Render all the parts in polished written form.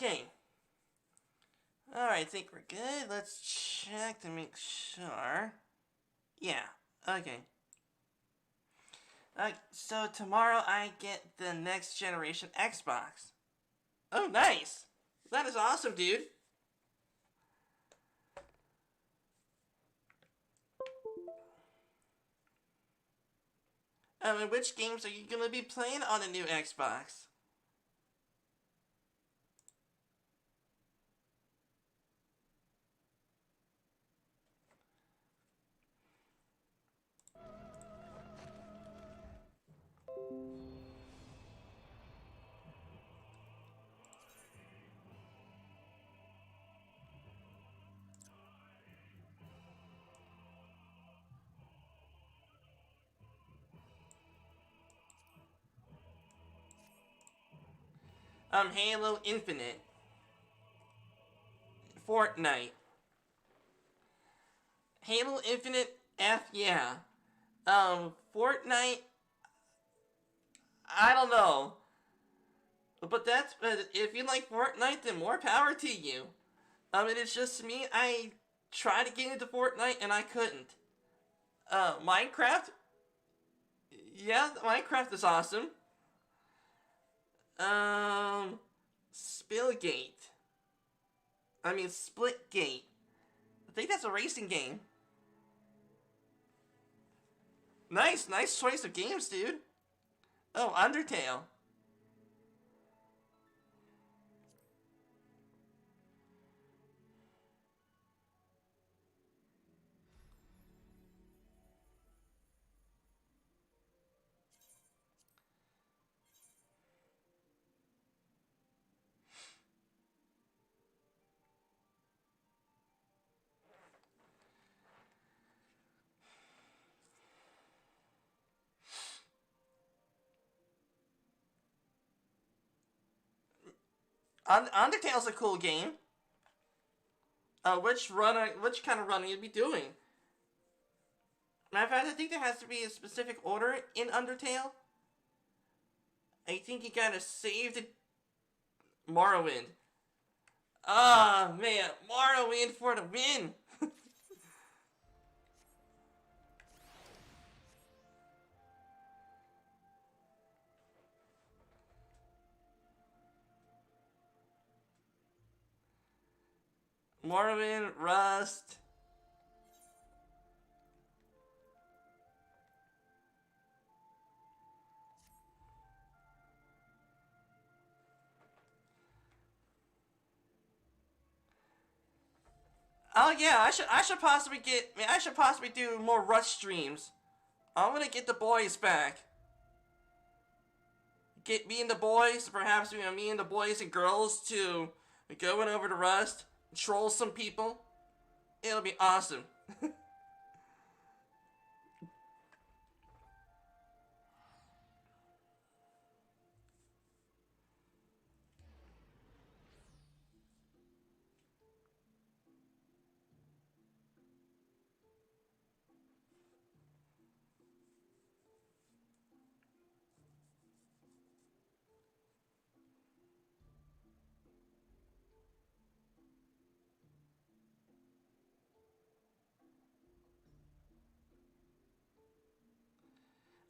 Okay. Alright, I think we're good. Let's check to make sure. Yeah, okay. So tomorrow I get the next generation Xbox. Oh, nice! That is awesome, dude. And which games are you gonna be playing on the new Xbox? Halo Infinite. Fortnite. Halo Infinite, yeah. Fortnite, I don't know. But if you like Fortnite, then more power to you. It's just me, I tried to get into Fortnite and I couldn't. Minecraft? Yeah, Minecraft is awesome. Spillgate. Splitgate. I think that's a racing game. Nice choice of games, dude. Oh, Undertale. Undertale's a cool game. Which kind of run you be doing? Matter of fact, I think there has to be a specific order in Undertale. I think you gotta save the Morrowind. Ah, man, Morrowind for the win. Morrowind, Rust. Oh yeah, I should possibly do more Rust streams. I'm gonna get the boys back. Get me and the boys, perhaps me and the boys and girls to going over to Rust, troll some people. It'll be awesome.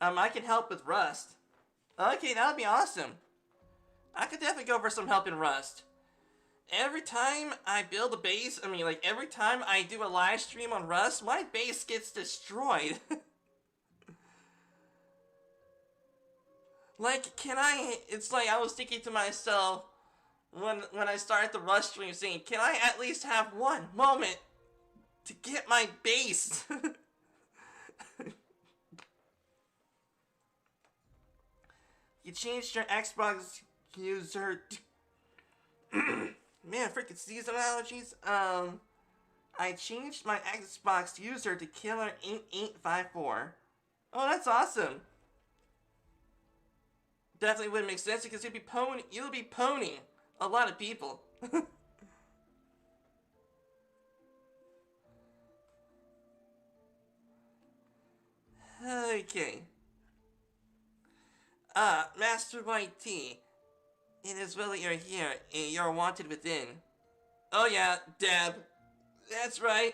I can help with Rust. Okay, that would be awesome. I could definitely go for some help in Rust. Every time I build a base, every time I do a live stream on Rust, my base gets destroyed. It's like I was thinking to myself when I started the Rust stream saying, can I at least have one moment to get my base? You changed your Xbox user Man, freaking season allergies. I changed my Xbox user to Killer8854. Oh, that's awesome. Definitely wouldn't make sense because you'll be ponying a lot of people. Okay. Master White T. It is well that you're here, and you're wanted within. Oh yeah, dab. That's right.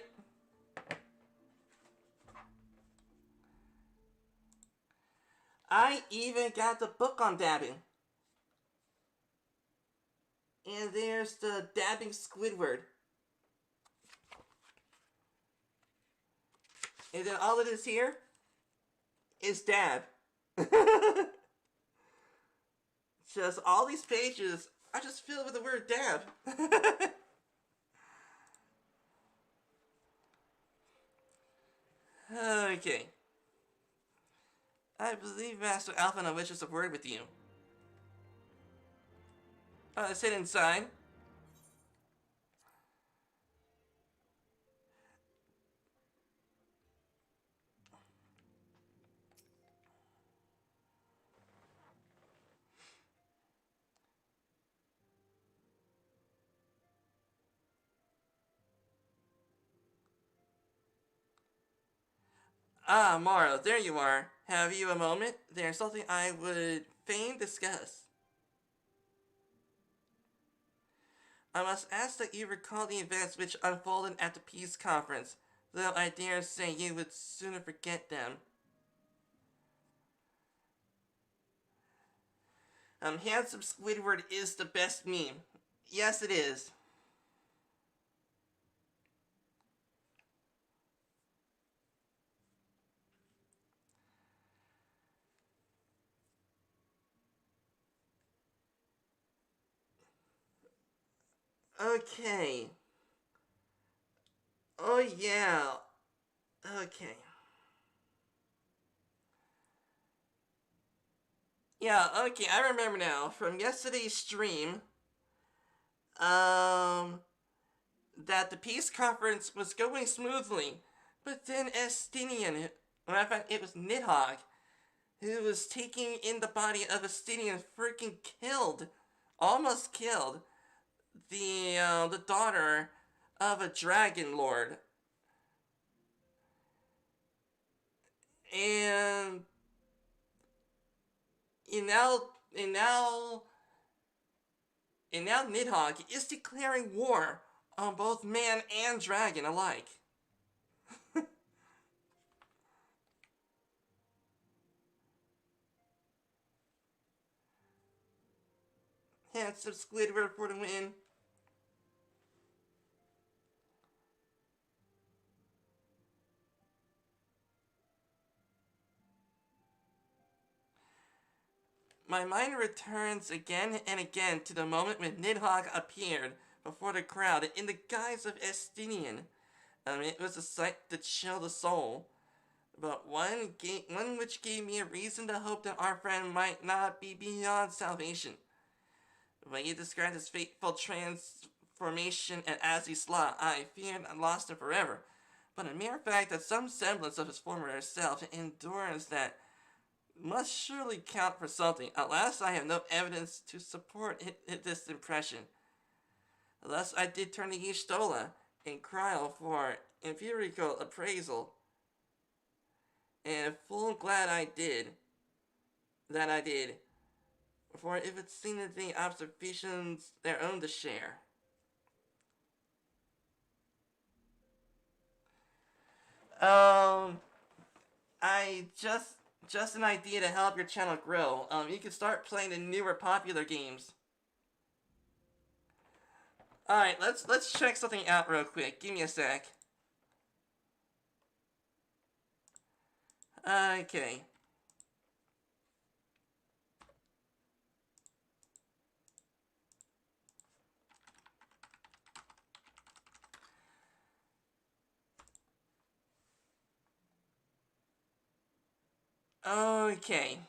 I even got the book on dabbing. And there's the dabbing Squidward. And then all it is here is dab. Just all these pages are just filled with the word dab. Okay. I believe Master Alphina wishes a word with you. Sit inside. Ah, Mara, there you are. Have you a moment? There's something I would fain discuss. I must ask that you recall the events which unfolded at the peace conference, though I dare say you would sooner forget them. Handsome Squidward is the best meme. Yes, it is. Okay. Oh, yeah. Okay. Yeah, okay, I remember now. From yesterday's stream, um, that the peace conference was going smoothly, but then Estinian, matter of fact, it was Nidhog, who was taking in the body of Estinian, freaking killed, almost killed, the daughter of a dragon lord. And, and now, and now, and now Nidhogg is declaring war on both man and dragon alike. Handsome Squidward for the win. My mind returns again and again to the moment when Nidhogg appeared before the crowd in the guise of Estinian. It was a sight to chill the soul, but one which gave me a reason to hope that our friend might not be beyond salvation. When he described his fateful transformation at Azisla, I feared I lost him forever. But a mere fact that some semblance of his former self endures that must surely count for something. Alas, I have no evidence to support this impression. Thus, I did turn to Y'shtola and cry for empirical appraisal, and full glad that I did, for if it seemed the observations their own to share. Um, I just an idea to help your channel grow. You can start playing the newer popular games. All right, let's check something out real quick. Give me a sec. Okay. Okay.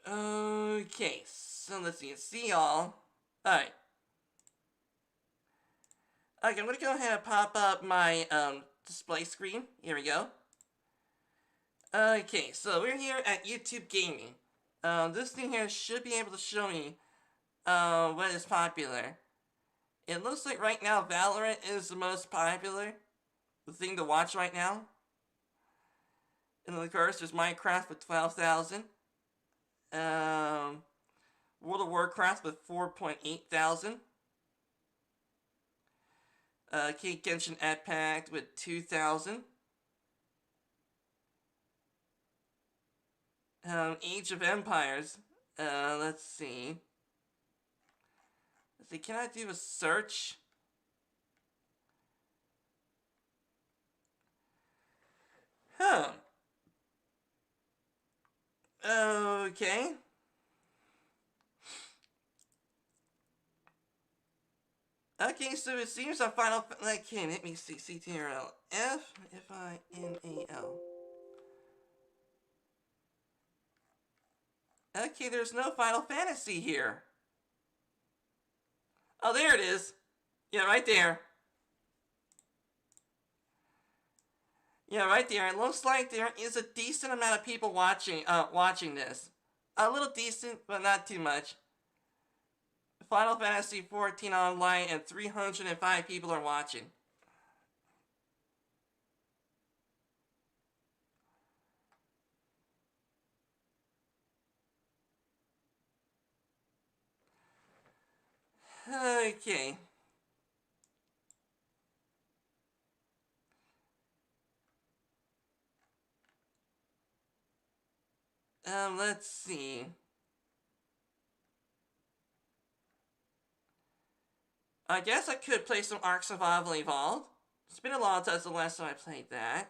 Okay, so let's see y'all. Alright. Okay, I'm gonna go ahead and pop up my display screen. Here we go. Okay, so we're here at YouTube Gaming. This thing here should be able to show me what is popular. It looks like right now Valorant is the most popular thing to watch right now. And then of course there's Minecraft with 12,000. World of Warcraft with 4.8 thousand. Kate Genshin Impact with 2,000. Age of Empires. Let's see. Let's see. Can I do a search? Huh. Okay. Okay, so it seems our final. Okay, let me see. CTRL FFINAL. Okay, there's no Final Fantasy here. Oh, there it is. Yeah, right there. Yeah, right there. It looks like there is a decent amount of people watching this. A little decent, but not too much. Final Fantasy 14 online and 305 people are watching. Okay. Let's see. I guess I could play some Ark Survival Evolved. It's been a long time since the last time I played that.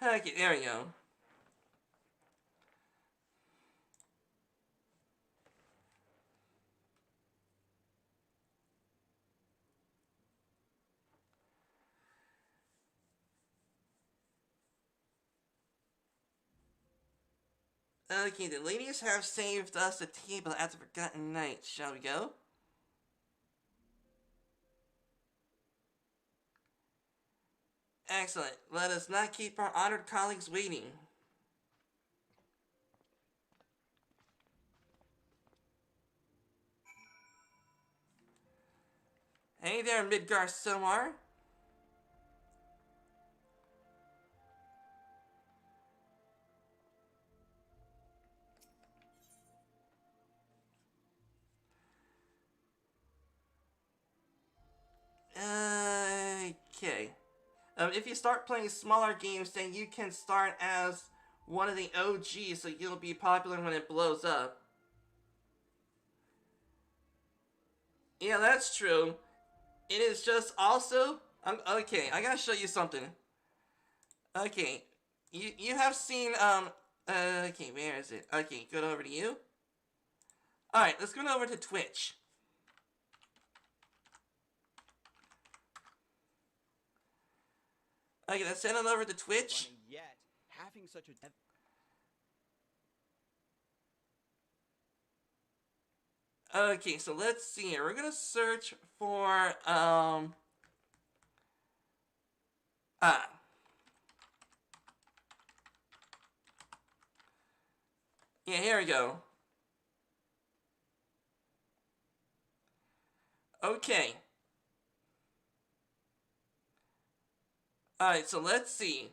Okay, there we go. Okay, the ladies have saved us a table at the Forgotten Night. Shall we go? Excellent. Let us not keep our honored colleagues waiting. Hey there, Midgar Somar. Okay. If you start playing smaller games, then you can start as one of the OGs, so you'll be popular when it blows up. Yeah, that's true. It is just also... okay, I gotta show you something. Okay, you have seen, okay, where is it? Okay, go over to you. Alright, let's go over to Twitch. Okay, let's send it over to Twitch. Yet, having such a Okay, so let's see here. We're gonna search for, yeah, here we go. Okay. Alright, so let's see.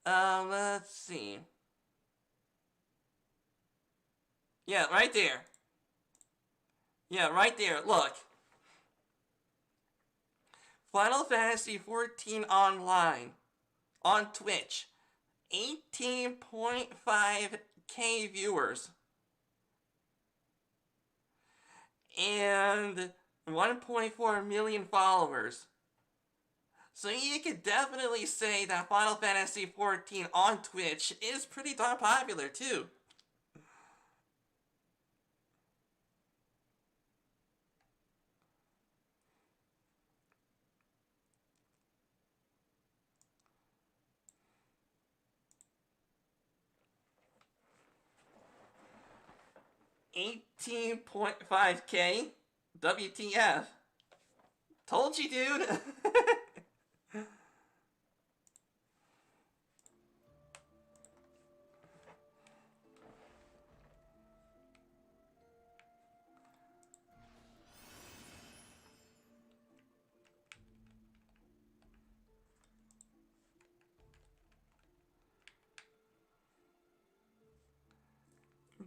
Let's see. Yeah, right there. Yeah, right there. Look. Final Fantasy 14 online. On Twitch. 18.5k viewers. And 1.4 million followers. So you could definitely say that Final Fantasy 14 on Twitch is pretty darn popular too. $18.5k? WTF? Told you, dude.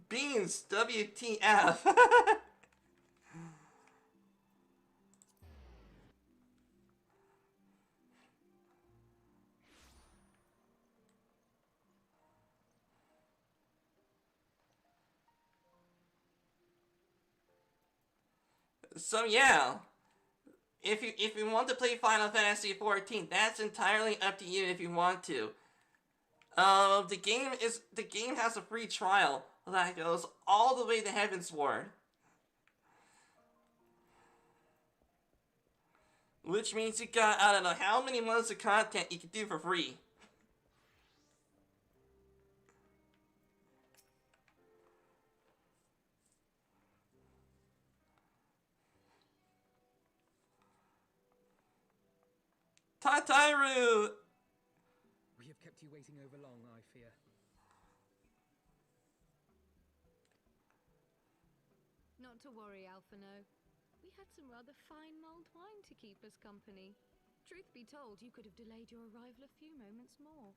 Beans, WTF. So yeah, if you want to play Final Fantasy 14, that's entirely up to you if you want to. The game has a free trial that goes all the way to Heavensward, which means you got I don't know how many months of content you can do for free. Tatairu! We have kept you waiting over long, I fear. Not to worry, Alphino. We had some rather fine mulled wine to keep us company. Truth be told, you could have delayed your arrival a few moments more.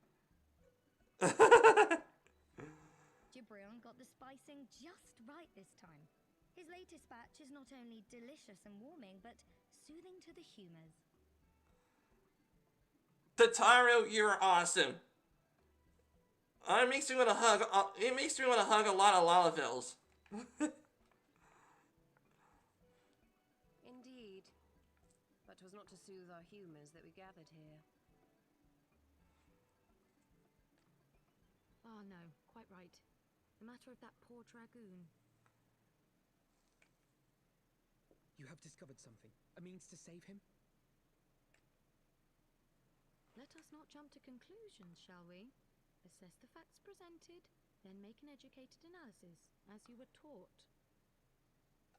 Gibrion got the spicing just right this time. His latest batch is not only delicious and warming, but soothing to the humors. Tatairu, you're awesome. It makes me want to hug. It makes me want to hug a lot of Lalafels. Indeed. But 'twas not to soothe our humours that we gathered here. Ah, no, quite right. The matter of that poor dragoon. You have discovered something. A means to save him? Let us not jump to conclusions, shall we? Assess the facts presented, then make an educated analysis, as you were taught.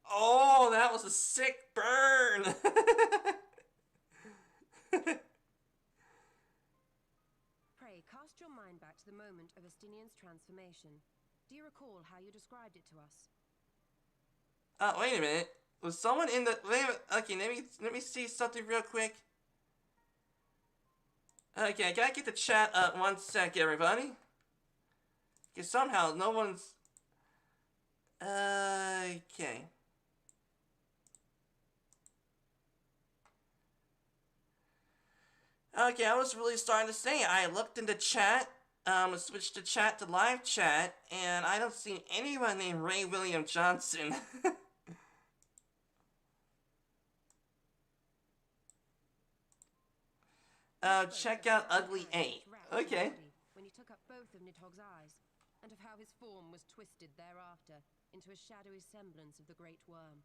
Oh, that was a sick burn! Pray, cast your mind back to the moment of Estinian's transformation. Do you recall how you described it to us? Wait a minute. Was someone in the... Wait a minute. Okay, let me see something real quick. Okay, I gotta get the chat up 1 sec, everybody. Because somehow no one's... Okay. Okay, I was really starting to say, I looked into chat, switched to chat to live chat, and I don't see anyone named Ray William Johnson. Check out Ugly 8. Okay. When you took up both of Nidhog's eyes, and of how his form was twisted thereafter into a shadowy semblance of the great worm.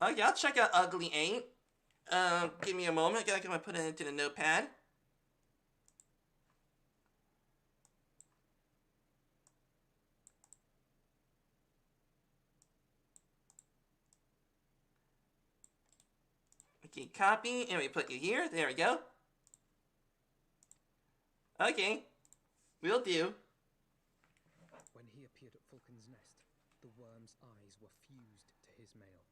Okay, I'll check out Ugly 8. Give me a moment. I gotta put it into the notepad. Okay, copy, and we put you here. There we go. Okay, will do. When he appeared at Falcon's Nest, the worm's eyes were fused to his mail.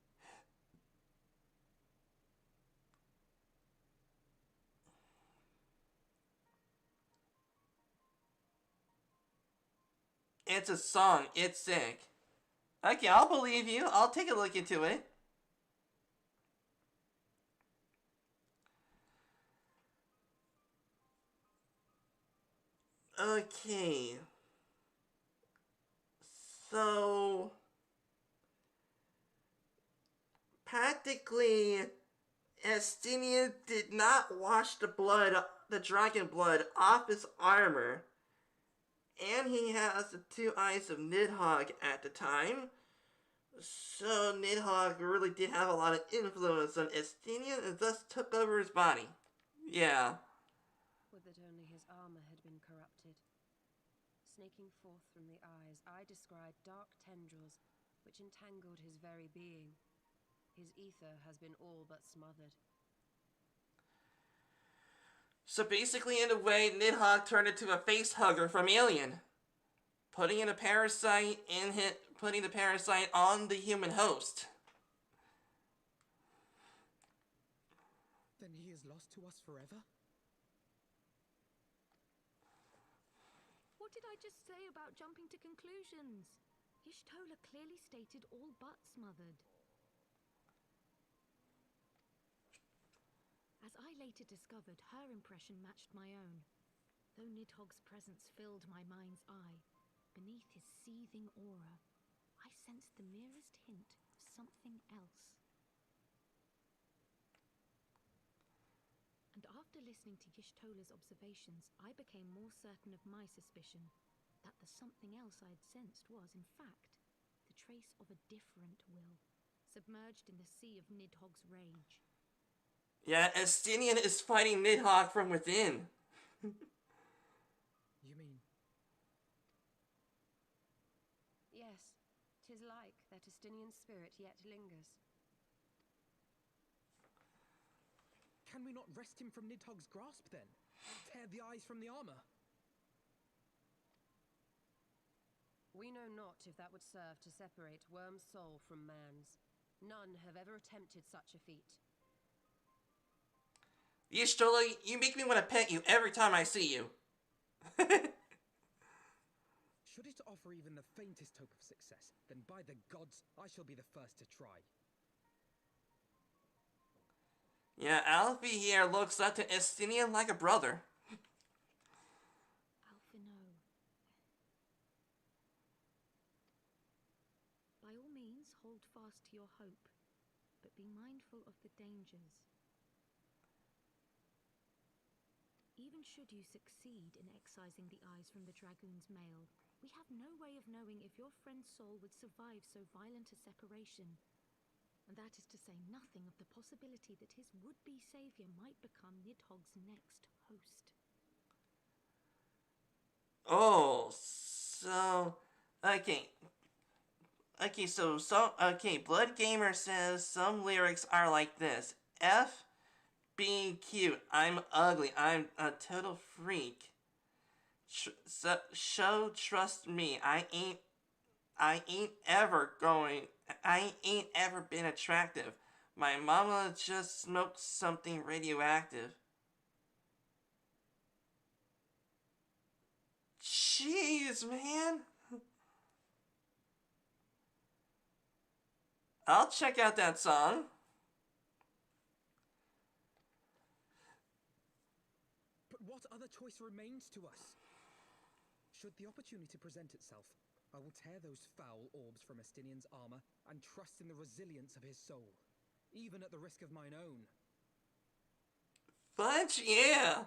It's a song. It's sick. Okay, I'll believe you. I'll take a look into it. Okay. So... Practically, Estinian did not wash the dragon blood off his armor. And he has the 2 eyes of Nidhogg at the time. So Nidhogg really did have a lot of influence on Estinian and thus took over his body. Yeah. Would that only his armor had been corrupted. Snaking forth from the eyes, I descried dark tendrils which entangled his very being. His ether has been all but smothered. So basically, in a way, Nidhogg turned into a face hugger from Alien, putting the parasite on the human host. Then he is lost to us forever? What What did I just say about jumping to conclusions? Y'shtola clearly stated all but smothered. As I later discovered, her impression matched my own. Though Nidhogg's presence filled my mind's eye, beneath his seething aura, I sensed the merest hint of something else. And after listening to Y'shtola's observations, I became more certain of my suspicion that the something else I'd sensed was, in fact, the trace of a different will, submerged in the sea of Nidhogg's rage. Yeah, Estinian is fighting Nidhogg from within. You mean... Yes, 'tis like that Estinian spirit yet lingers. Can we not wrest him from Nidhogg's grasp, then? Tear the eyes from the armor? We know not if that would serve to separate Worm's soul from man's. None have ever attempted such a feat. Y'shtola, you make me want to pet you every time I see you. Should it offer even the faintest hope of success, then by the gods, I shall be the first to try. Yeah, Alfie here looks up to Estinian like a brother. Alphino. By all means, hold fast to your hope, but be mindful of the dangers. Even should you succeed in excising the eyes from the Dragoon's mail, we have no way of knowing if your friend's soul would survive so violent a separation. And that is to say nothing of the possibility that his would-be savior might become Nidhogg's next host. Oh, so... Okay. Okay, Blood Gamer says some lyrics are like this. F, being cute, I'm ugly, I'm a total freak. Trust me, I ain't ever been attractive. My mama just smoked something radioactive. Jeez, man. I'll check out that song. But what other choice remains to us? Should the opportunity present itself, I will tear those foul orbs from Estinian's armor and trust in the resilience of his soul, even at the risk of mine own. Fudge, yeah!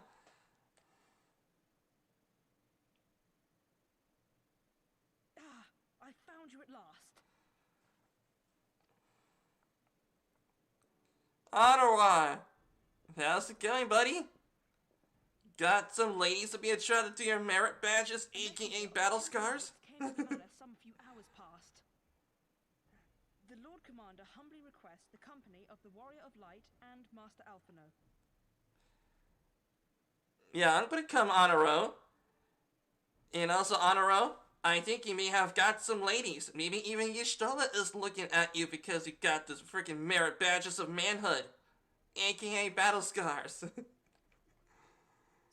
Ah, I found you at last. Ottawa! How's it going, buddy? Got some ladies to be attracted to your merit badges, aka battle scars? Came to Commander some few hours past. The Lord Commander humbly requests the company of the Warrior of Light and Master Alphino. Yeah, I'm gonna come, Honoro. And also, Honoro, I think you may have got some ladies. Maybe even Y'shtola is looking at you because you got this freaking merit badges of manhood, aka battle scars.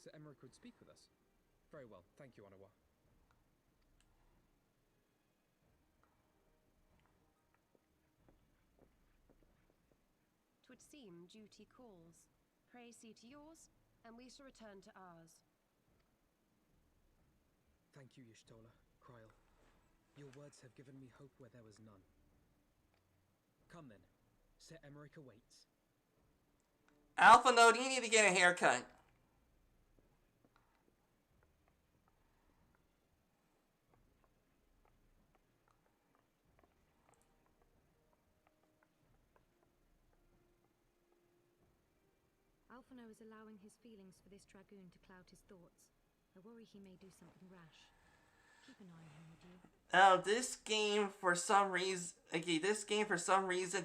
Sir Emmerich would speak with us. Very well, thank you, Onawa. Twould seem duty calls. Pray see to yours, and we shall return to ours. Thank you, Y'shtola, Kryl. Your words have given me hope where there was none. Come then, Sir Emmerich awaits. Alpha Node, you need to get a haircut. Alphino is allowing his feelings for this Dragoon to cloud his thoughts. I worry he may do something rash. Keep an eye on him, would you? This game for some reason,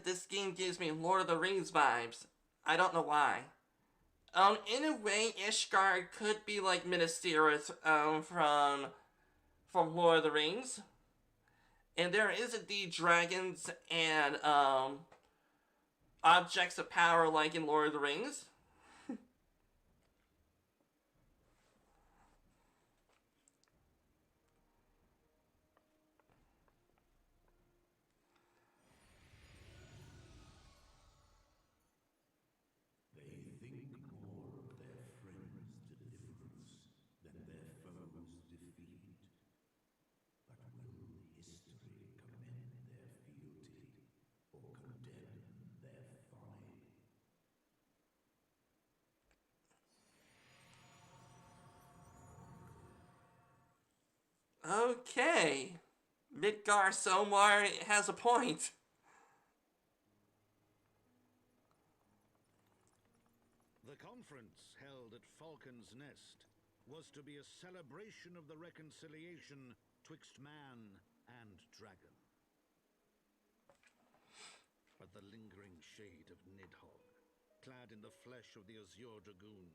this game gives me Lord of the Rings vibes. I don't know why. In a way, Ishgard could be like Minas Tirith, from Lord of the Rings. And there is indeed dragons and, objects of power like in Lord of the Rings. Okay. Midgar Somar has a point. The conference held at Falcon's Nest was to be a celebration of the reconciliation twixt man and dragon. But the lingering shade of Nidhog, clad in the flesh of the Azure Dragoon,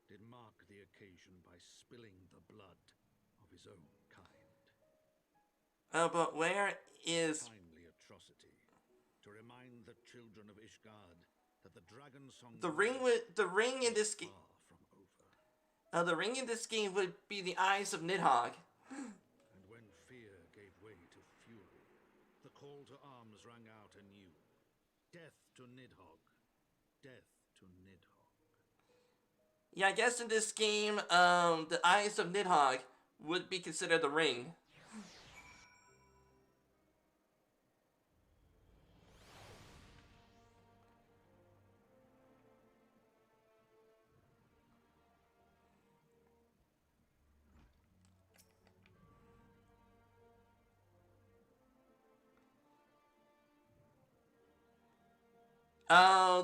did mark the occasion by spilling the blood of his own kind. But where is... Timely atrocity to remind the children of Ishgard that the dragon song The ring in this game... far from over. The ring in this game would be the eyes of Nidhogg. And when fear gave way to fury, the call to arms rang out anew. Death to Nidhogg. Death to Nidhogg. Yeah, I guess in this game, the eyes of Nidhogg would be considered the ring.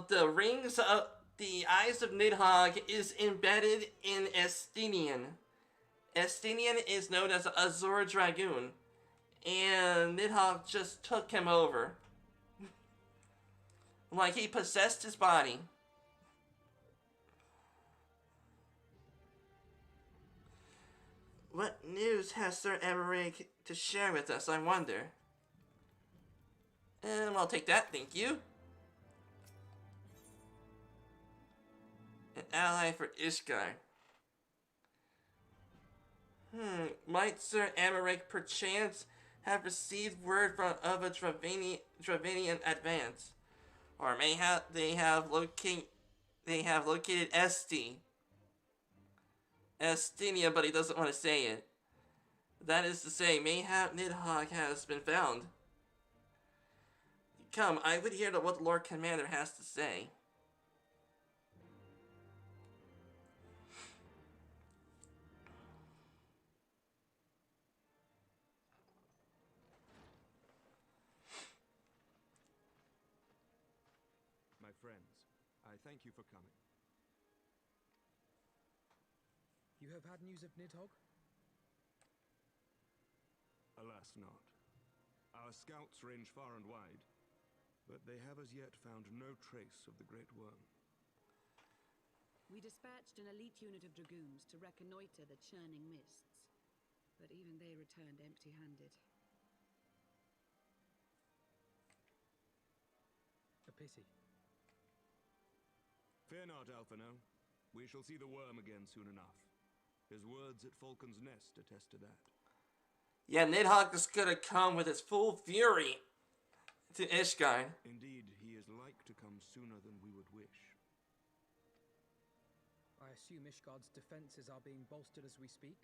The rings of the eyes of Nidhogg is embedded in Estinian. Estinian is known as Azure Dragoon, and Nidhogg just took him over. Like he possessed his body. What news has Sir Emmerich to share with us, I wonder? I'll take that, thank you. An ally for Ishgard. Might Sir Emmerich perchance have received word of a Dravanian advance? Or mayhap they have located Estinia, but he doesn't want to say it. That is to say, mayhap Nidhogg has been found. Come, I would hear what the Lord Commander has to say. My friends, I thank you for coming. You have had news of Nidhogg? Alas not. Our scouts range far and wide, but they have as yet found no trace of the Great Worm. We dispatched an elite unit of dragoons to reconnoiter the churning mists, but even they returned empty-handed. A pity. Fear not, Alphino. We shall see the worm again soon enough. His words at Falcon's Nest attest to that. Yeah, Nidhogg is gonna come with his full fury to Ishgard. Indeed, he is like to come sooner than we would wish. I assume Ishgard's defenses are being bolstered as we speak?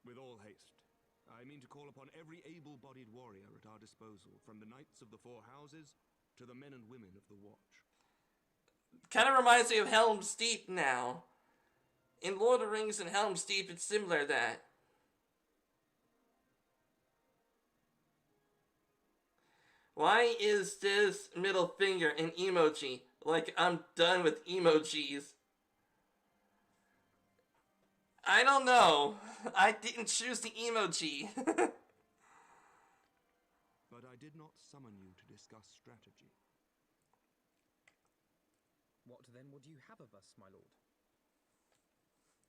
With all haste. I mean to call upon every able-bodied warrior at our disposal, from the Knights of the Four Houses to the men and women of the Watch. Kind of reminds me of Helm's Deep now. In Lord of the Rings and Helm's Deep, it's similar to that. Why is this middle finger an emoji? Like, I'm done with emojis. I don't know. I didn't choose the emoji. But I did not summon you to discuss strategy. What then would you have of us, my lord?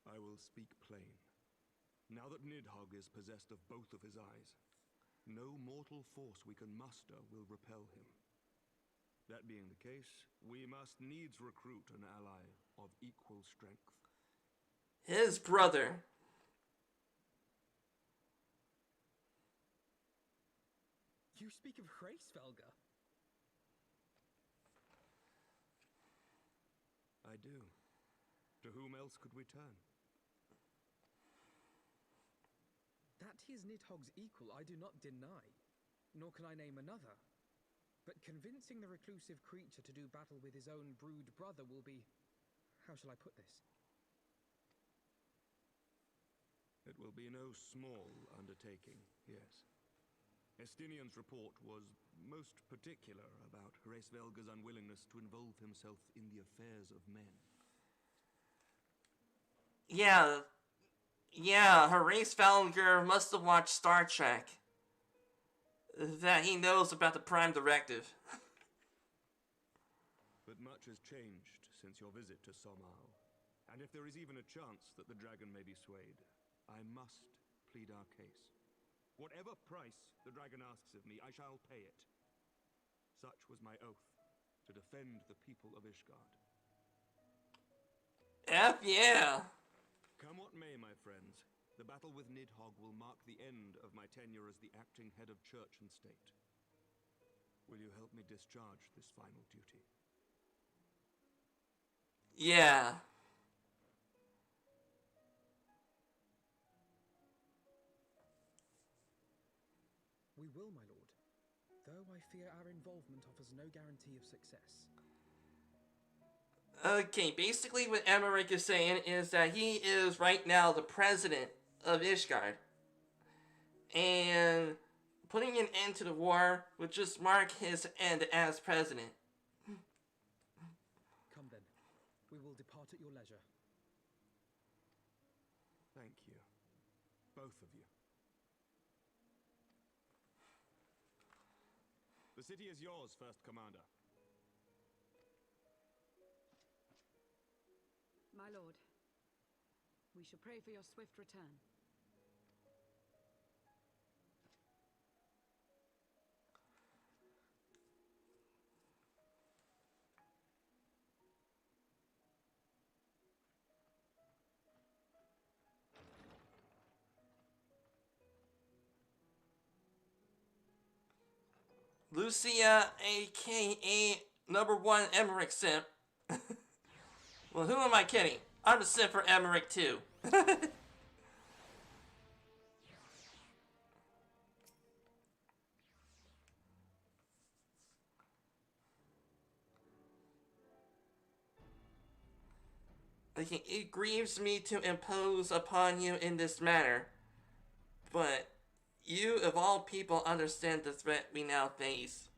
I will speak plain. Now that Nidhogg is possessed of both of his eyes, no mortal force we can muster will repel him. That being the case, we must needs recruit an ally of equal strength. His brother. You speak of Hraesvelga? I do. To whom else could we turn? That he is Nidhogg's equal, I do not deny, nor can I name another. But convincing the reclusive creature to do battle with his own brood brother will be... how shall I put this? It will be no small undertaking, yes. Estinian's report was most particular about Hraesvelga's unwillingness to involve himself in the affairs of men. Yeah, Hraesvelgar must have watched Star Trek. That he knows about the Prime Directive. But much has changed since your visit to Somao. And if there is even a chance that the dragon may be swayed, I must plead our case. Whatever price the dragon asks of me, I shall pay it. Such was my oath, to defend the people of Ishgard. F yeah! Come what may, my friends, the battle with Nidhogg will mark the end of my tenure as the acting head of church and state. Will you help me discharge this final duty? Yeah. We will, my lord. Though I fear our involvement offers no guarantee of success. Okay, basically what Emmerich is saying is that he is right now the president of Ishgard. And putting an end to the war would just mark his end as president. Come then. We will depart at your leisure. Thank you. Both of you. The city is yours, First Commander. My lord, we shall pray for your swift return. Lucia, aka #1 Emmerich simp. Well, who am I kidding? I'm a simp for Emmerich too. Okay, it grieves me to impose upon you in this manner, but you, of all people, understand the threat we now face.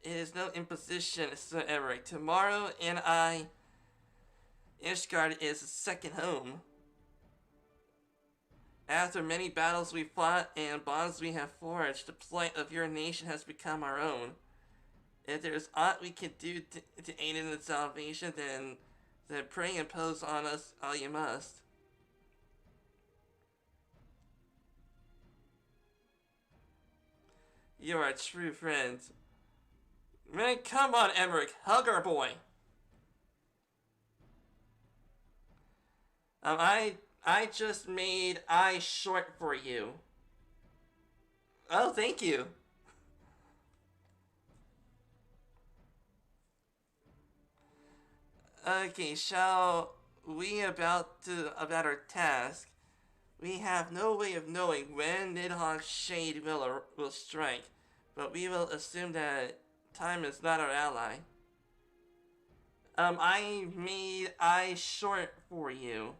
It is no imposition, Sir Emmerich. Tomorrow and Ishgard is a second home. After many battles we fought and bonds we have forged, the plight of your nation has become our own. If there is aught we can do to aid in its salvation, then pray impose on us all you must. You are a true friend. Man, come on, Emmerich, hug our boy. I just made I short for you. Oh, thank you. Okay, shall we about our task? We have no way of knowing when Nidhogg's shade will strike, but we will assume that time is not our ally. I made I short for you.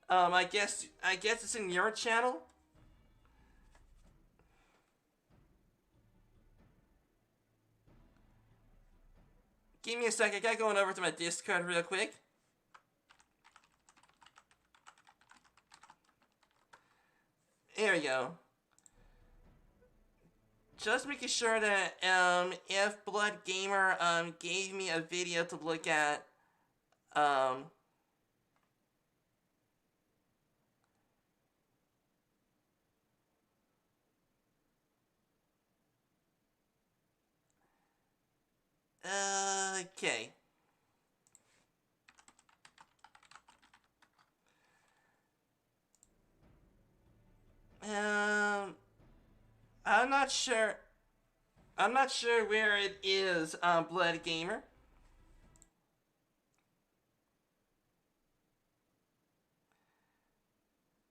I guess it's in your channel. Give me a second. I gotta go over to my Discord real quick. There we go. Just making sure that if Blood Gamer gave me a video to look at, okay. I'm not sure. I'm not sure where it is, Blood Gamer.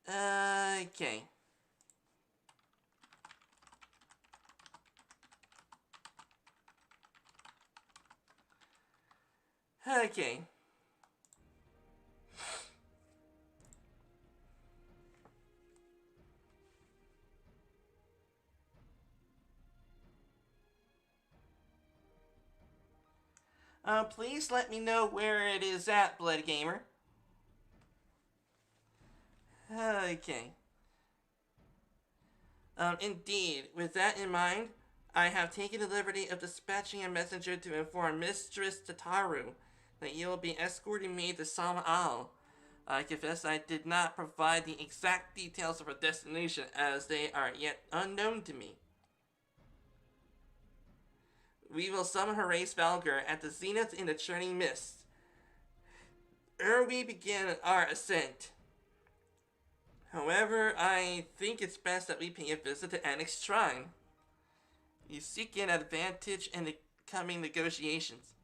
Okay. Okay. Please let me know where it is at, Blood Gamer. Okay. Indeed, with that in mind, I have taken the liberty of dispatching a messenger to inform Mistress Tataru that you will be escorting me to Sama'al. I confess I did not provide the exact details of her destination as they are yet unknown to me. We will summon her race Valgur at the zenith in the churning mist. Ere we begin our ascent. However, I think it's best that we pay a visit to Annex Shrine. You seek an advantage in the coming negotiations.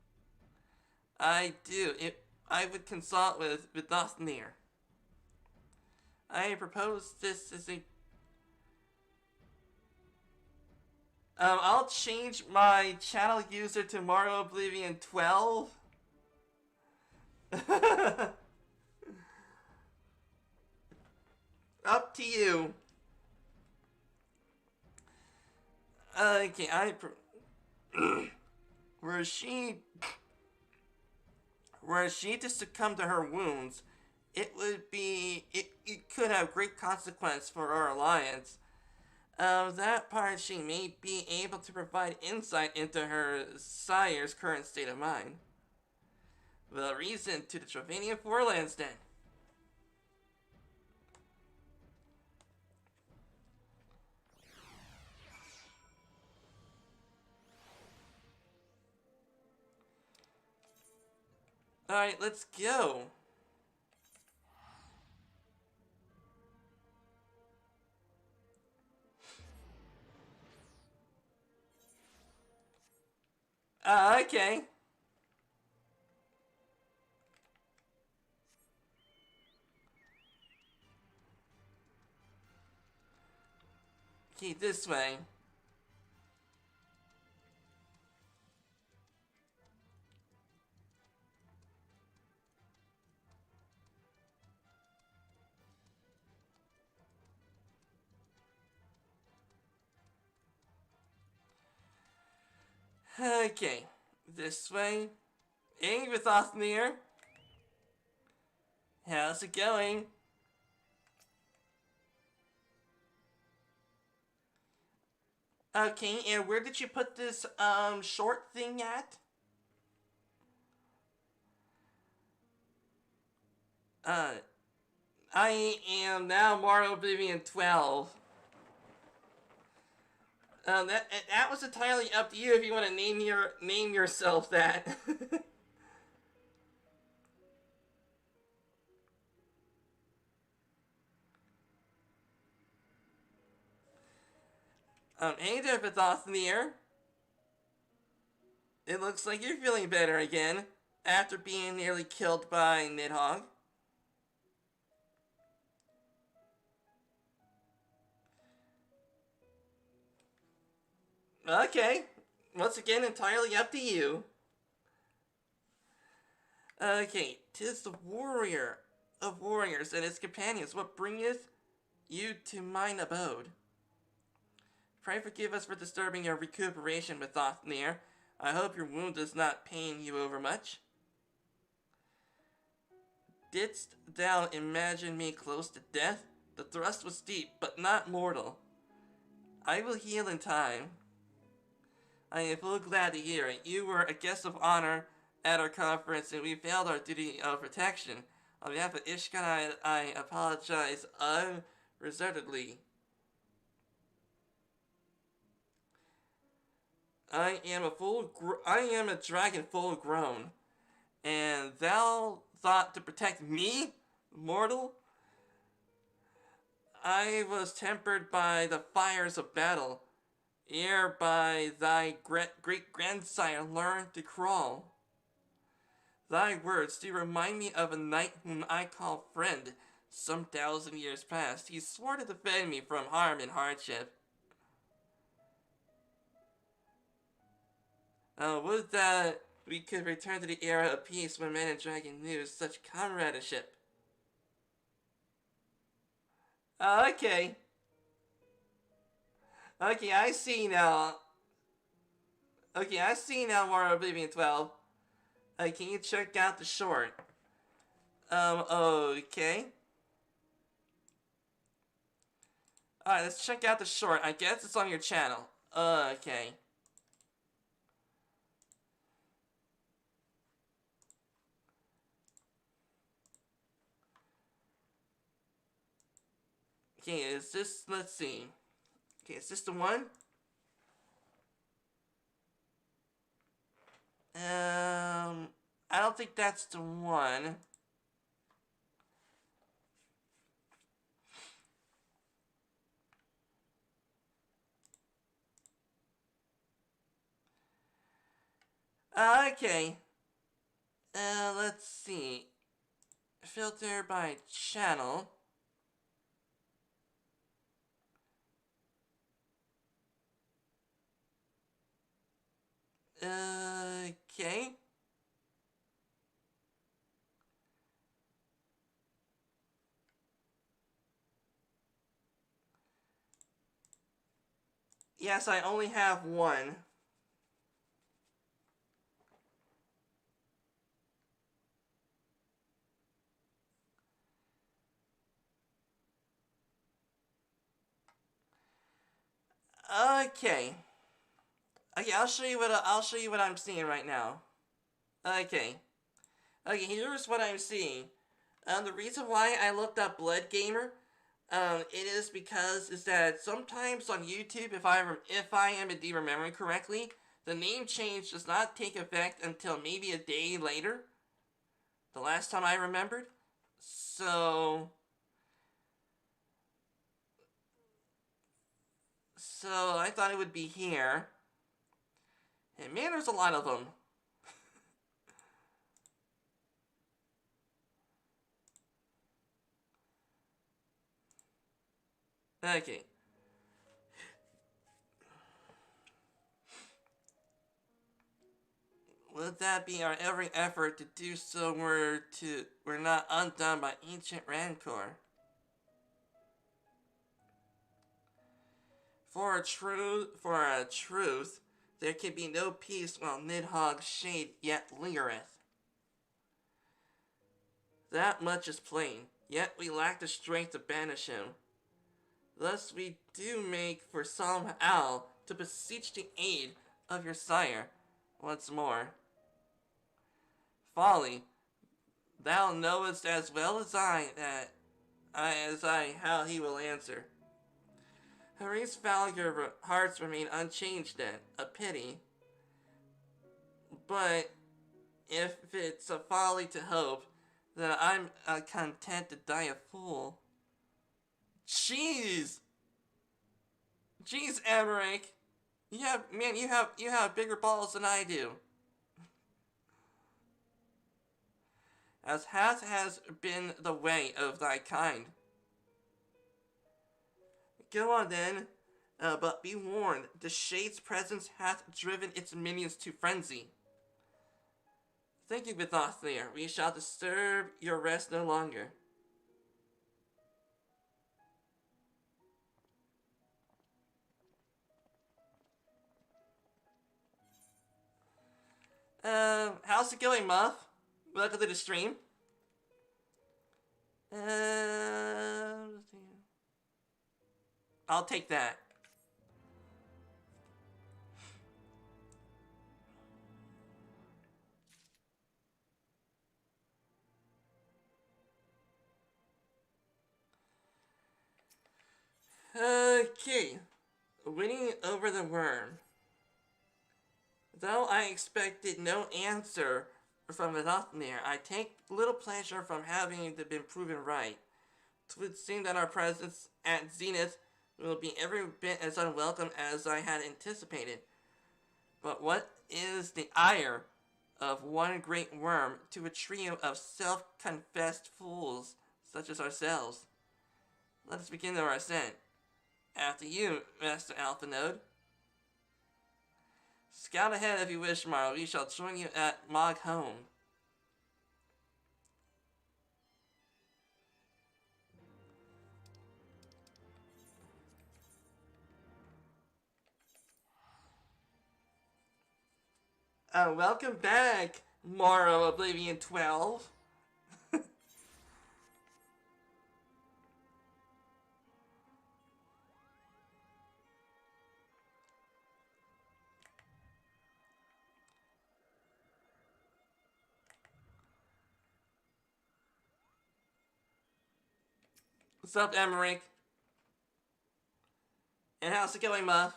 I do. I would consult with Vithnir. I propose this as a... I'll change my channel user to Mario Oblivion 12. Up to you. Okay, were she to succumb to her wounds, it could have great consequence for our alliance. That part she may be able to provide insight into her sire's current state of mind. The reason to the Travanian Forelands then. Alright, let's go. Okay. Okay, this way. Okay, this way. Hey, Vithnir. How's it going? Okay, and where did you put this, short thing at? I am now Mario Oblivion 12. That was entirely up to you if you want to name yourself that. Hey there, Vithnir. It looks like you're feeling better again after being nearly killed by Nidhog. Okay, once again, entirely up to you. Okay, 'tis the warrior of warriors and his companions what bringeth you to mine abode. Pray forgive us for disturbing your recuperation, Vithnir. I hope your wound does not pain you overmuch. Didst thou imagine me close to death? The thrust was deep, but not mortal. I will heal in time. I am full glad to hear it. You were a guest of honor at our conference, and we failed our duty of protection. On behalf of Ishkan, I apologize unreservedly. I am a dragon full grown, and thou thought to protect me, mortal? I was tempered by the fires of battle, ere by thy great-grandsire learned to crawl. Thy words do remind me of a knight whom I call friend. Some 1,000 years past, he swore to defend me from harm and hardship. Would that we could return to the era of peace when men and dragon knew such comradeship. Okay. Okay, I see now. Okay, I see now Mario Oblivion 12. Can you check out the short? Okay. Alright, let's check out the short. I guess it's on your channel. Okay. Okay, is this, let's see. Okay, is this the one? I don't think that's the one. Okay. Let's see. Filter by channel. Okay. Yes, I only have one. Okay. Okay, I'll show you what I'm seeing right now. Okay. Okay, here's what I'm seeing. The reason why I looked up Blood Gamer, it is because is that sometimes on YouTube, if I am indeed remembering correctly, the name change does not take effect until maybe a day later. The last time I remembered. So I thought it would be here. And man, there's a lot of them. Okay. Would that be our every effort to do so we're not undone by ancient rancor? For a truth, there can be no peace while Nidhog's shade yet lingereth. That much is plain, yet we lack the strength to banish him. Thus we do make for some owl to beseech the aid of your sire once more. Folly, thou knowest as well as I how he will answer. Hari's valiant hearts remain unchanged then, a pity. But if it's a folly to hope, then I'm content to die a fool. Jeez, Amarank, you have bigger balls than I do. As has been the way of thy kind. Go on then, but be warned, the Shade's presence hath driven its minions to frenzy. Thinking with us there, we shall disturb your rest no longer. How's it going, Muff? Welcome to the stream. I'll take that. Okay. Winning over the worm. Though I expected no answer from Vithothmir, I take little pleasure from having been proven right. It would seem that our presence at Zenith will be every bit as unwelcome as I had anticipated. But what is the ire of one great worm to a trio of self-confessed fools such as ourselves? Let us begin our ascent. After you, Master Alpha Node. Scout ahead if you wish, Marl. We shall join you at Mog Home. Welcome back, Morrow Oblivion 12. What's up, Emmerich? And how's it going, Muff?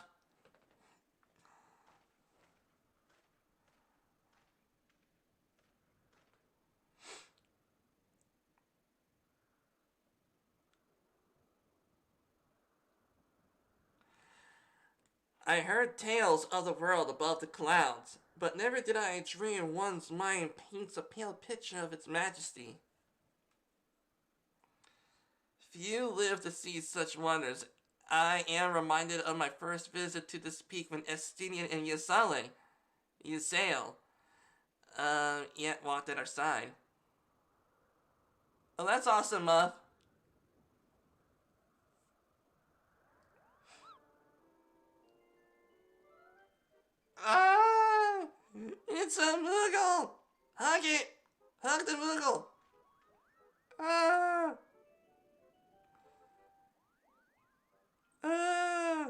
I heard tales of the world above the clouds, but never did I dream one's mind paints a pale picture of its majesty. Few live to see such wonders. I am reminded of my first visit to this peak when Estinian and Ysael, yet walked at our side. Oh, that's awesome, Muff. Ah! It's a Moogle! Hug it! Hug the Moogle! Ah! Ah!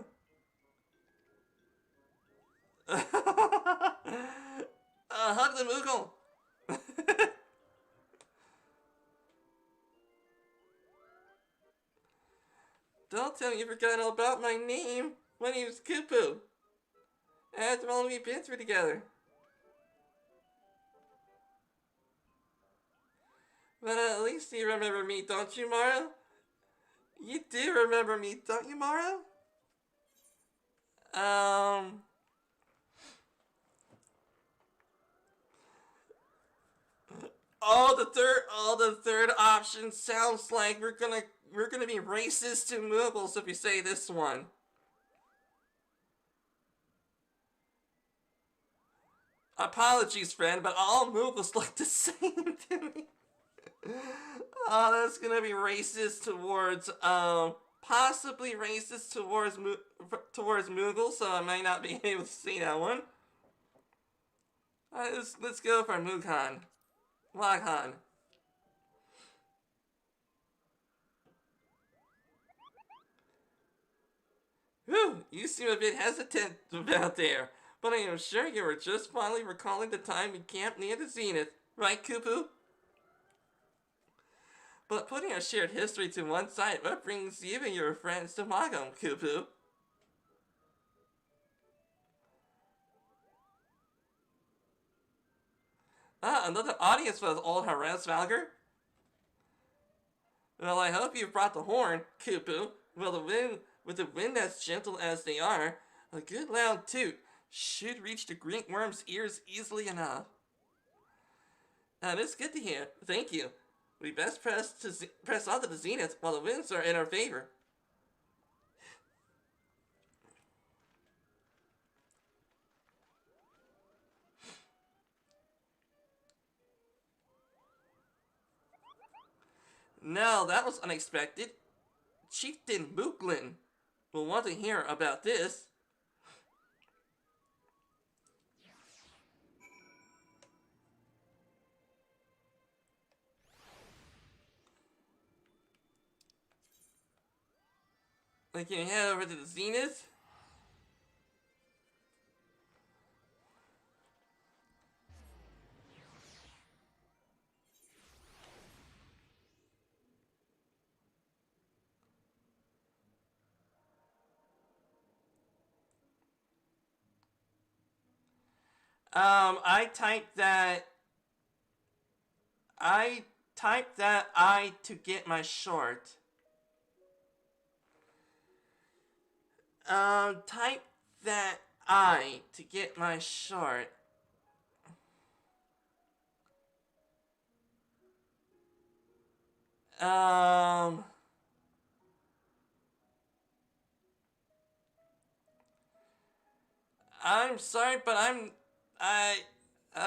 Hug the Moogle! Don't tell me you forgot all about my name. My name's Kupu. After all we've been through together. But at least you remember me, don't you, Mara? You do remember me, don't you, Mara? The third option sounds like we're gonna be racist to Muggles if we say this one. Apologies, friend, but all Muggles look the same to me. Oh, that's gonna be racist towards, possibly racist towards Muggles, so I might not be able to see that one. Alright, let's go for Mughan. Loghan. Whew, you seem a bit hesitant about there, but I am sure you were just fondly recalling the time we camped near the Zenith, right, Kupu? But putting our shared history to one side, what brings you and your friends to Magum, Kupu? Ah, another audience for old Harez Valgar? Well, I hope you brought the horn, Kupu. With the wind as gentle as they are, a good loud toot should reach the Greek worm's ears easily enough. It's good to hear. Thank you. We best press on to the zenith while the winds are in our favor. No, that was unexpected. Chieftain Mooklin will want to hear about this. We can head over to the zenith. I typed that I to get my short. Type that I to get my short. I'm sorry, but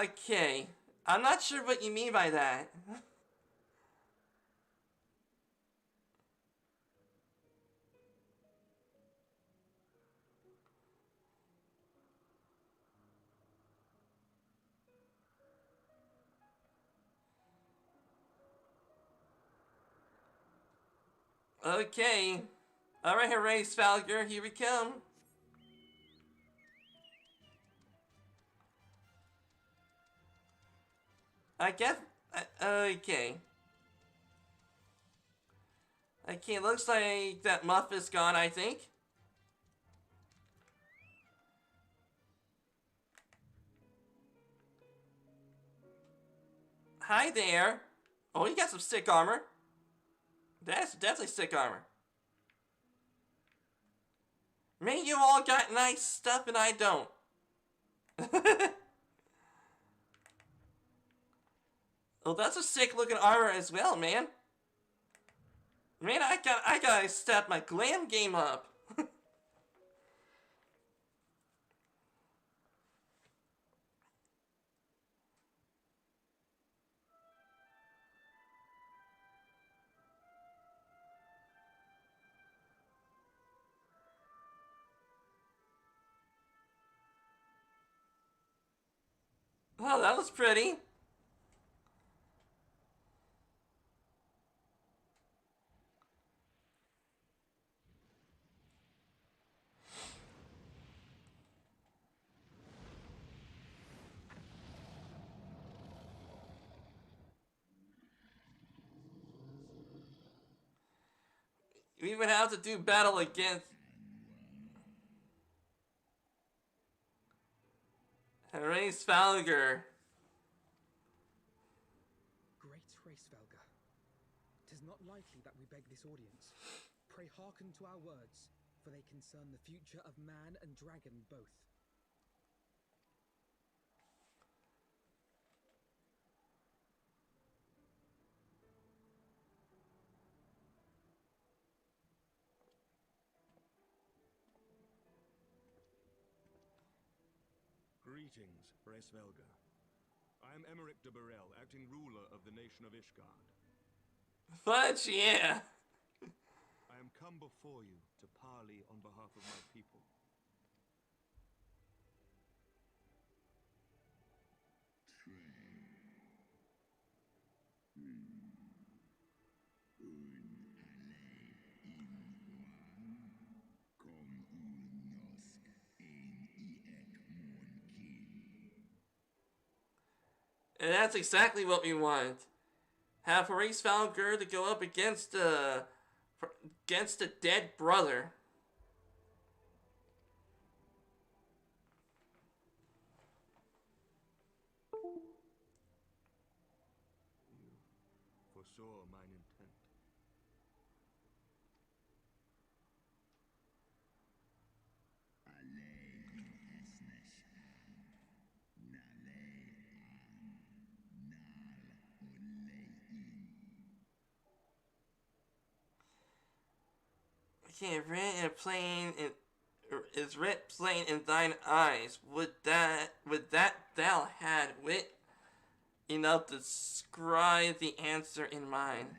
okay. I'm not sure what you mean by that. Okay. Alright, hooray, Svalger, here we come. I guess... okay. Okay, looks like that muff is gone, I think. Hi there. Oh, you got some sick armor. That's definitely sick armor. Man, you all got nice stuff and I don't. Oh, that's a sick looking armor as well, man. Man, I gotta step my glam game up. Oh, that was pretty. We would have to do battle against Race Falger. Great Racevelga, 'tis not likely that we beg this audience. Pray hearken to our words, for they concern the future of man and dragon both. Greetings, Racevelga. I am Emmerich de Burrell, acting ruler of the nation of Ishgard. Fudge, yeah. I am come before you to parley on behalf of my people. And that's exactly what we want. Have Race Falger to go up against a dead brother. You foresaw mine intent. Okay, writ and plain is writ plain in thine eyes. Would that thou had wit enough to scribe the answer in mine.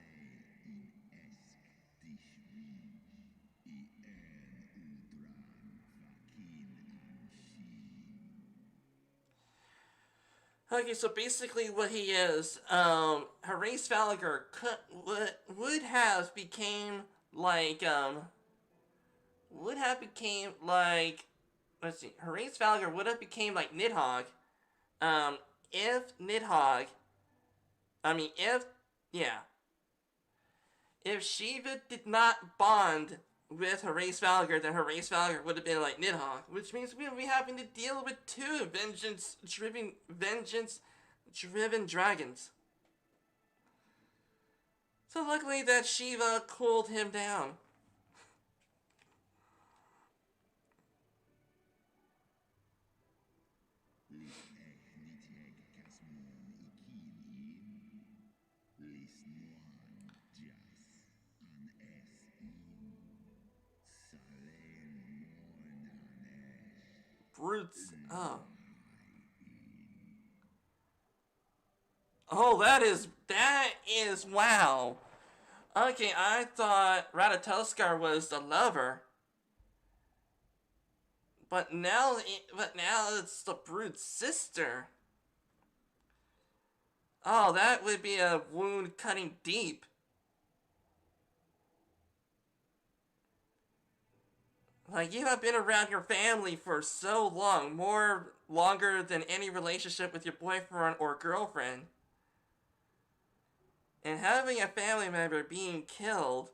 Okay, so basically what he is, Horace Gallagher would have became like, let's see, Horace Gallagher would have became like Nidhogg, if Nidhogg, if Shiva did not bond with Horace Gallagher, then Horace Gallagher would have been like Nidhogg, which means we would be having to deal with two vengeance-driven dragons. So luckily that Shiva cooled him down. Brutes. Oh. Oh, that is wow. Okay, I thought Ratatoskar was the lover. But now it's the Brute's sister. Oh, that would be a wound cutting deep. Like, you have been around your family for so long, longer than any relationship with your boyfriend or girlfriend. And having a family member being killed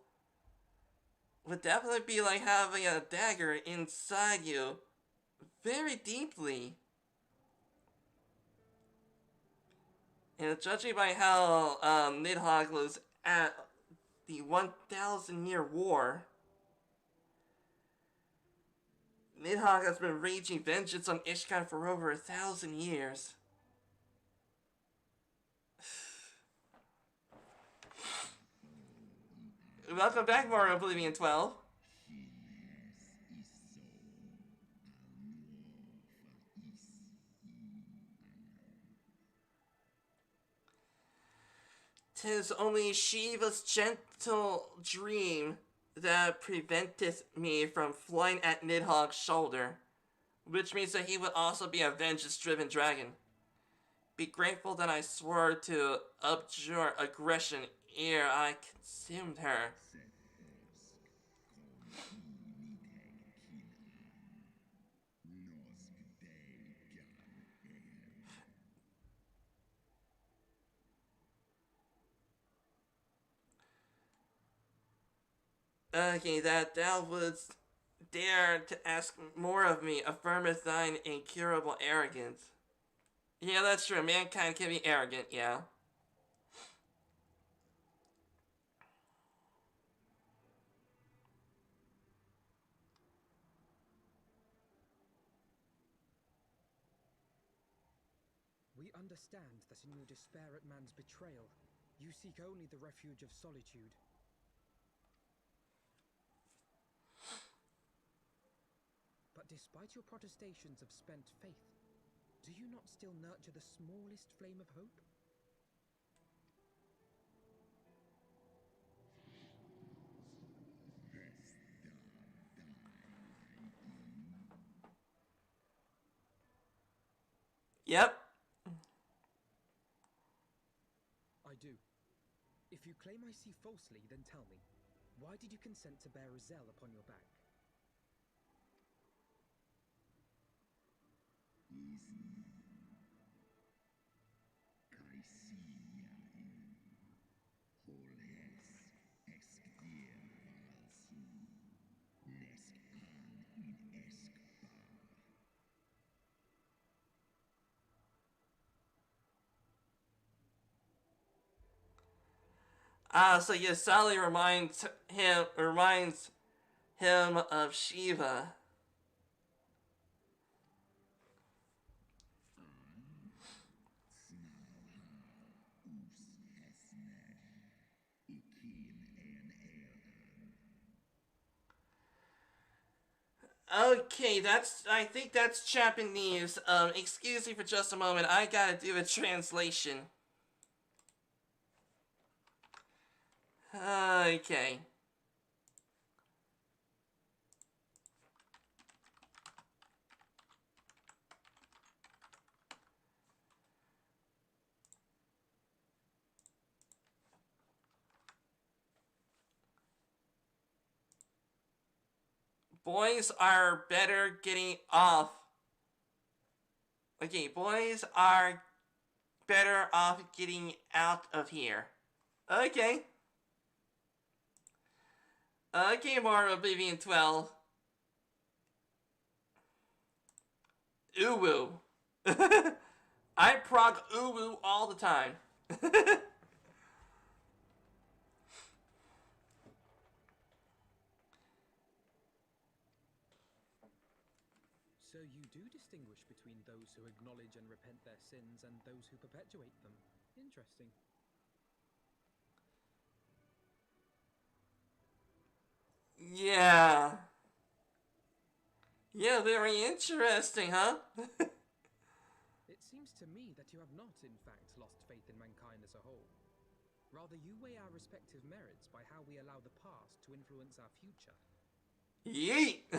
would definitely be like having a dagger inside you very deeply. And judging by how Nidhogg was at the 1,000-year war, Nidhogg has been raging vengeance on Ishkan for over 1,000 years. Welcome back, Mario Oblivion 12. "'Tis only Shiva's gentle dream that preventeth me from flying at Nidhogg's shoulder, which means that he would also be a vengeance-driven dragon. Be grateful that I swore to abjure aggression ere I consumed her." Okay, that thou wouldst dare to ask more of me affirmeth thine incurable arrogance. Yeah, that's true. Mankind can be arrogant, yeah. We understand that in your despair at man's betrayal, you seek only the refuge of solitude. But despite your protestations of spent faith, do you not still nurture the smallest flame of hope? Yep. I do. If you claim I see falsely, then tell me, why did you consent to bear a Zell upon your back? So Yasali reminds him of Shiva. Okay, I think that's Japanese. Excuse me for just a moment. I gotta do a translation. Okay. Boys are better getting off. Okay, boys are better off getting out of here. Okay. Okay, more Oblivion 12. Uwu. I proc Uwu all the time. So you do distinguish between those who acknowledge and repent their sins and those who perpetuate them. Interesting. Yeah. Yeah, very interesting, huh? It seems to me that you have not, in fact, lost faith in mankind as a whole. Rather, you weigh our respective merits by how we allow the past to influence our future. Yeet!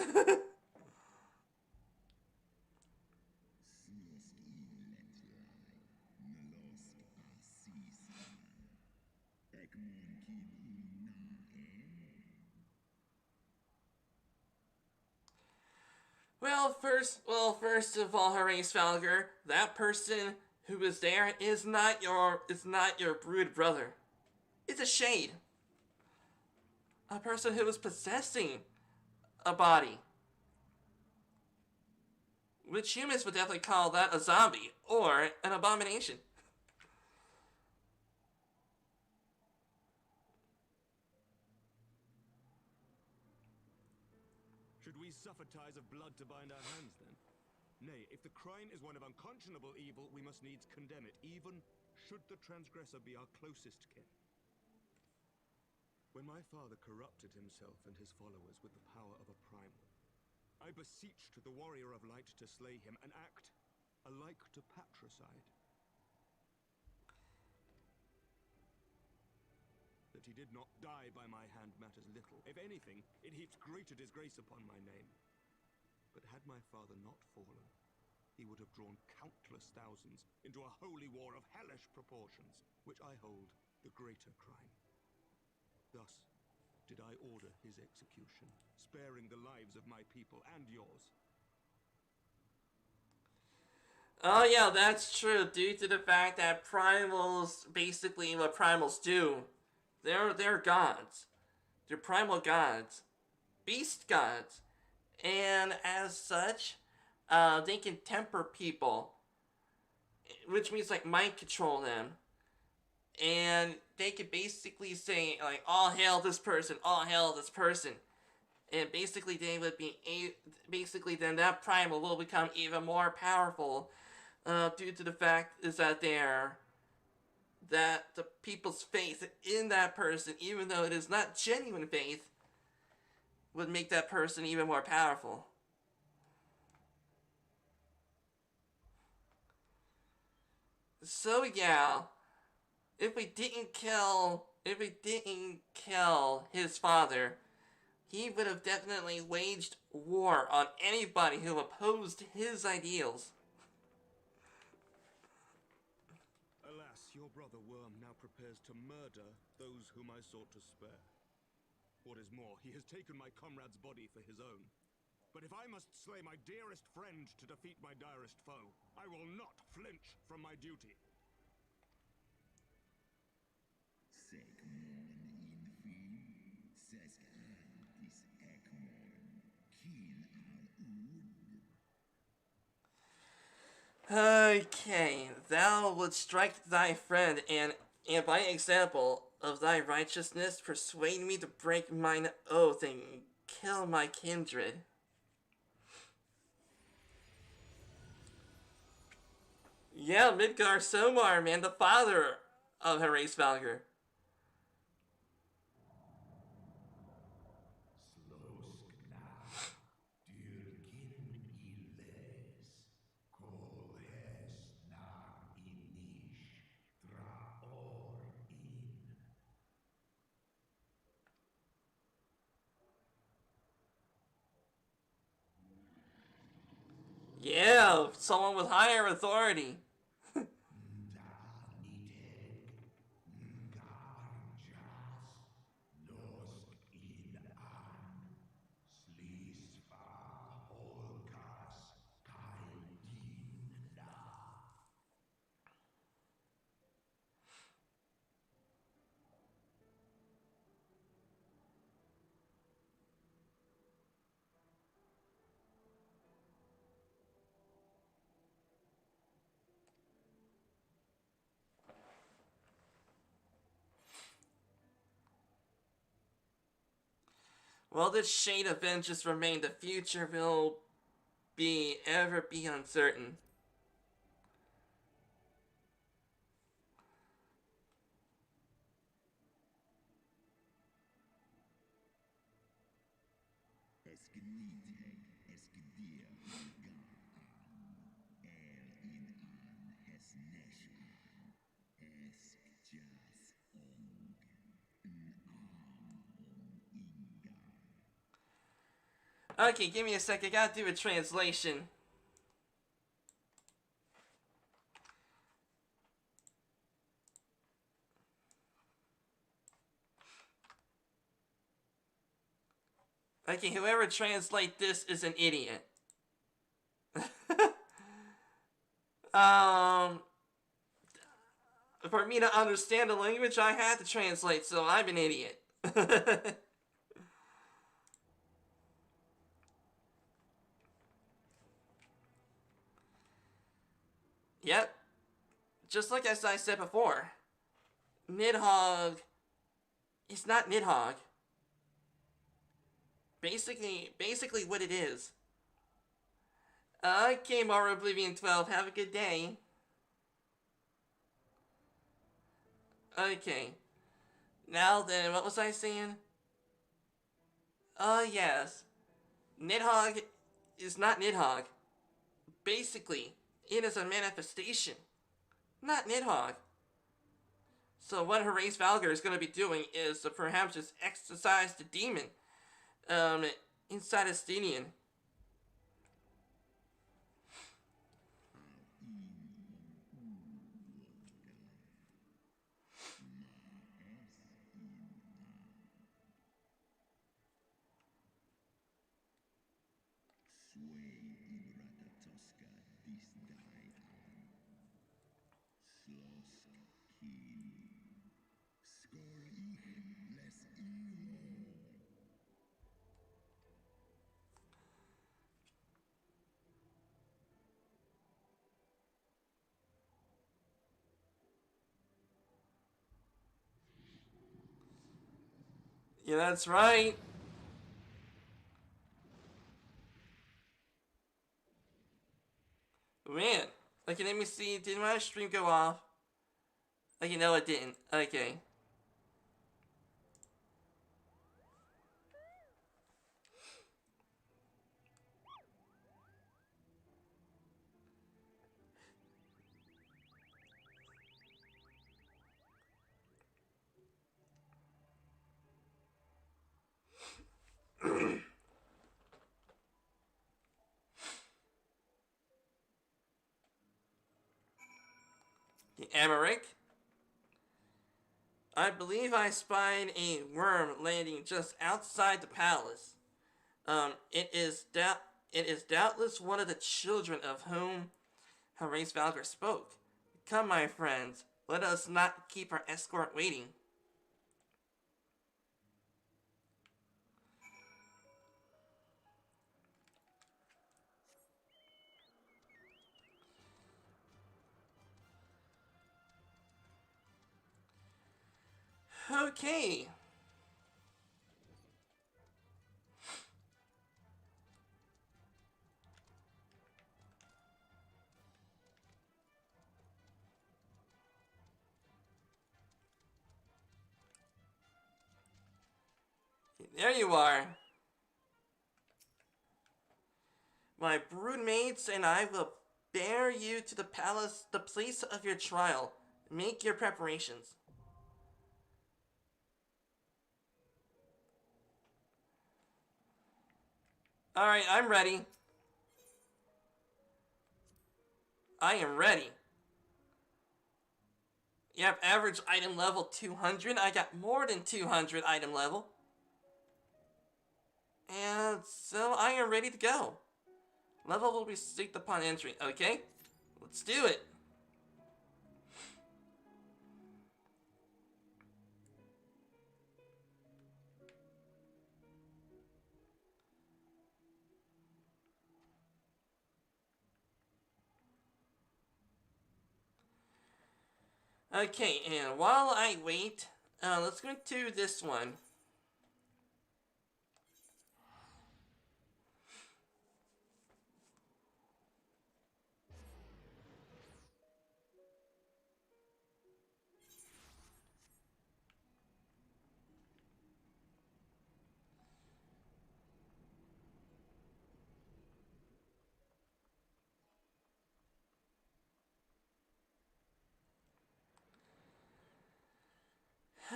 First of all, Horace Falger, that person who was there is not your brood brother. It's a shade. A person who was possessing a body. Which humans would definitely call that a zombie or an abomination. Should we suffer ties of blood to bind our hands, then? Nay, if the crime is one of unconscionable evil, we must needs condemn it, even should the transgressor be our closest kin. When my father corrupted himself and his followers with the power of a primal, I beseeched the warrior of light to slay him, an act alike to patricide. That he did not die by my hand matters little. If anything, it heaps greater disgrace upon my name. But had my father not fallen, he would have drawn countless thousands into a holy war of hellish proportions, which I hold the greater crime. Thus did I order his execution, sparing the lives of my people and yours. Oh yeah, that's true, due to the fact that primals, basically what primals do, they're gods. They're primal gods. Beast gods. And as such, they can temper people. Which means like mind control them. And they could basically say like, all hail this person, all hail this person. And basically they would be, basically then that primal will become even more powerful. Due to the fact is that that the people's faith in that person, even though it is not genuine faith, would make that person even more powerful. So yeah, if we didn't kill his father, he would have definitely waged war on anybody who opposed his ideals. Alas, your brother Worm now prepares to murder those whom I sought to spare. What is more, he has taken my comrade's body for his own. But if I must slay my dearest friend to defeat my direst foe, I will not flinch from my duty. Okay, thou would strike thy friend, and by example of thy righteousness persuade me to break mine oath and kill my kindred. Yeah, Midgar Somar, man, the father of Horace Valger. Yeah, someone with higher authority. Well, this shade event just remained. The future will ever be uncertain. Okay, give me a second. I gotta do a translation. Okay, whoever translate this is an idiot. Um, for me to understand the language, I had to translate, so I'm an idiot. Yep. Just like as I said before, Nidhogg is not Nidhogg. Basically what it is. Okay, Mario Oblivion 12, have a good day. Okay. Now then, what was I saying? Yes. Nidhogg is not Nidhogg. Basically, it is a manifestation, not Nidhogg. So what Horace Valgar is going to be doing is to perhaps just exorcise the demon inside Estinian. Yeah, that's right. Man, okay, let me see. Did my stream go off? Okay, no, it didn't. Okay. The Amaric. I believe I spied a worm landing just outside the palace. It is doubtless one of the children of whom Horace Valgar spoke. Come, my friends, let us not keep our escort waiting. Okay. There you are. My broodmates and I will bear you to the palace, the place of your trial. Make your preparations. Alright, I'm ready. I am ready. Yep, average item level 200. I got more than 200 item level. And so I am ready to go. Level will be synced upon entry. Okay, let's do it. Okay, and while I wait, let's go to this one.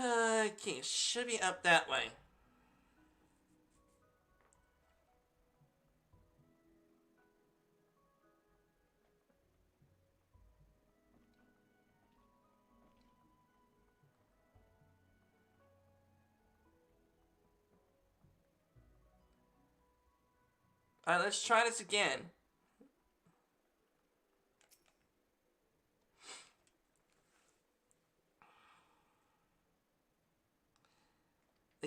Okay, should be up that way. Alright, let's try this again.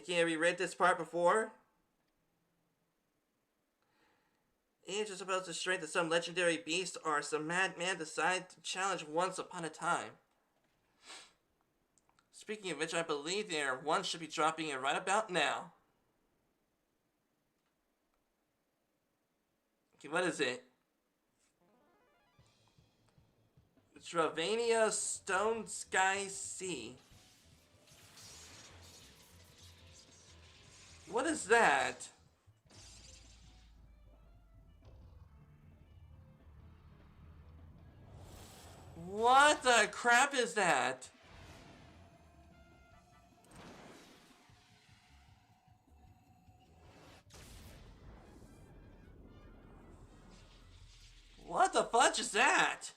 Okay, have you read this part before? Age is supposed to strength of some legendary beast or some madman decided to challenge once upon a time. Speaking of which, I believe there one should be dropping in right about now. Okay, what is it? Dravania Stone Sky Sea. What is that? What the crap is that? What the fudge is that?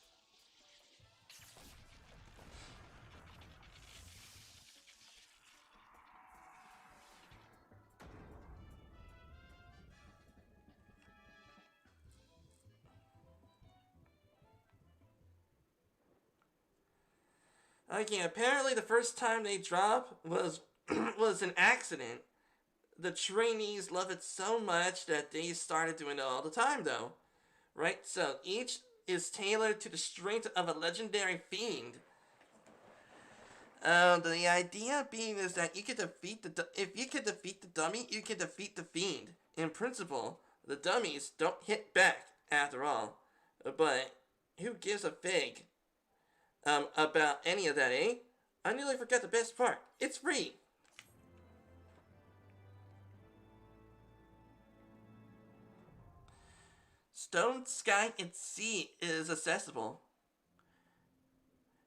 Okay, apparently the first time they drop was was an accident. The trainees love it so much that they started doing it all the time, though. Right? So each is tailored to the strength of a legendary fiend. The idea being is that you can defeat if you can defeat the dummy, you can defeat the fiend. In principle, the dummies don't hit back after all. But who gives a fig about any of that, eh? I nearly forgot the best part. It's free. Stone, Sky, and Sea is accessible.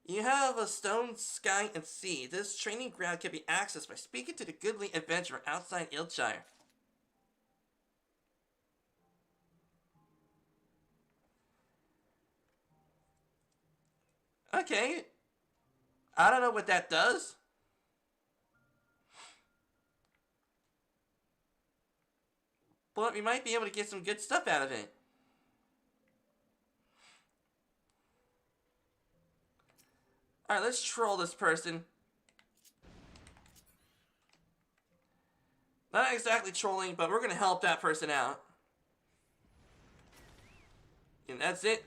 You have a Stone, Sky, and Sea. This training ground can be accessed by speaking to the goodly adventurer outside Ilshire. Okay. I don't know what that does. But we might be able to get some good stuff out of it. Alright, let's troll this person. Not exactly trolling, but we're gonna help that person out. And that's it.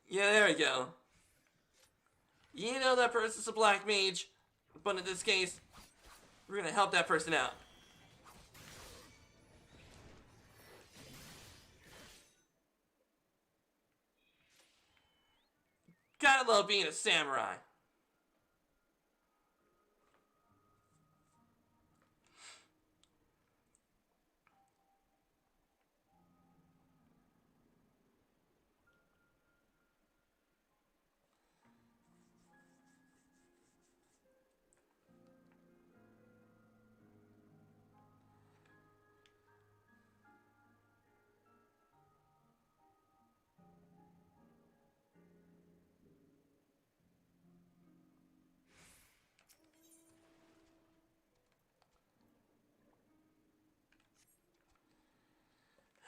Yeah, there we go. You know that person's a black mage, but in this case, we're gonna help that person out. Gotta love being a samurai.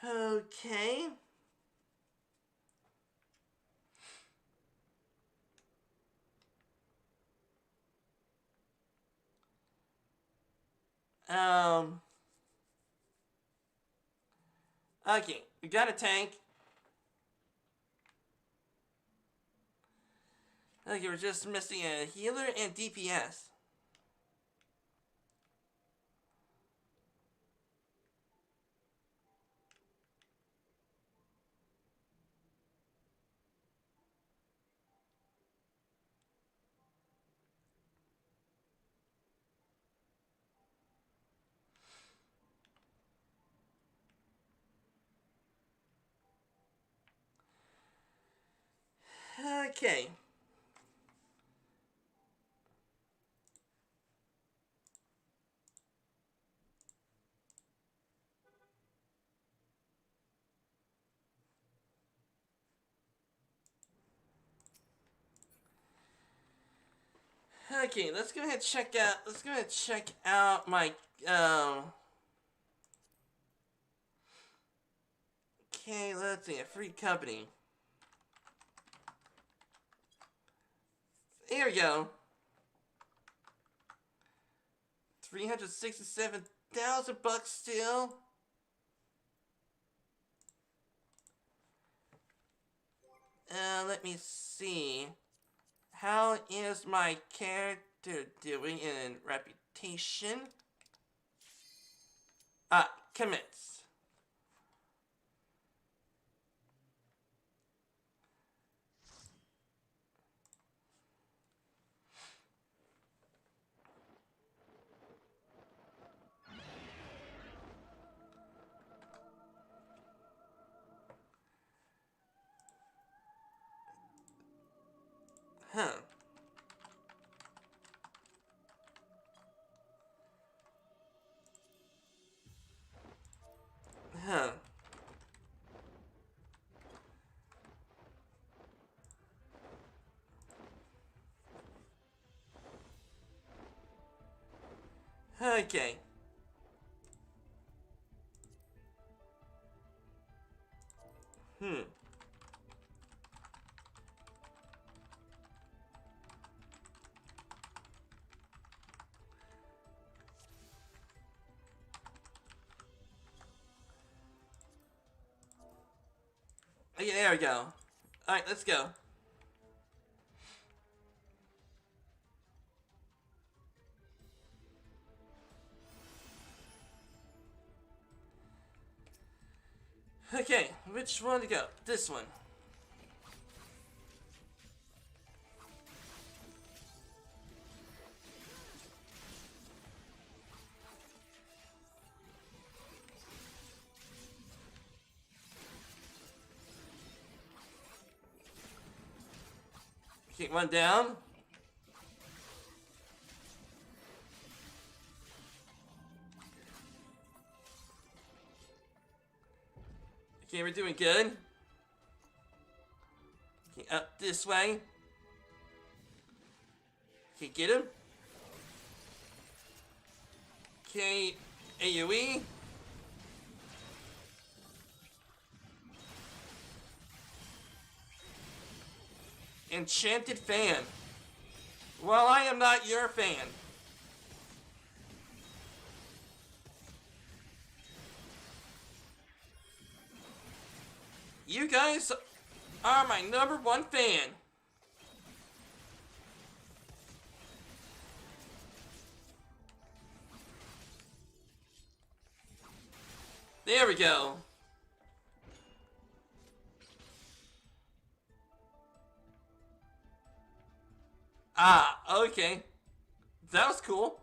Okay. Okay, we got a tank. Okay, we're just missing a healer and DPS. Okay. Okay, let's go ahead and check out. Let's go ahead and check out my Okay, let's see. A free company. Here we go. 367,000 bucks still. Let me see. How is my character doing in reputation? Commence. Huh. Huh. Okay. Okay, there we go. Alright, let's go. Okay, which one to go? This one. Okay, one down. Okay, we're doing good. Okay, up this way. Okay, get him. Okay, AoE. Enchanted fan. Well, I am not your fan. You guys are my #1 fan. There we go. Okay. That was cool.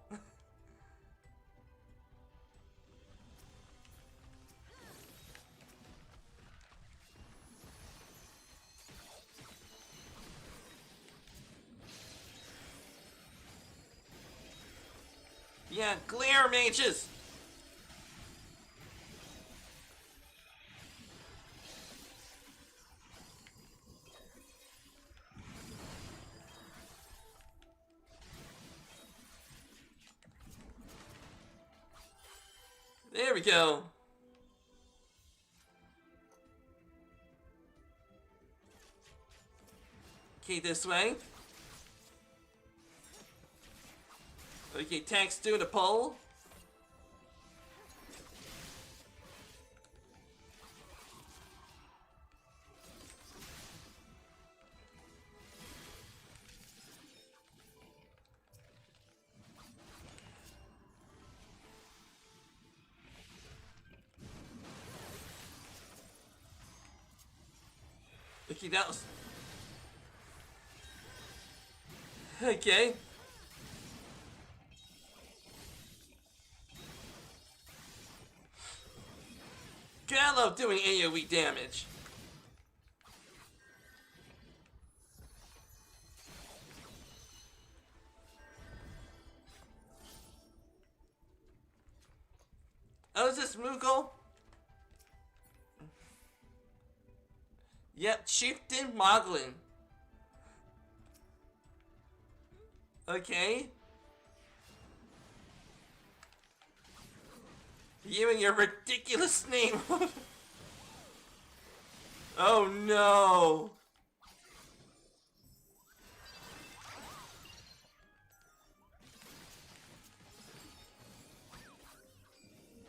Yeah, glare mages. There we go. Okay, this way. Okay, tank's doing a pull. Okay, that was... Okay. I love doing AoE damage. Oh, is this Moogle? Yep, Chieftain Moglin. Okay. You and your ridiculous name. Oh no!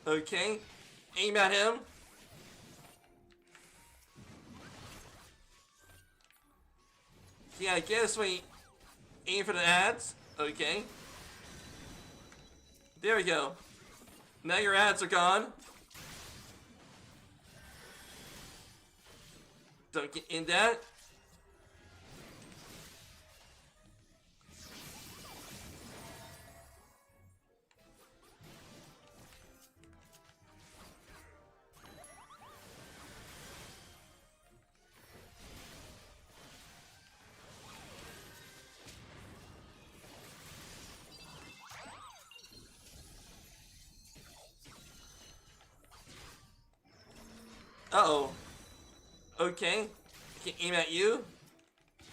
Okay, aim at him. Yeah, I guess we aim for the ads. Okay. There we go. Now your ads are gone. Don't get in that. Uh-oh. Okay. Can't aim at you.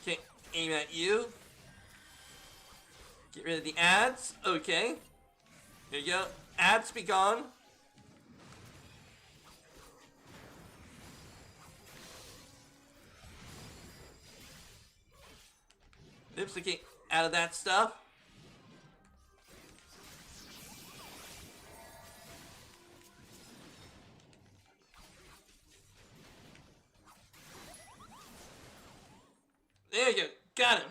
Can't aim at you. Get rid of the ads. Okay. There you go. Ads be gone. Oops, I get out of that stuff. There you go. Got him.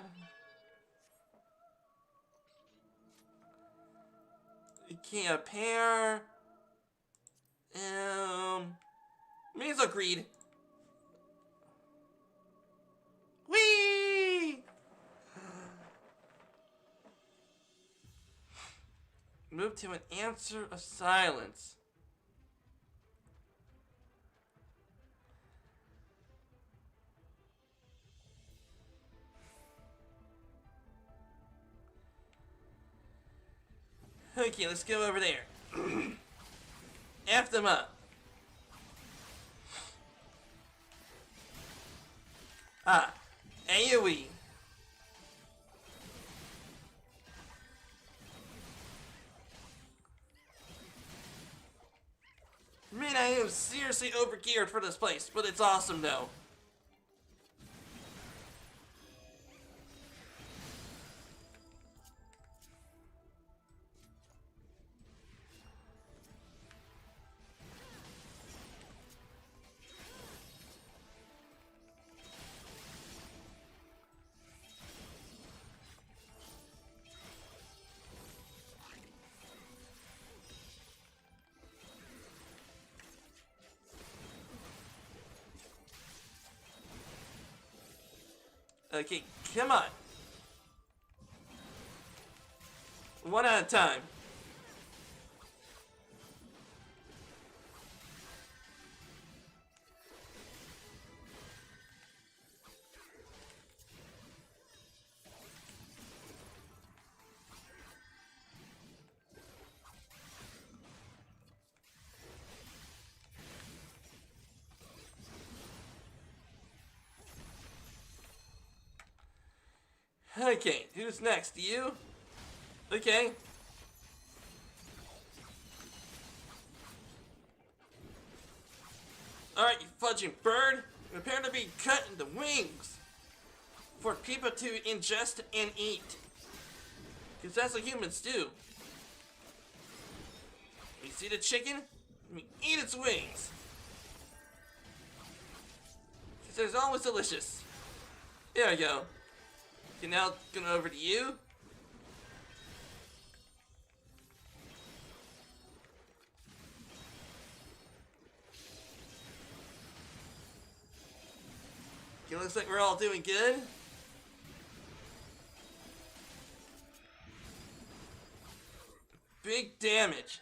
Okay, a pair. Means agreed. Whee! Move to an answer of silence. Okay, let's go over there. F them up. Ah, AoE. Man, I am seriously overgeared for this place, but it's awesome though. Okay, come on. One at a time. Okay, who's next? You? Okay. Alright, you fudging bird. Prepare to be cut into wings for people to ingest and eat. Because that's what humans do. You see the chicken? We eat its wings. Because they're always delicious. There we go. Okay, now going over to you. Okay, looks like we're all doing good. Big damage.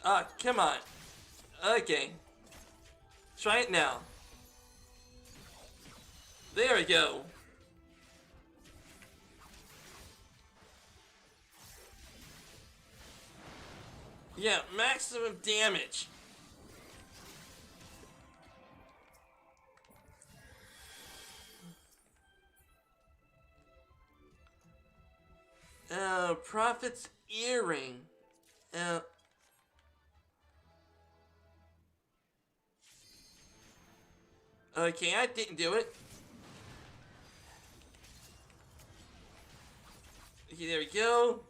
Ah, come on. Okay. Try it now. There we go. Yeah, maximum damage. Profits earring. Okay, I didn't do it. Okay, there we go.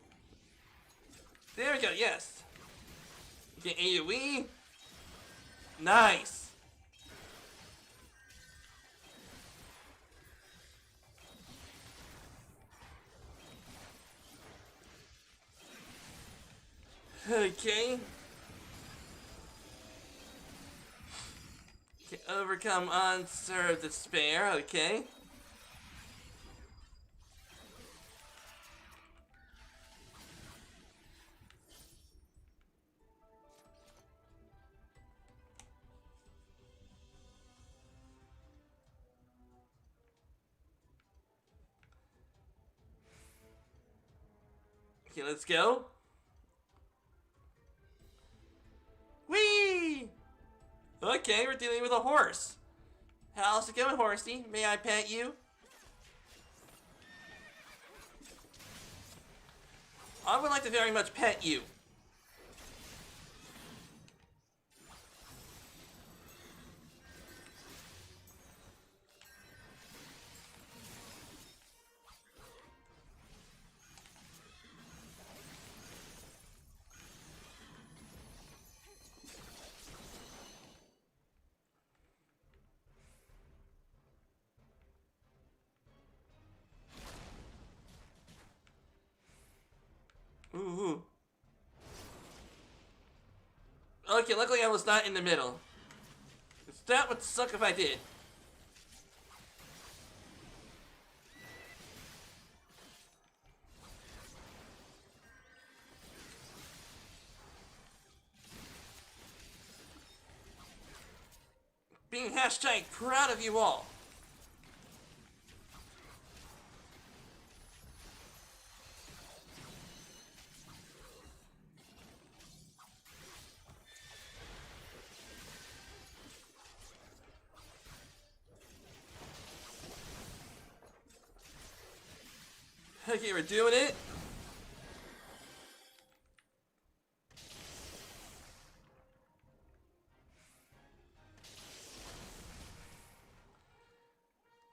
There we go, yes. Okay, AoE. Nice. Okay. Okay, overcome unserved despair, okay. Okay, let's go. Whee! Okay, we're dealing with a horse. How's it going, horsey? May I pet you? I would like to very much pet you. Ooh. Okay, luckily I was not in the middle. That would suck if I did. Being hashtag proud of you all. Okay, we're doing it.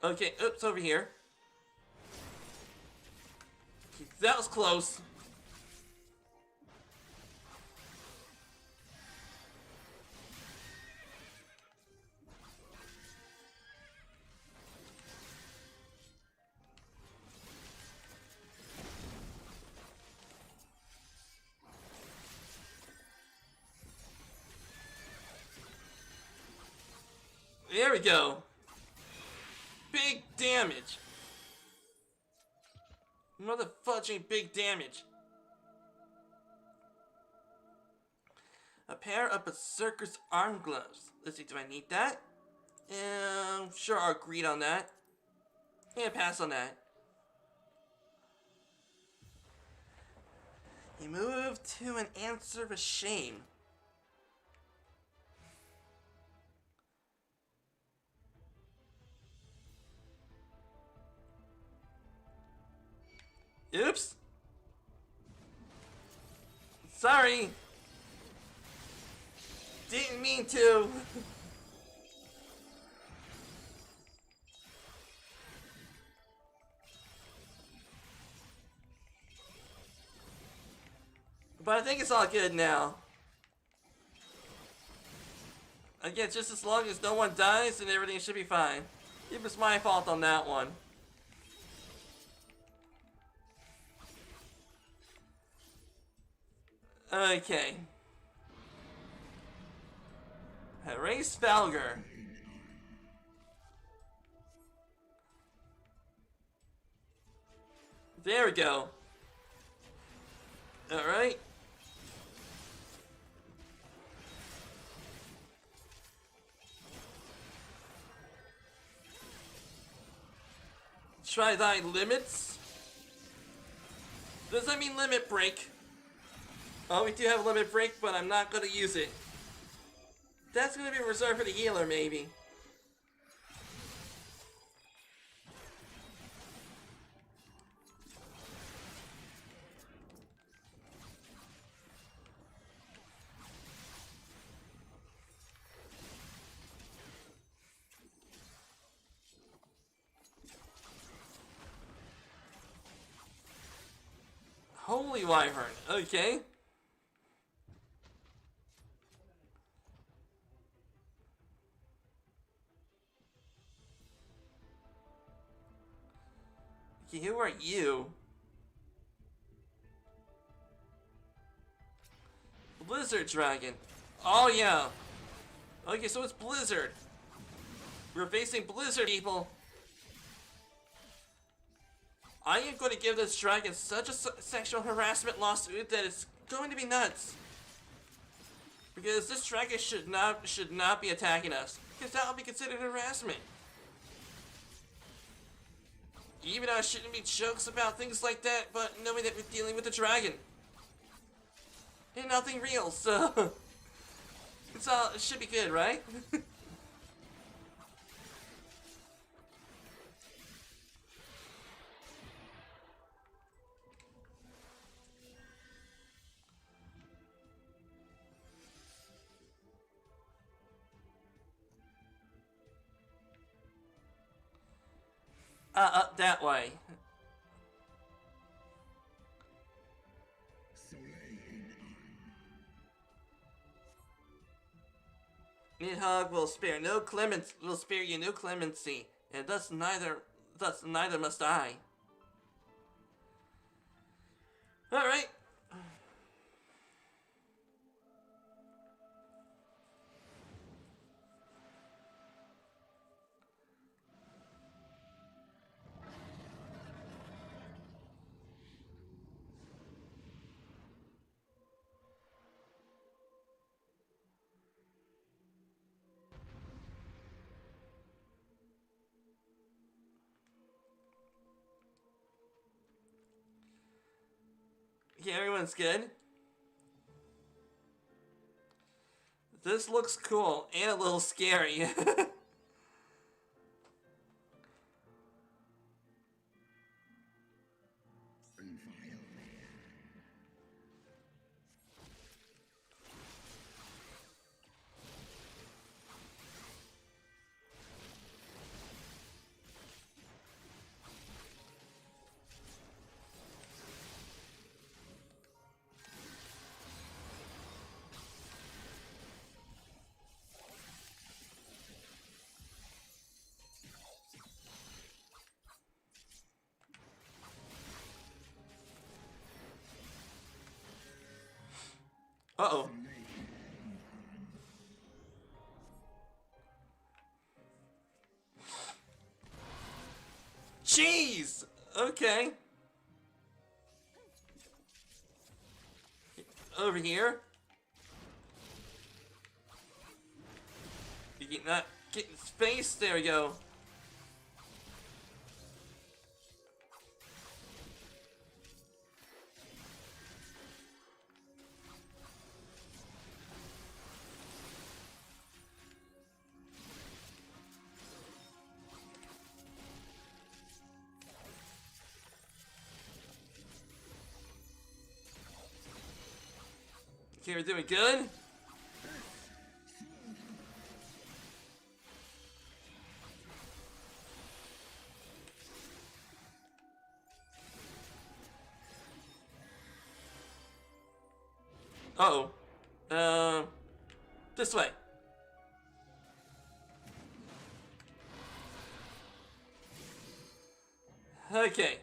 Okay, oops, over here. Okay, that was close. There we go. Big damage. Motherfucking big damage. A pair of Berserker's arm gloves. Let's see, do I need that? Sure, I'll agree on that. Yeah, pass on that. He moved to an answer of shame. Oops. Sorry. Didn't mean to. But I think it's all good now. Again, just as long as no one dies, then everything should be fine. It was my fault on that one. Okay. Erase Valgar. There we go. Alright. Try thy limits. Does that mean limit break? Oh, we do have a limit break, but I'm not gonna use it. That's gonna be reserved for the healer, maybe. Holy Wyvern. Okay. Okay, who are you? Blizzard Dragon. Oh yeah. Okay, so it's Blizzard. We're facing Blizzard people. I am going to give this dragon such a sexual harassment lawsuit that it's going to be nuts. Because this dragon should not be attacking us. Because that will be considered harassment. Even though I shouldn't make jokes about things like that, but knowing that we're dealing with a dragon. And nothing real, so it should be good, right? Up that way. Nidhog will spare you no clemency, and thus neither must I. Alright. Yeah, everyone's good. This looks cool and a little scary. Uh-oh. Jeez! Okay. Over here. You get not get in space, there we go. Okay, we're doing good. Uh-oh. This way. Okay.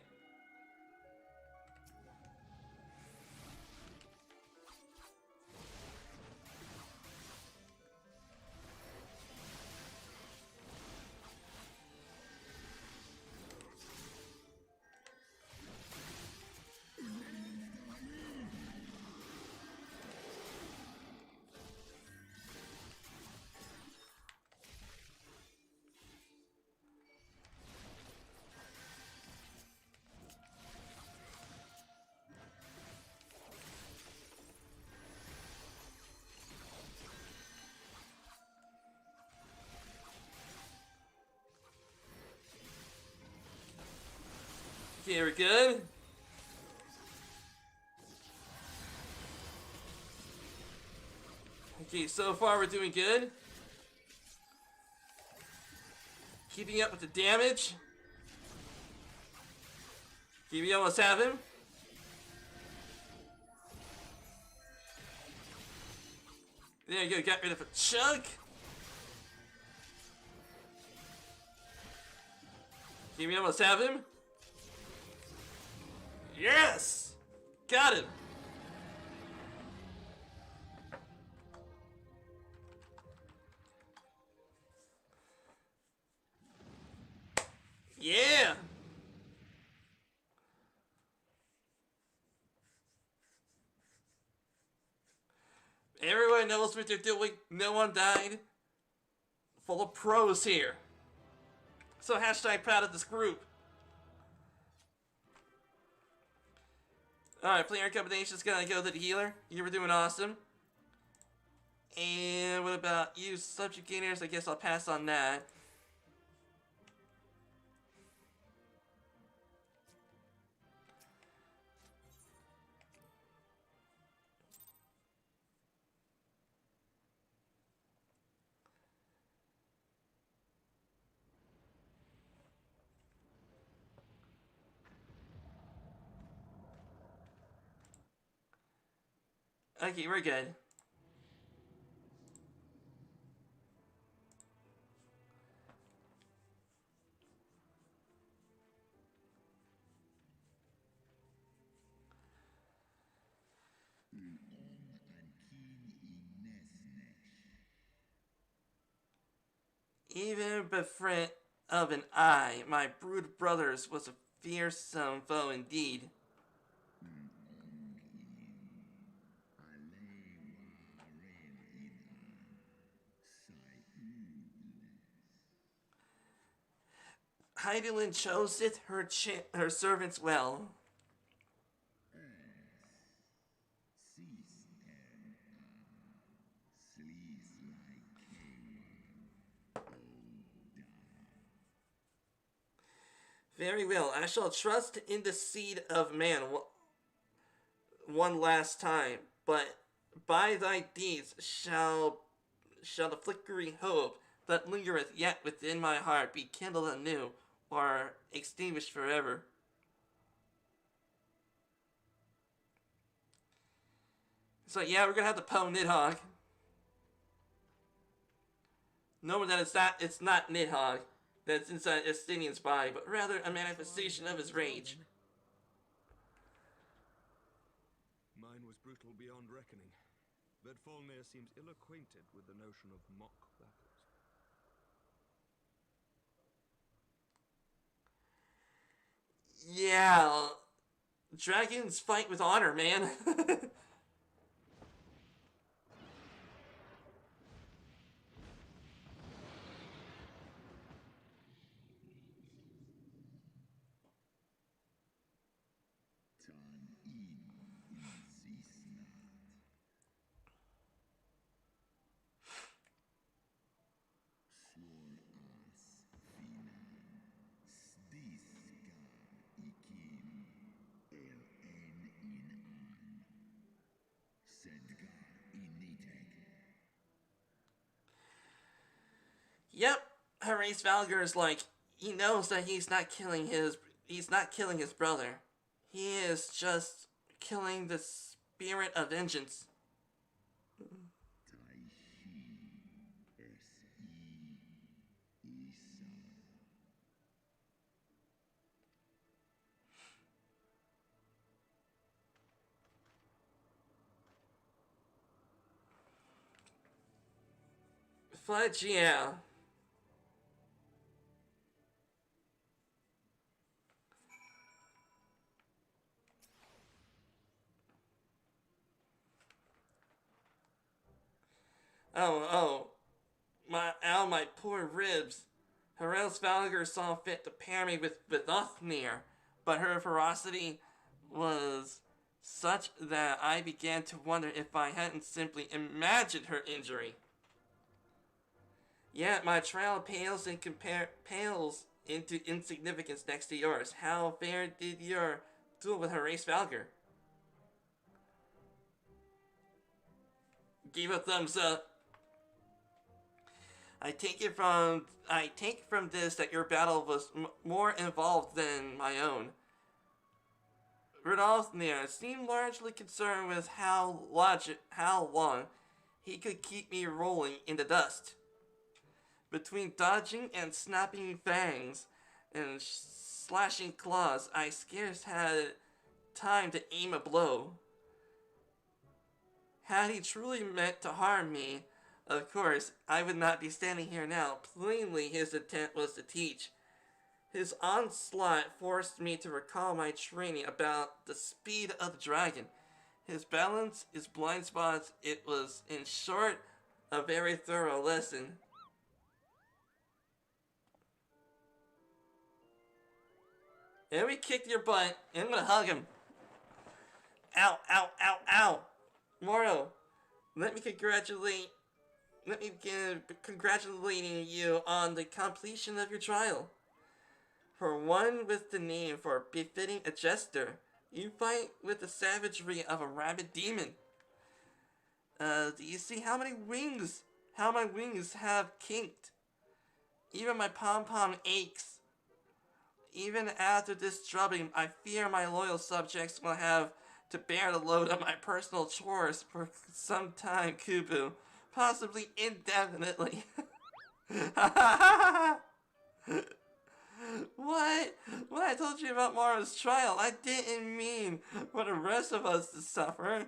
Okay, we're good. Okay, so far we're doing good. Keeping up with the damage. Okay, we almost have him. There you go, got rid of a chunk. Can we almost have him? Yes! Got him! Yeah! Everyone knows what they're doing. No one died. Full of pros here. So hashtag proud of this group. Alright, player combination's gonna go to the healer. You were doing awesome. And what about you, subjugators? I guess I'll pass on that. Okay, we're good. Even befriend of an eye, my brood brothers was a fearsome foe indeed. Heidelin choseth her servants well. Very well, I shall trust in the seed of man one last time, but by thy deeds shall the flickering hope that lingereth yet within my heart be kindled anew, or extinguished forever. So yeah, we're gonna have to Poe Nidhogg. Knowing that it's not Nidhogg that's inside Estinian's body, but rather a manifestation of his rage. Mine was brutal beyond reckoning. Vedfalnir seems ill-acquainted with the notion of mock battles. Yeah, dragons fight with honor, man. Yep, Horace Valgar is like, he knows that he's not killing his brother. He is just killing the spirit of vengeance. Fudge, yeah. Oh, my poor ribs. Horace Valgar saw fit to pair me with Othnier, but her ferocity was such that I began to wonder if I hadn't simply imagined her injury. Yet my trial pales into insignificance next to yours. How fared did your duel with Horace Valgar? Give a thumbs up. I take from this that your battle was more involved than my own. Rodolphnia seemed largely concerned with how long he could keep me rolling in the dust. Between dodging and snapping fangs and slashing claws, I scarce had time to aim a blow. Had he truly meant to harm me, of course, I would not be standing here now. Plainly, his intent was to teach. His onslaught forced me to recall my training about the speed of the dragon. His balance, his blind spots, it was, in short, a very thorough lesson. And we kicked your butt, and I'm gonna hug him. Ow, ow, ow, ow! Moro, let me begin congratulating you on the completion of your trial. For one with the name for befitting a jester, you fight with the savagery of a rabid demon. Do you see how my wings have kinked? Even my pom-pom aches. Even after this drubbing, I fear my loyal subjects will have to bear the load of my personal chores for some time, Kubu. Possibly indefinitely. What? When I told you about Mara's trial, I didn't mean for the rest of us to suffer.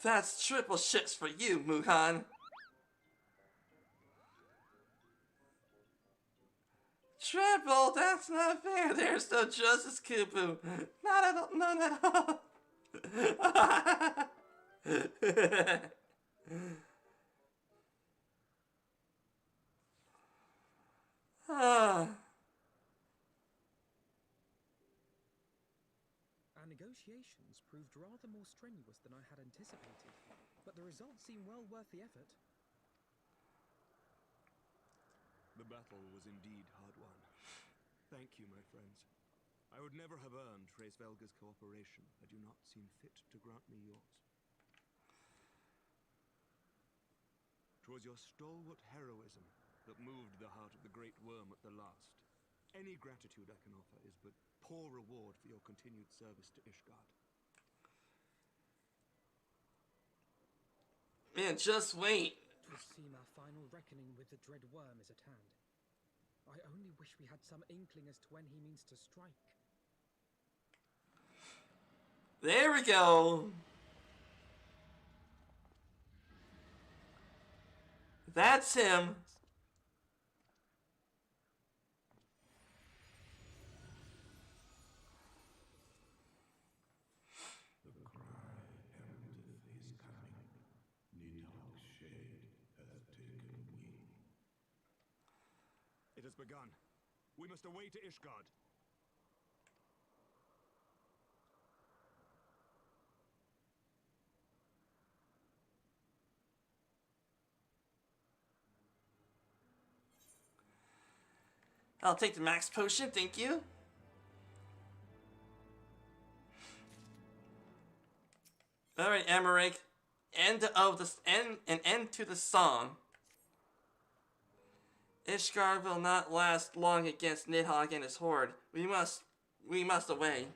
That's triple shits for you, Muhan. Triple? That's not fair. There's no justice, Kupu. Not at all. None at all. Our negotiations proved rather more strenuous than I had anticipated, but the results seem well worth the effort. The battle was indeed hard won. Thank you, my friends. I would never have earned Hraesvelga's cooperation had you not seen fit to grant me yours. 'Twas your stalwart heroism that moved the heart of the Great Worm at the last. Any gratitude I can offer is but poor reward for your continued service to Ishgard. Man, just wait. 'Twould seem our final reckoning with the dread worm is at hand. I only wish we had some inkling as to when he means to strike. There we go. That's him. The cry heraldeth his coming. Nidhog's shade hath taken wing. It has begun. We must away to Ishgard. I'll take the max potion, thank you. Alright, Emmerich. End to the song. Ishgard will not last long against Nidhogg and his horde. We must away.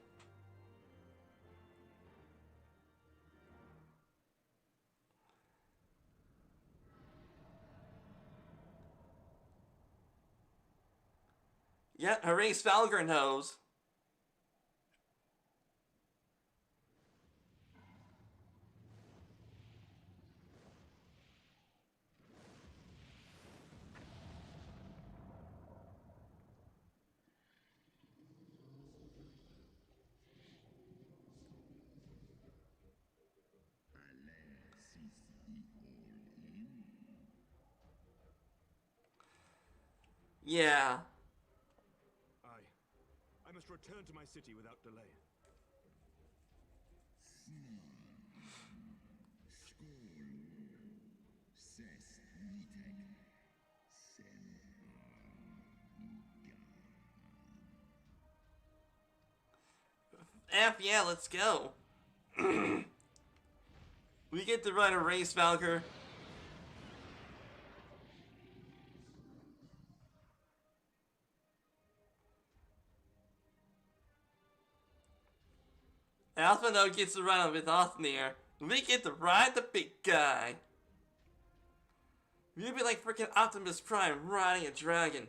Yeah, Hraesvelgar knows. Yeah. I must return to my city without delay. F yeah, let's go. We get to run a race, Valkyr. Alpha now gets to run with Othnier. We get to ride the big guy. You'd be like freaking Optimus Prime riding a dragon.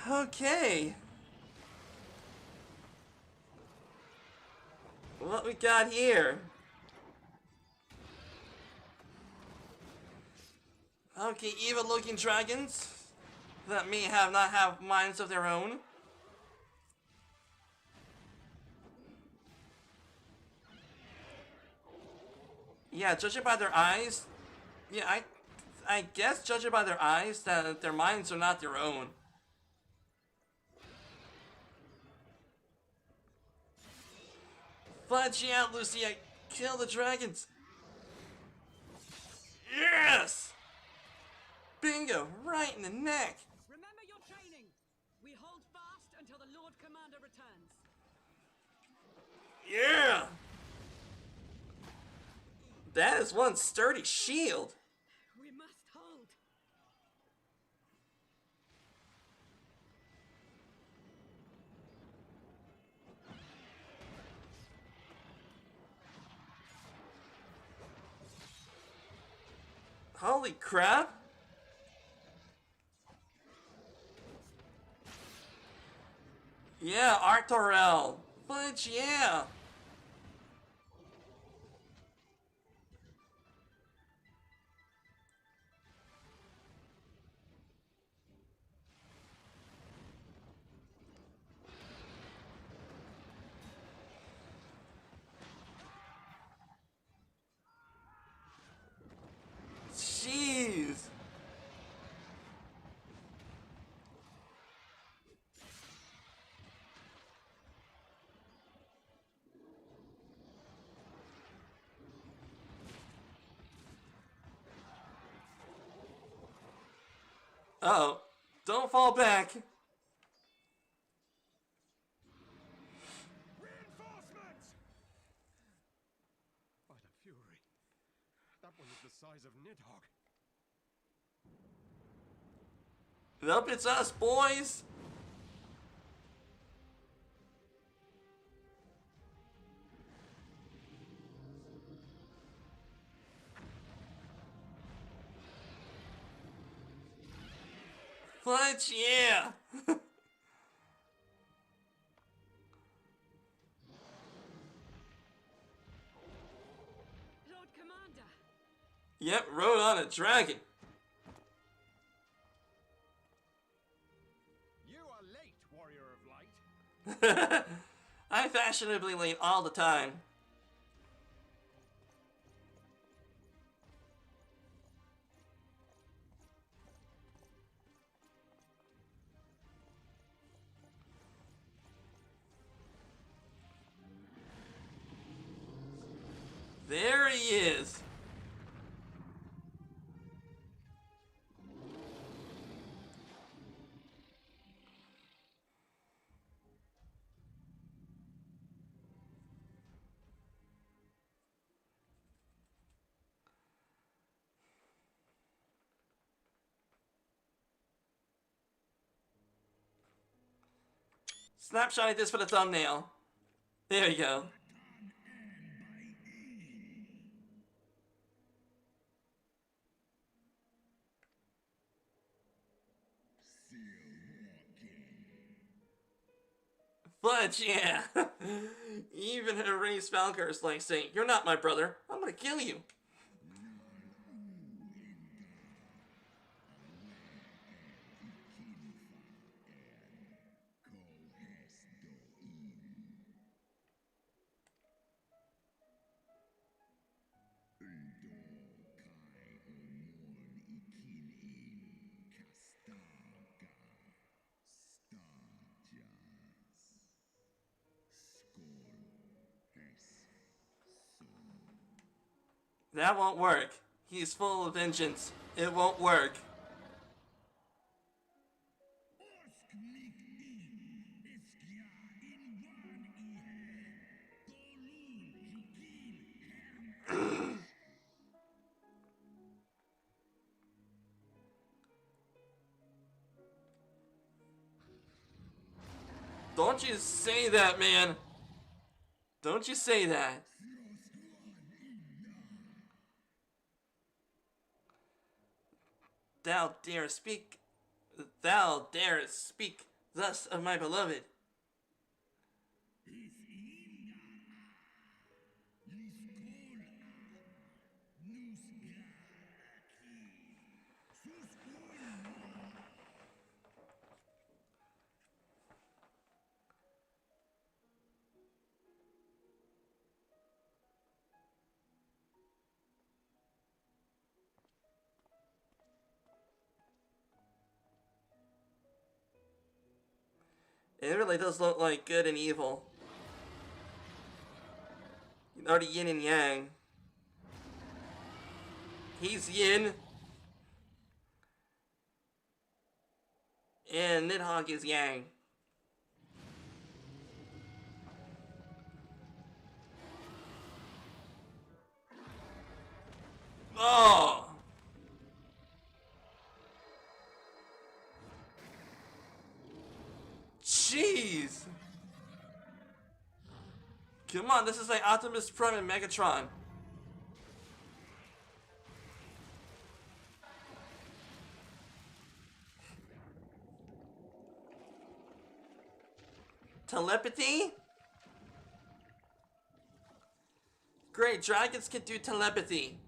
Okay. What we got here? Okay, evil looking dragons that may not have minds of their own. Yeah, judging by their eyes, yeah, I guess judging by their eyes that their minds are not their own. Fudge out, Lucia! Kill the dragons! Yes! Bingo! Right in the neck! Remember your training! We hold fast until the Lord Commander returns. Yeah! That is one sturdy shield! We must hold. Holy crap! Yeah, Artorel! Fudge, yeah! Jeez! Uh-oh. Don't fall back! Reinforcements! What a fury. That one is the size of Nidhogg. Nope, it's us, boys! Fudge, yeah! Lord Commander! Yep, rode on a dragon. You are late, Warrior of Light. I'm fashionably late all the time. There he is. Snapshotting this for the thumbnail. There you go. Fudge, yeah. Even her raised Falcor is like saying, "You're not my brother. I'm gonna kill you." That won't work. He's full of vengeance. It won't work. Don't you say that, man. Don't you say that. Thou darest speak. Thou darest speak thus of my beloved. It really does look like good and evil. Already yin and yang. He's yin. And Nidhog is yang. Oh! Jeez! Come on, this is like Optimus Prime and Megatron. Telepathy? Great, dragons can do telepathy.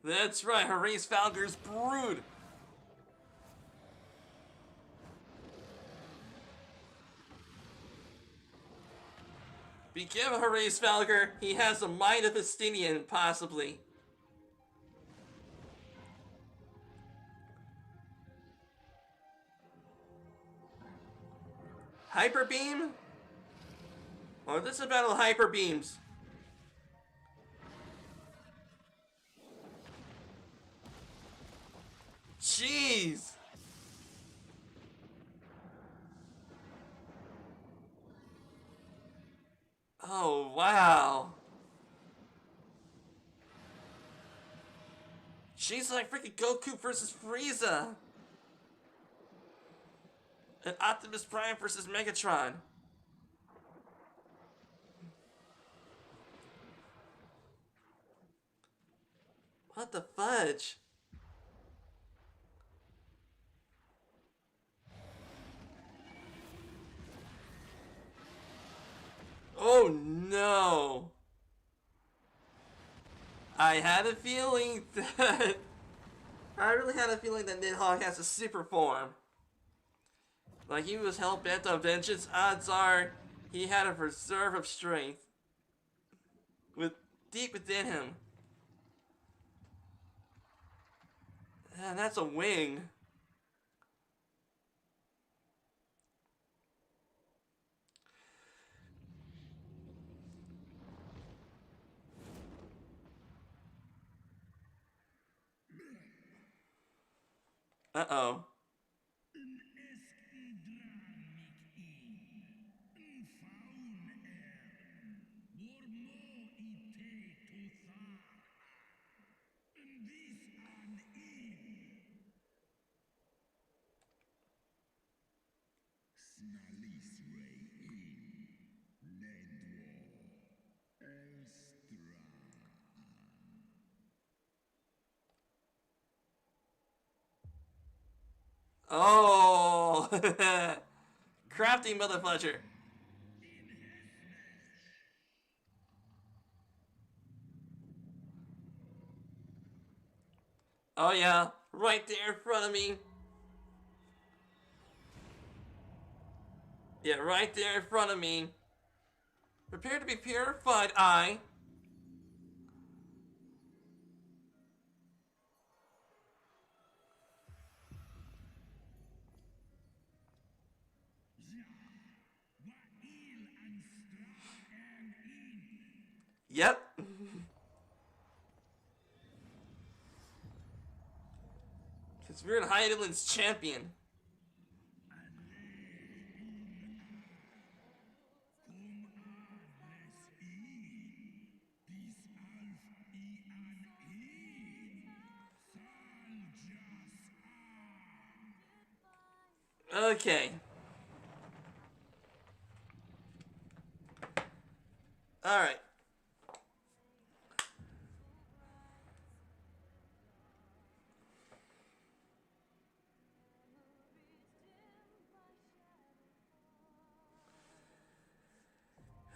That's right, Horace Falger's brood. Be careful, Horace Falger. He has the mind of a Stinian, possibly. Hyper beam? Oh, this is a battle of hyper beams. Jeez. Oh, wow. She's like freaking Goku versus Frieza. And Optimus Prime versus Megatron. What the fudge? Oh no! I had a feeling that... I really had a feeling that Nidhogg has a super form. Like he was hell-bent on vengeance, odds are he had a reserve of strength deep within him. And that's a wing. Uh-oh. Oh! Crafty motherfucker. Oh yeah, right there in front of me. Yeah, right there in front of me. Prepare to be purified, I. Yep. It's weird Heideland's champion. Okay. Alright.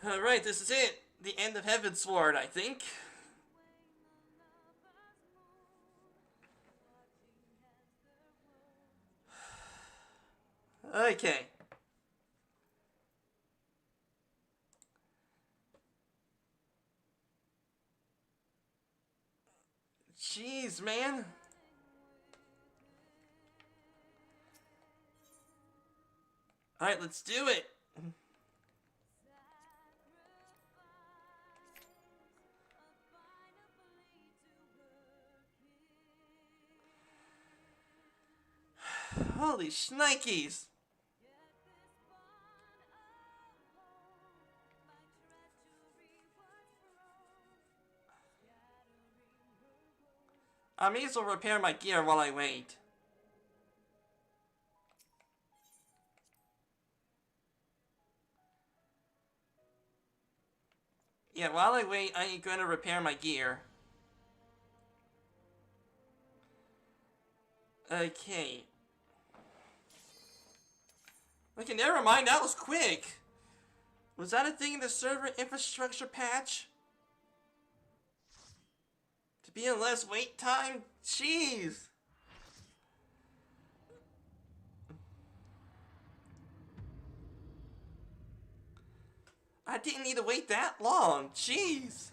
Alright, this is it. The end of Heaven's Sword, I think. Okay. Jeez, man. Alright, let's do it. Holy shnikes. I may as well repair my gear while I wait. Yeah, while I wait, I ain't gonna repair my gear. Okay. Okay, never mind, that was quick. Was that a thing in the server infrastructure patch? To be in less wait time? Jeez. I didn't need to wait that long. Jeez.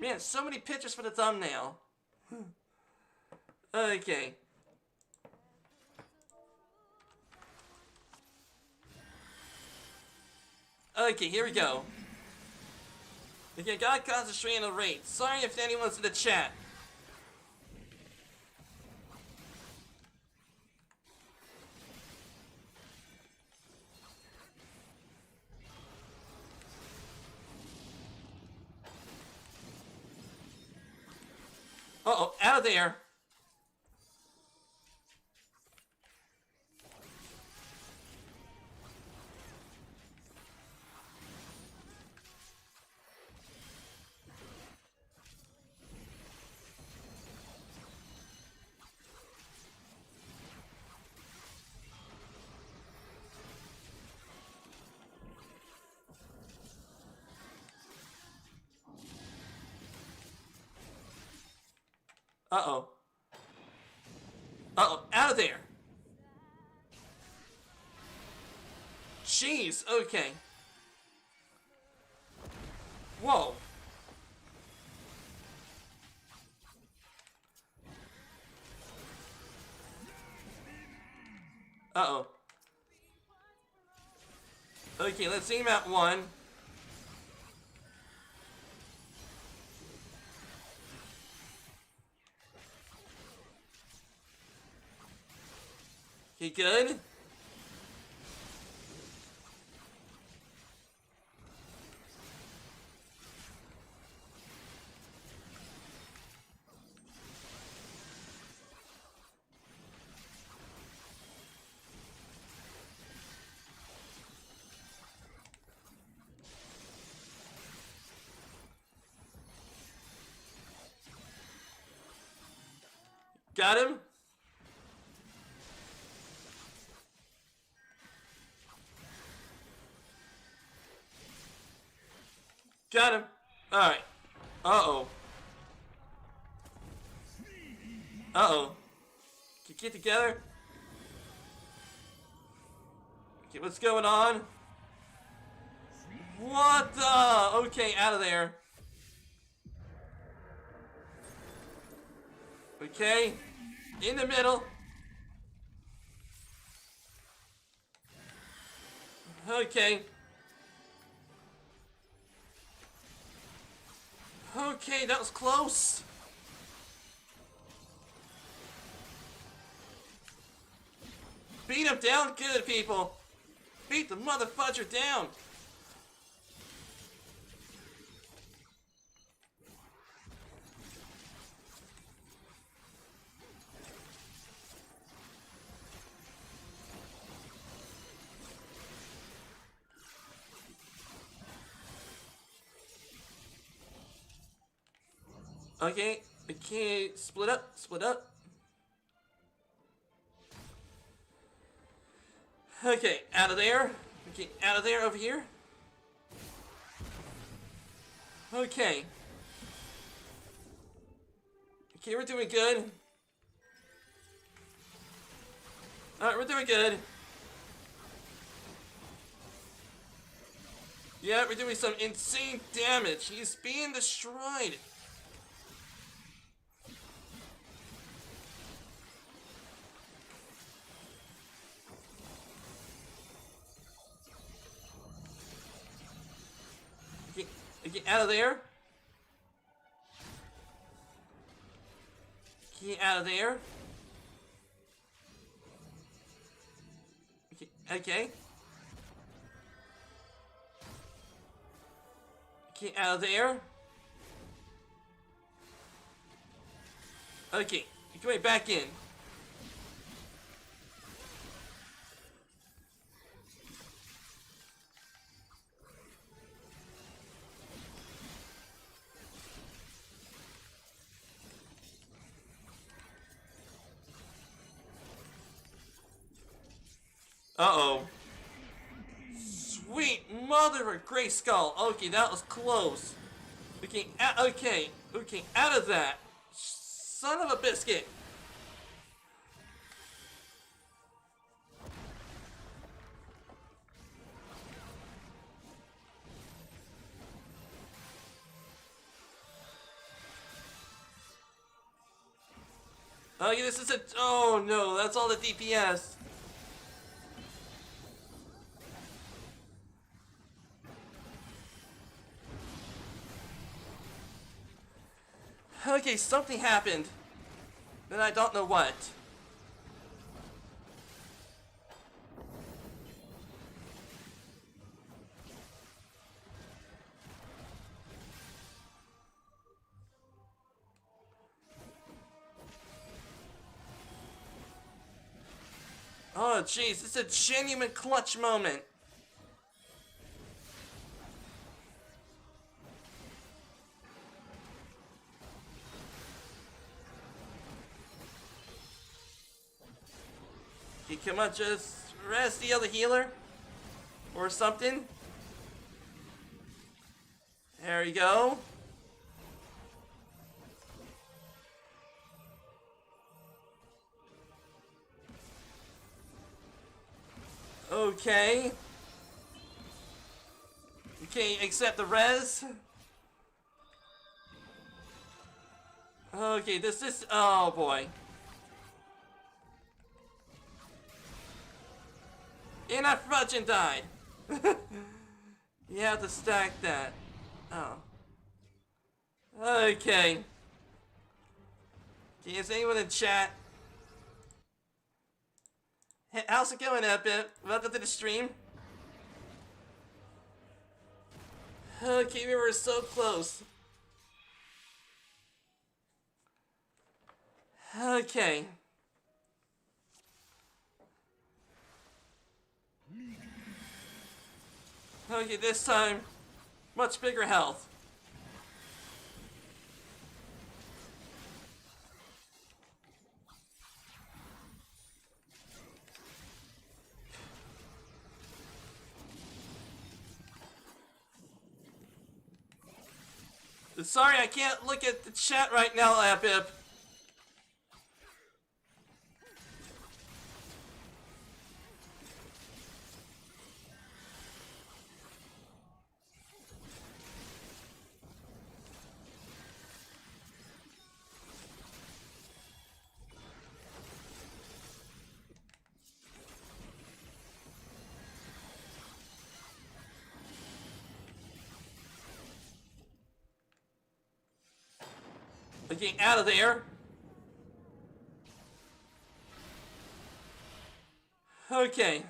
Man, so many pictures for the thumbnail. Okay. Okay, here we go. Okay, gotta concentrate on the raid. Sorry if anyone's in the chat. Uh-oh, out of there. Uh-oh. Uh-oh, out of there. Jeez, okay. Whoa. Uh-oh. Okay, let's aim at one. Okay, good. Got him? Got him. Alright. Uh-oh. Uh-oh. Can you get together? Okay, what's going on? What the? Okay, out of there. Okay. In the middle. Okay. Okay, that was close. Beat him down good, people. Beat the motherfudger down. Okay, split up, split up. Okay, out of there. Okay, out of there, over here. Okay. Okay, we're doing good. Alright, we're doing good. Yeah, we're doing some insane damage. He's being destroyed. Get out of there. Get out of there. Okay. Get out of there. Okay, you're going back in. Uh-oh. Sweet mother of Gray Skull. Okay, that was close. Okay, okay, out of that. Son of a biscuit. Okay, this is a... Oh no, that's all the DPS. Okay, something happened. Then I don't know what. Oh jeez, it's a genuine clutch moment. Okay, come on, just rest the other healer. Or something. There we go. Okay. Okay, accept the res. Okay, this is... Oh boy. And I fudging died. You have to stack that. Oh. Okay. Is anyone in chat? Hey, how's it going, Epic? Welcome to the stream. Okay, we were so close. Okay. Okay, this time, much bigger health. Sorry, I can't look at the chat right now, Apip. Okay, out of there. Okay.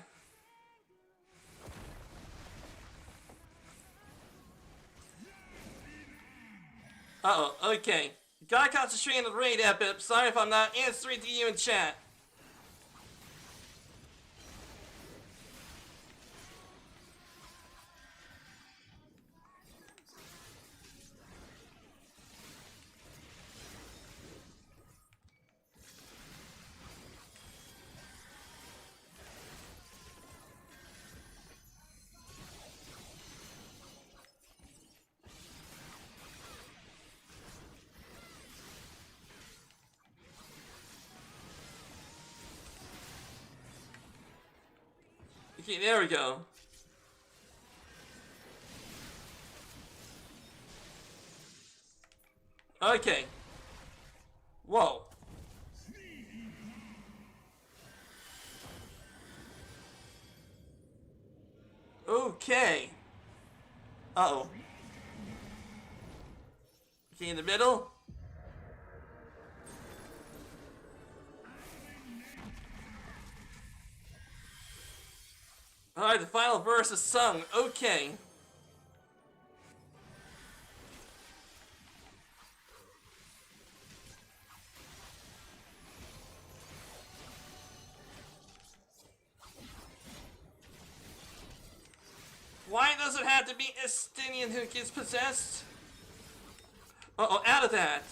Uh-oh, okay. Gotta concentrate on the raid, Epip. Sorry if I'm not answering to you in chat. Okay, there we go. Okay. Whoa. Okay. Uh-oh. Okay, in the middle. Alright, the final verse is sung. Okay. Why does it have to be Estinian who gets possessed? Uh-oh, out of that.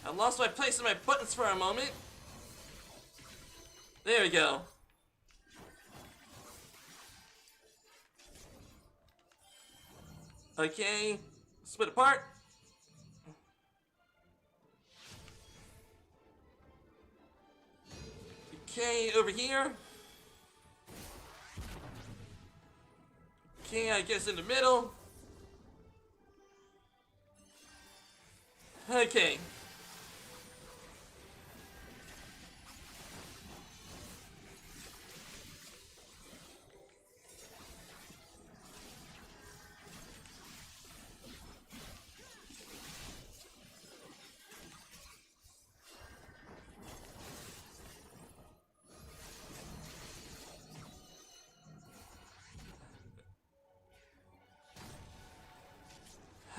I lost my place in my buttons for a moment. There we go. Okay, split apart. Okay, over here. Okay, I guess in the middle. Okay.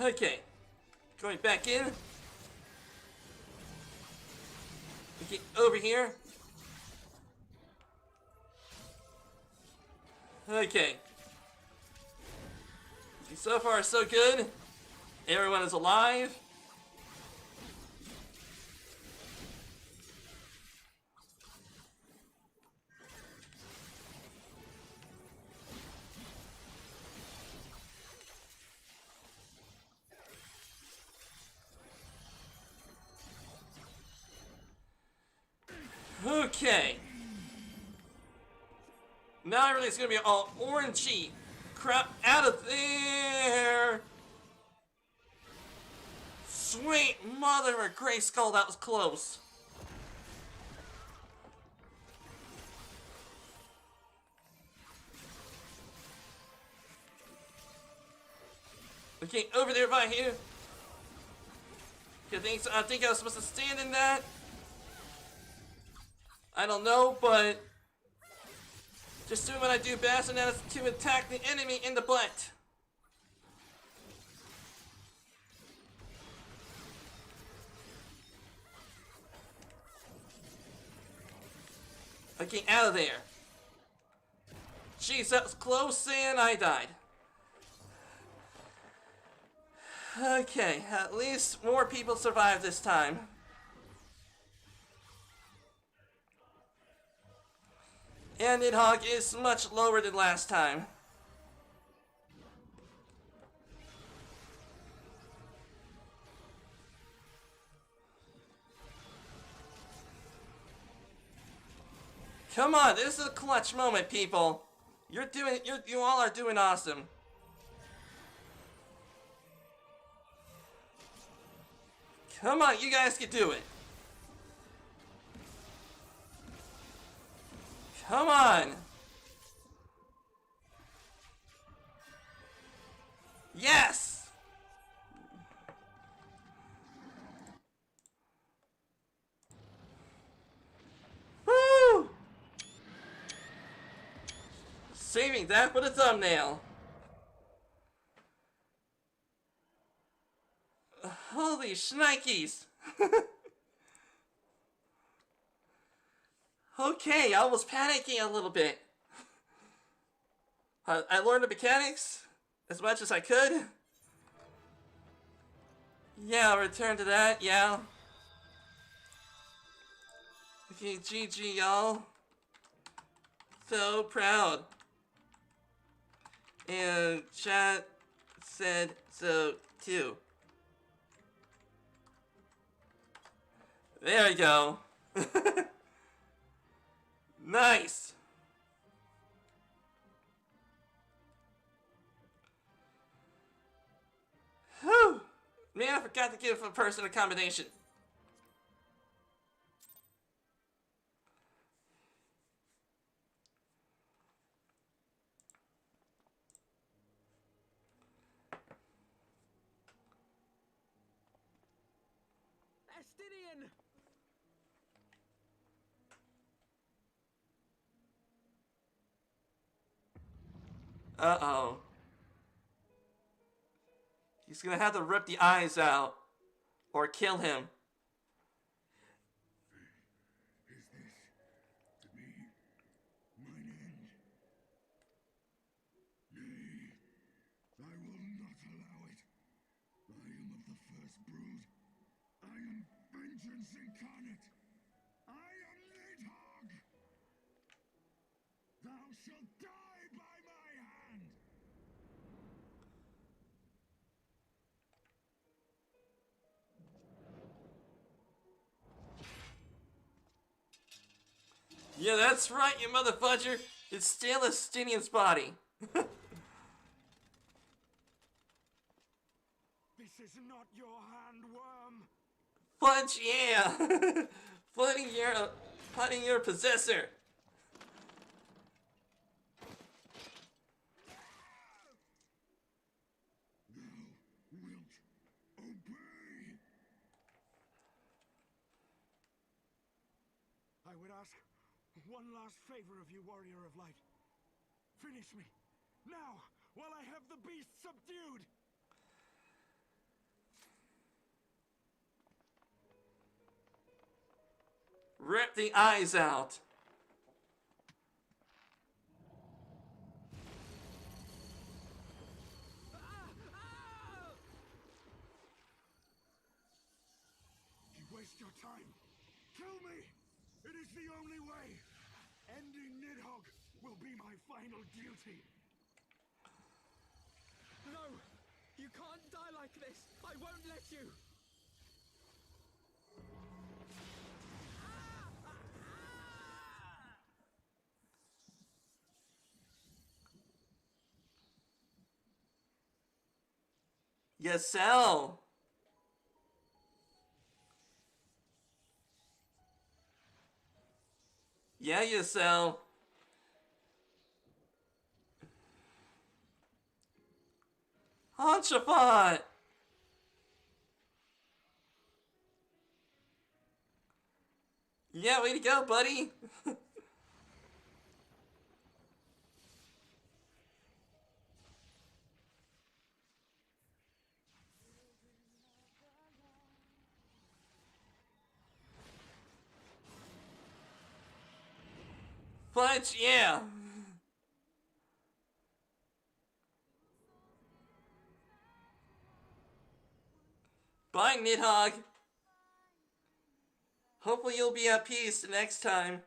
Okay. Going back in. Okay, over here. Okay. So far, so good. Everyone is alive. Okay. Now everything's gonna be all orangey. Crap out of there. Sweet mother of Grayskull, that was close. Okay, over there by here. I think I was supposed to stand in that. I don't know, but just doing what I do best, and that is to attack the enemy in the butt. Okay, out of there. Jeez, that was close, and I died. Okay, at least more people survived this time. And Nidhog is much lower than last time. Come on, this is a clutch moment, people. You all are doing awesome. Come on, you guys can do it. Come on. Yes. Woo! Saving that for the thumbnail. Holy shnikes. Okay, I was panicking a little bit. I learned the mechanics as much as I could. Yeah, I'll return to that, yeah. Okay, GG, y'all. So proud. And chat said so too. There we go. Nice. Whew. Man, I forgot to give a person a combination. Estinian! Uh-oh. He's gonna have to rip the eyes out. Or kill him. Is this to be mine end? Nay, I will not allow it. I am of the first brood. I am vengeance incarnate. I am Nidhog. Thou shalt die by my hand. Yeah, that's right, you motherfudger. It's still Estinian's body. This is not your hand, worm. Fudge, yeah. Putting your possessor. Thou wilt obey. I would ask one last favor of you, warrior of light. Finish me, now, while I have the beast subdued! Rip the eyes out. You waste your time. Kill me! It is the only way! Ending Nidhogg will be my final duty. No! You can't die like this! I won't let you! Yesel. Yeah, Yesel. Honchafat. Yeah, way to go, buddy. Fudge, yeah. Bye, Nidhogg. Hopefully you'll be at peace next time.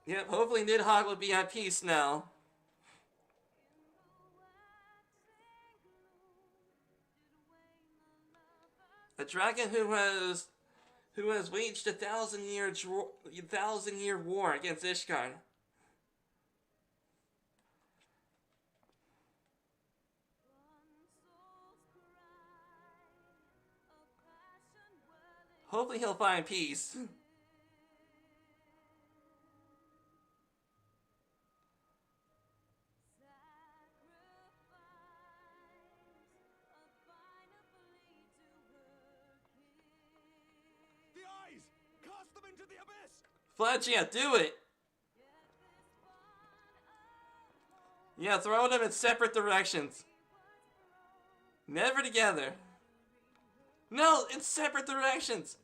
Yep, hopefully Nidhogg will be at peace now. A dragon who has waged a 1,000-year war against Ishgard. Hopefully he'll find peace. The eyes! Cast them into the abyss! Fletchia, do it! Yeah, throw them in separate directions. Never together. No, in separate directions.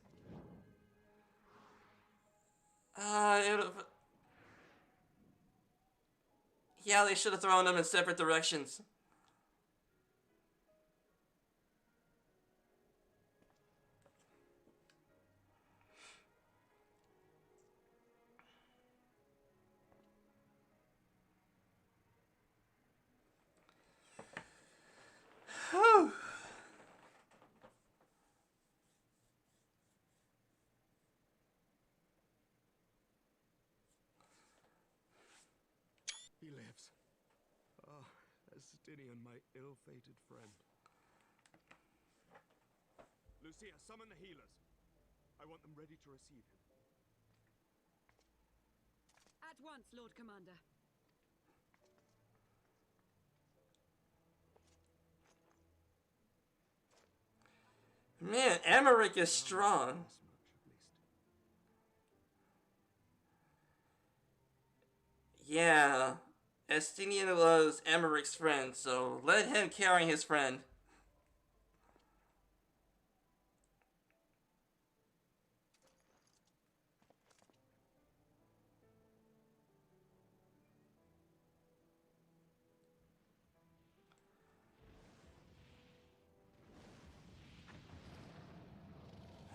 Yeah, they should have thrown them in separate directions. Whew. He lives. Ah, Estinian, my ill-fated friend. Lucia, summon the healers. I want them ready to receive him. At once, Lord Commander. Man, Emmerich is strong. Yeah, Estinian was Emmerich's friend, so let him carry his friend.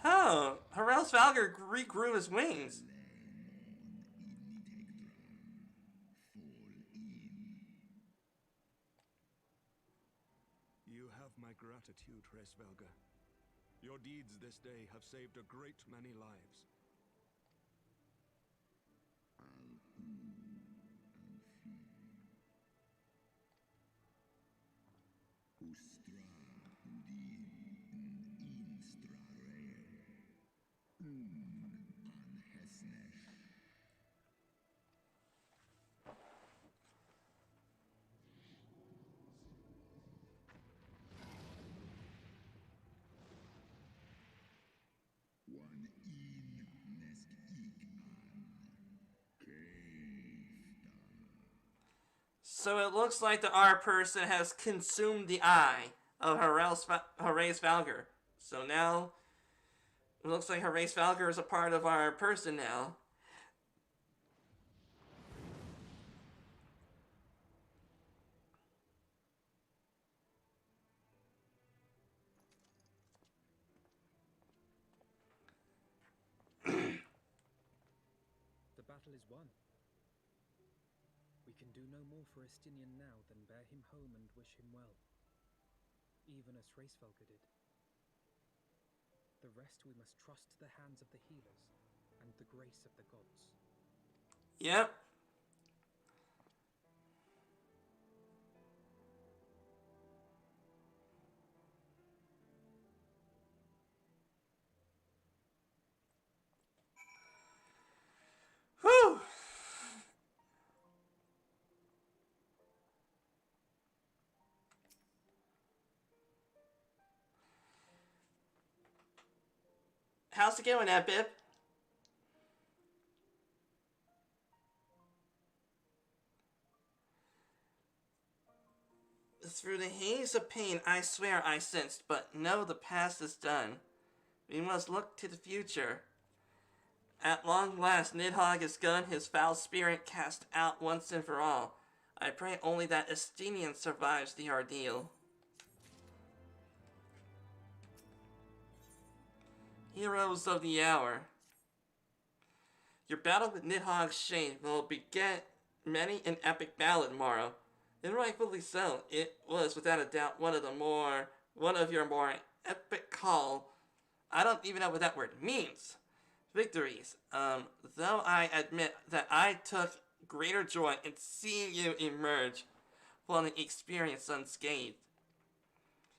Oh, Harel's Valgar regrew his wings. You have my gratitude, Hraesvelga. Your deeds this day have saved a great many lives. So it looks like the R person has consumed the eye of Hraes Valgar. So now, it looks like Hraes Valgar is a part of our person now. The battle is won. We can do no more for Estinian now than bear him home and wish him well, even as Hraesvelga did. The rest we must trust to the hands of the healers and the grace of the gods. Yep. Whew. How's it going, Ebib? Through the haze of pain, I swear I sensed, but no, the past is done. We must look to the future. At long last, Nidhogg has gotten his foul spirit cast out once and for all. I pray only that Estinian survives the ordeal. Heroes of the Hour. Your battle with Nidhogg's Shade will beget many an epic ballad, Morrow. And rightfully so. It was without a doubt one of your more epic call I don't even know what that word means. Victories. Though I admit that I took greater joy in seeing you emerge from the experience unscathed.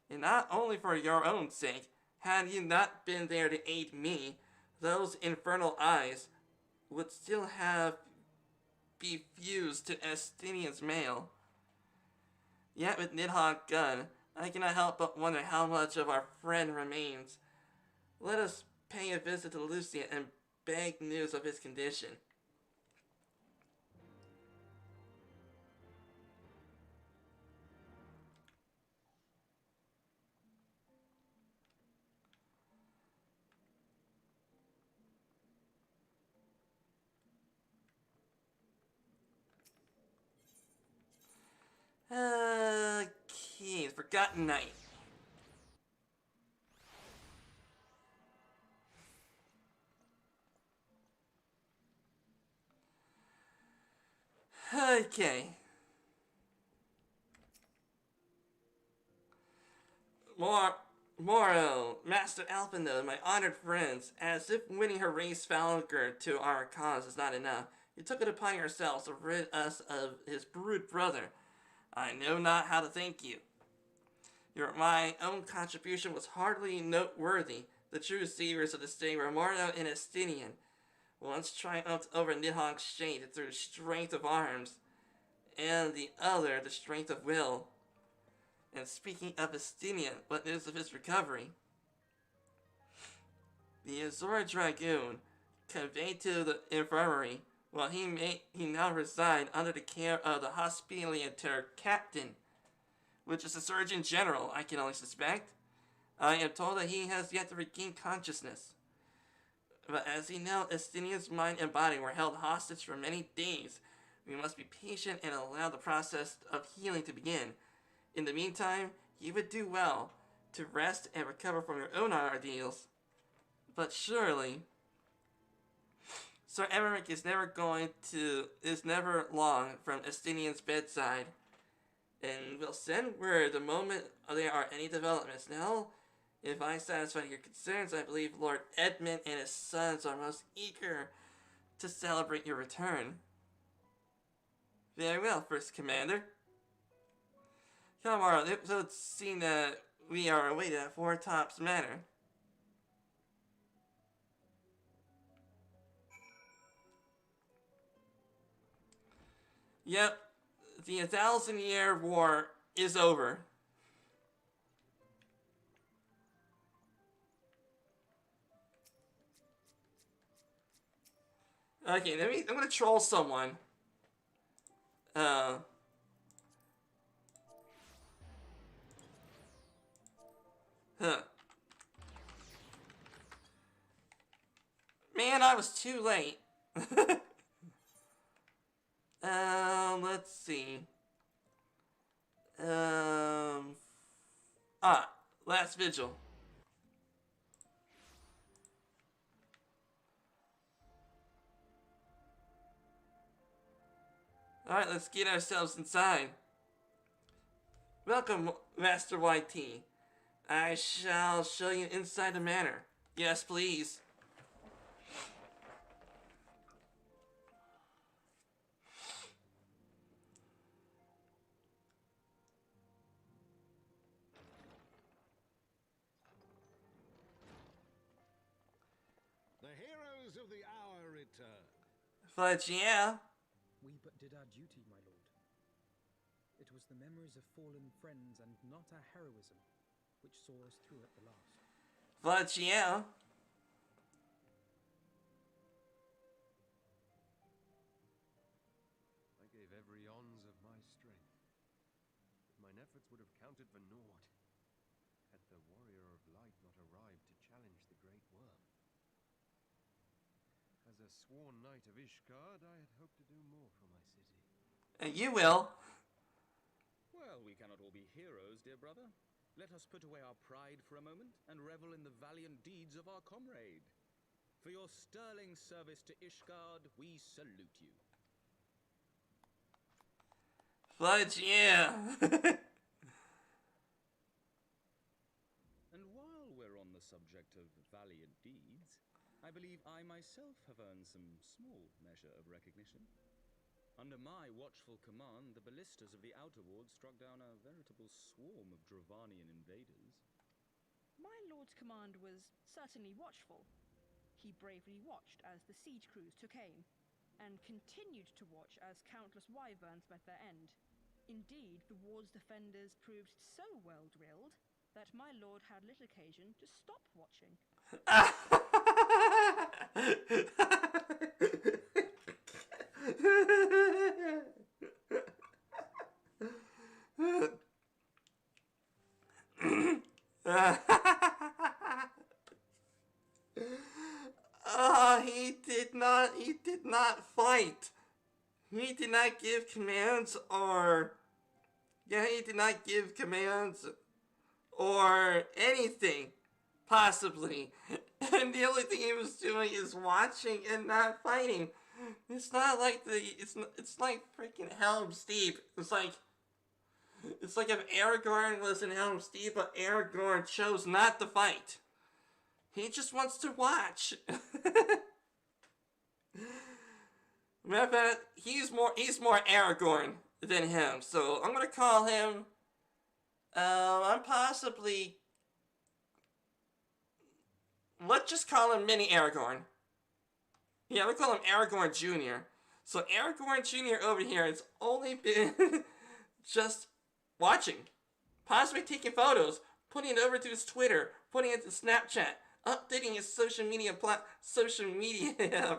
And not only for your own sake, had you not been there to aid me, those infernal eyes would still have be fused to Estinian's mail. Yet with Nidhog's gun, I cannot help but wonder how much of our friend remains. Let us pay a visit to Lucian and beg news of his condition. Okay, Forgotten Night. Okay. Moro, Master Alpino, my honored friends, as if winning her race Falcor to our cause is not enough, you took it upon yourselves to rid us of his brute brother. I know not how to thank you. My own contribution was hardly noteworthy. The true saviors of the state were Moro and Estinian. Once triumphed over Nidhog's shade through strength of arms, and the other the strength of will. And speaking of Estinian, what news of his recovery? The Azor Dragoon, conveyed to the infirmary, while he now reside under the care of the Hospitalier Captain, which is the Surgeon General, I can only suspect. I am told that he has yet to regain consciousness. But as you know, Estinian's mind and body were held hostage for many days. We must be patient and allow the process of healing to begin. In the meantime, you would do well to rest and recover from your own ordeals. But surely, Sir Emmerich is never long from Estinian's bedside, and will send word the moment there are any developments. Now, if I satisfy your concerns, I believe Lord Edmund and his sons are most eager to celebrate your return. Very well, First Commander. Come on, the episode scene that we are awaited at Four Tops Manor. Yep, the 1,000-year war is over. Okay, I'm gonna troll someone. Huh. Man, I was too late. Let's see. Last vigil. Alright, let's get ourselves inside. Welcome, Master YT. I shall show you inside the manor. Yes, please. The heroes of the hour return. But yeah. We but did our duty, my lord. It was the memories of fallen friends and not our heroism which saw us through at the last. But yeah. I gave every ounce of my strength, but mine efforts would have counted for naught had the warrior of light not arrived to challenge the great worm. As a sworn knight of Ishgard, I had hoped to do more for my city. And you will. Well, we cannot all be heroes, dear brother. Let us put away our pride for a moment and revel in the valiant deeds of our comrade. For your sterling service to Ishgard, we salute you. But yeah. And while we're on the the subject of valiant deeds, I believe I myself have earned some small measure of recognition. Under my watchful command, the ballistas of the Outer Ward struck down a veritable swarm of Dravanian invaders. My lord's command was certainly watchful. He bravely watched as the siege crews took aim, and continued to watch as countless wyverns met their end. Indeed, the ward's defenders proved so well drilled that my lord had little occasion to stop watching. He did not fight. He did not give commands he did not give commands or anything, possibly. And the only thing he was doing is watching and not fighting. It's not like it's like freaking Helm's Deep. It's like if Aragorn was in Helm's Deep, but Aragorn chose not to fight. He just wants to watch. Matter of fact, he's more Aragorn than him. So I'm gonna call him. Let's just call him Mini Aragorn. Yeah, we call him Aragorn Jr. So Aragorn Jr. over here has only been just watching, possibly taking photos, putting it over to his Twitter, putting it to Snapchat, updating his social media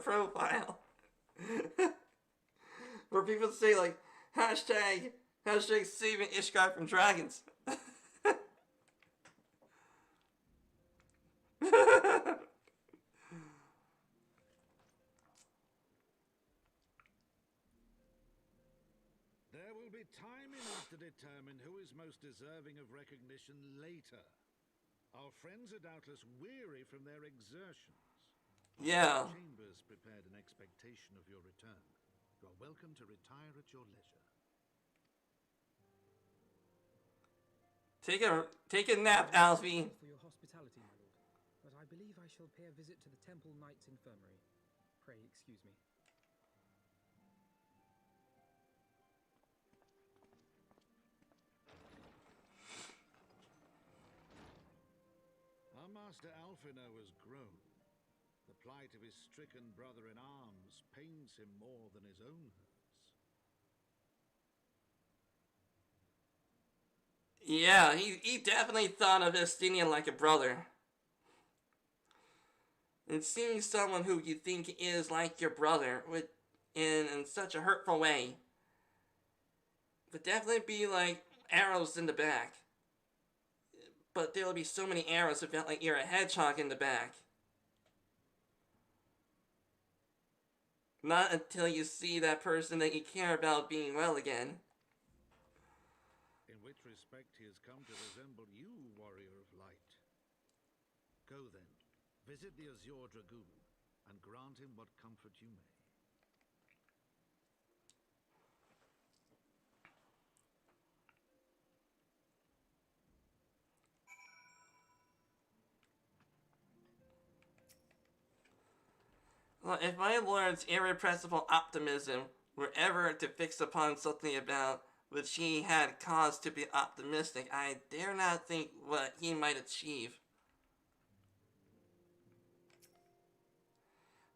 profile. Where people say like hashtag saving Ishgard from dragons. There will be time enough to determine who is most deserving of recognition later. Our friends are doubtless weary from their exertions. Yeah. Chambers prepared in expectation of your return. You are welcome to retire at your leisure. Take a nap, Alfie. For your hospitality, my lord, but I believe I shall pay a visit to the Temple Knight's Infirmary. Pray excuse me. Our master Alfino has grown. The plight of his stricken brother in arms pains him more than his own hurts. Yeah, he definitely thought of Estinian like a brother. And seeing someone who you think is like your brother in such a hurtful way would definitely be like arrows in the back. But there will be so many arrows it felt like you're a hedgehog in the back. Not until you see that person that you care about being well again. In which respect he has come to resemble you, warrior of light. Go then, visit the Azure Dragoon, and grant him what comfort you may. Well, if my lord's irrepressible optimism were ever to fix upon something about which he had cause to be optimistic, I dare not think what he might achieve.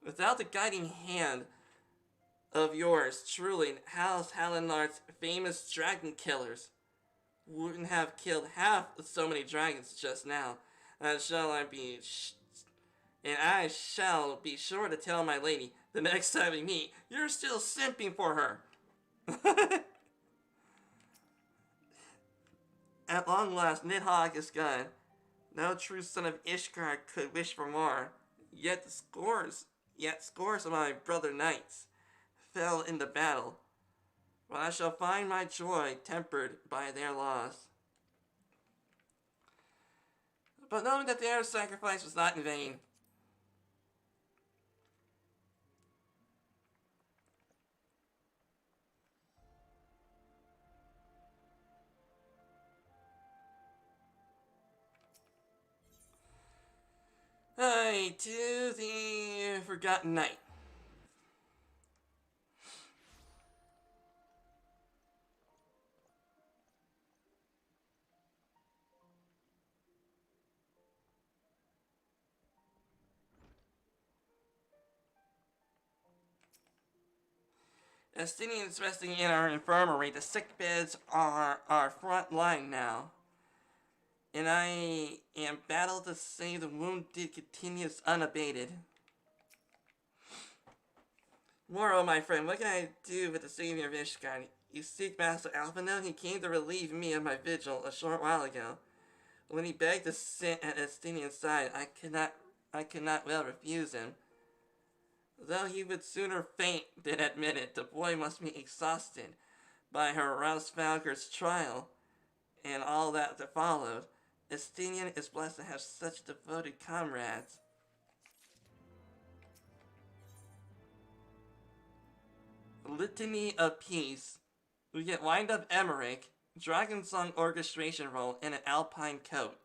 Without the guiding hand of yours, truly, House Hallinar's famous dragon killers wouldn't have killed half so many dragons just now. And I shall be sure to tell my lady the next time we meet, you're still simping for her. At long last, Nidhog is gone. No true son of Ishgard could wish for more. Yet scores of my brother knights fell in the battle, but I shall find my joy tempered by their loss. But knowing that their sacrifice was not in vain, way to the Forgotten Night. Estinians resting in our infirmary. The sick beds are our front line now. And I am battled to save the wounded continues unabated. Moro, my friend, what can I do with the savior of Ishgard? You seek Master Alphino? He came to relieve me of my vigil a short while ago. When he begged to sit at Estinian's side, I could not well refuse him. Though he would sooner faint than admit it, the boy must be exhausted by her Rausvalger's trial and all that followed. Estinian is blessed to have such devoted comrades. Litany of Peace. We get Wind Up Emmerich, Dragon Song orchestration roll, and an alpine coat.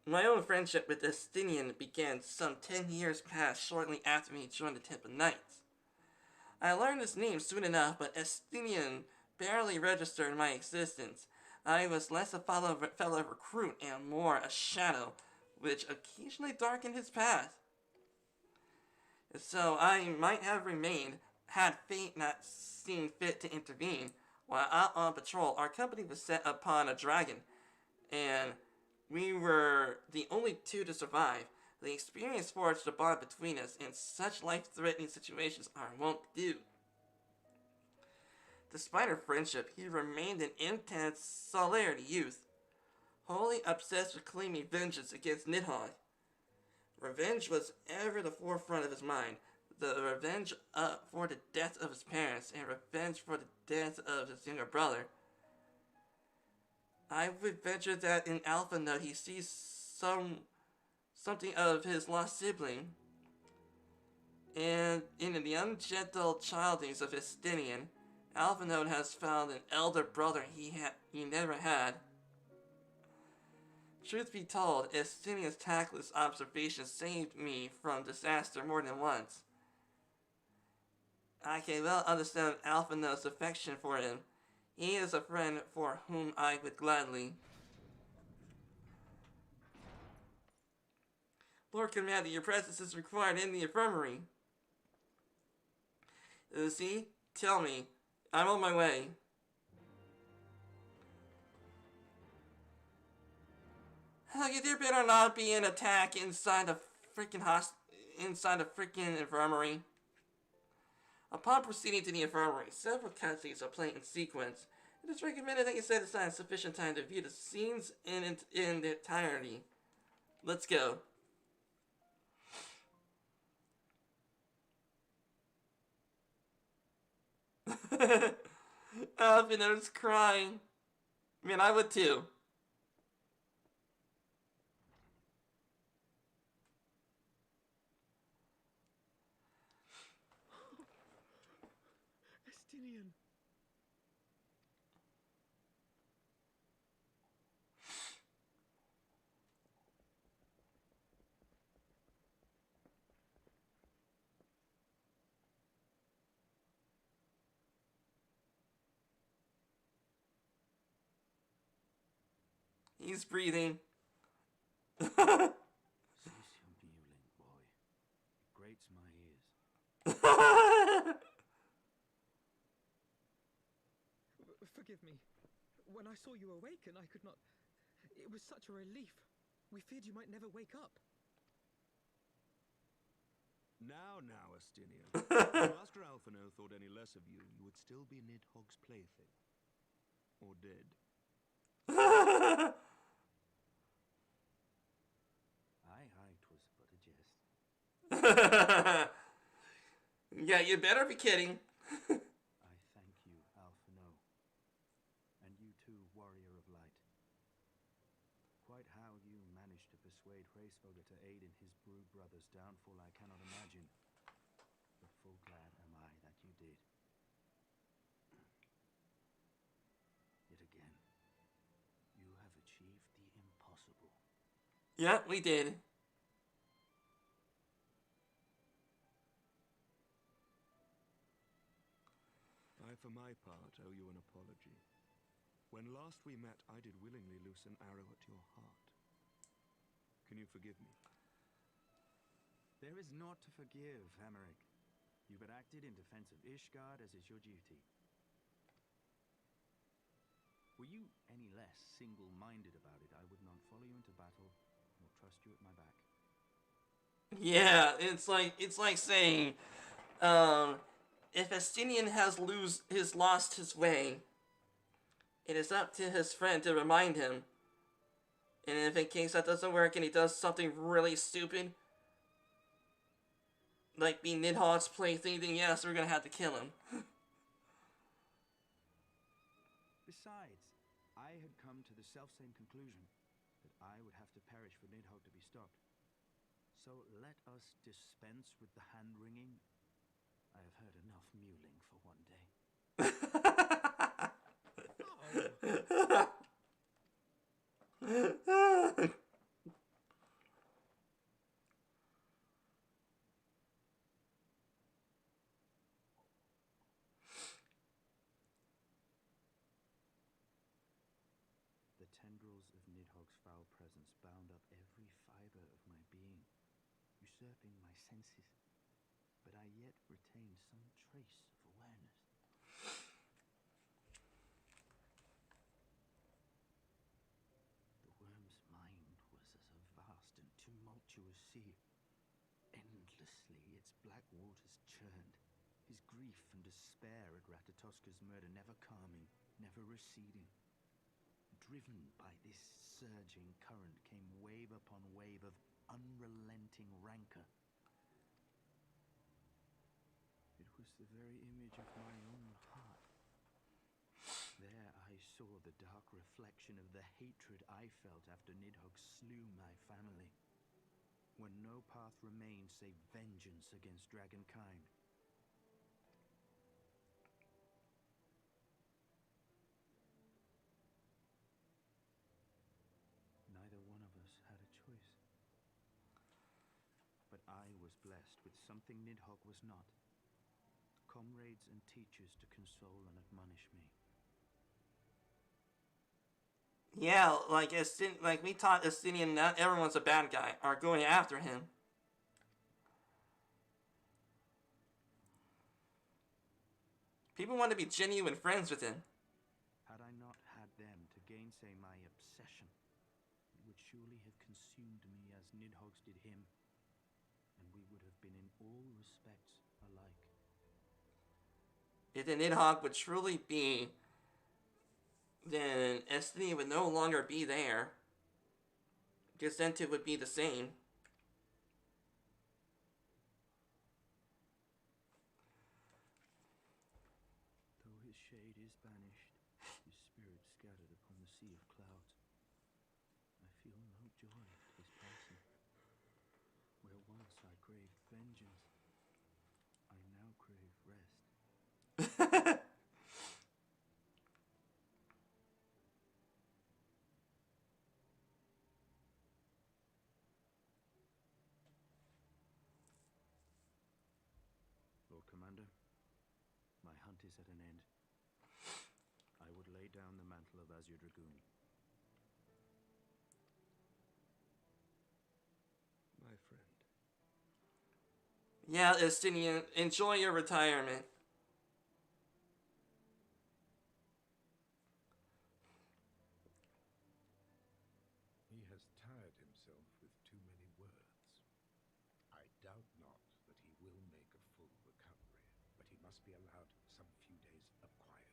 My own friendship with Estinian began some 10 years past shortly after he joined the Temple Knights. I learned his name soon enough, but Estinian barely registered my existence. I was less a fellow recruit and more a shadow, which occasionally darkened his path. So I might have remained, had fate not seen fit to intervene. While out on patrol, our company was set upon a dragon, and we were the only two to survive. The experience forged a bond between us, and such life-threatening situations are wont to do. Despite our friendship, he remained an intense solidarity youth, wholly obsessed with claiming vengeance against Nidhog. Revenge was ever the forefront of his mind. The revenge for the death of his parents, and revenge for the death of his younger brother. I would venture that in Alpha Note he sees something of his lost sibling. And in the ungentle childings of Estinian, Alpha Note has found an elder brother he never had. Truth be told, Estinian's tactless observation saved me from disaster more than once. I can well understand Alpha Note's affection for him. He is a friend for whom I would gladly. Lord Commander, your presence is required in the infirmary. See? Tell me. I'm on my way. There better not be an attack inside the freaking infirmary. Upon proceeding to the infirmary, several cutscenes are playing in sequence. It is recommended that you set aside sufficient time to view the scenes in their entirety. Let's go. Alphina's crying. I mean, I would too. Estinian. He's breathing. Cease your mewling, boy. It grates my ears. Forgive me. When I saw you awaken, I could not... It was such a relief. We feared you might never wake up. Now, Estinian. If Master Alphino thought any less of you, you would still be Nidhogg's plaything. Or dead. Aye, 'twas but a jest. Yeah, you better be kidding. I thank you, Alphino. And you too, warrior of light. Quite how you managed to persuade Hraesvogr to aid in his brood brother's downfall I cannot imagine. But full glad am I that you did. Yet again, you Yeah, we did. I, for my part, owe you an apology. When last we met, I did willingly loose an arrow at your heart. Can you forgive me? There is naught to forgive, Hameric. You but acted in defense of Ishgard as is your duty. Were you any less single-minded about it, I would not follow you into battle, nor trust you at my back. Yeah, it's like saying, if Estinian has lost his way, it is up to his friend to remind him. And if in case that doesn't work and he does something really stupid, like being Nidhog's plaything, then yes, we're gonna have to kill him. Besides, I had come to the selfsame conclusion, that I would have to perish for Nidhogg to be stopped. So let us dispense with the hand-wringing. I have heard enough mewling for one day. The tendrils of Nidhogg's foul presence bound up every fiber of my being, usurping my senses, but I yet retained some trace of awareness. The worm's mind was as a vast and tumultuous sea. Endlessly its black waters churned, his grief and despair at Ratatoska's murder never calming, never receding. Driven by this surging current came wave upon wave of unrelenting rancor. It was the very image of my own heart. There I saw the dark reflection of the hatred I felt after Nidhogg slew my family, when no path remained save vengeance against dragonkind. Neither one of us had a choice. But I was blessed with something Nidhogg was not. Comrades and teachers to console and admonish me. Yeah, like we taught Estinian, not everyone's a bad guy, are going after him. People want to be genuine friends with him. Had I not had them to gainsay my obsession, it would surely have consumed me as Nidhogg's did him, and we would have been in all respects alike. If the Nidhogg would truly be, then Estinian would no longer be there. Gessentive would be the same. Though his shade is banished, his spirit scattered upon the sea of clouds, I feel no joy at his passing. Where once I craved vengeance, I now crave rest. Lord Commander, my hunt is at an end. I would lay down the mantle of Azure Dragoon. My friend. Yeah, Estinian, enjoy your retirement. He has tired himself with too many words. I doubt not that he will make a full recovery, but he must be allowed some few days of quiet.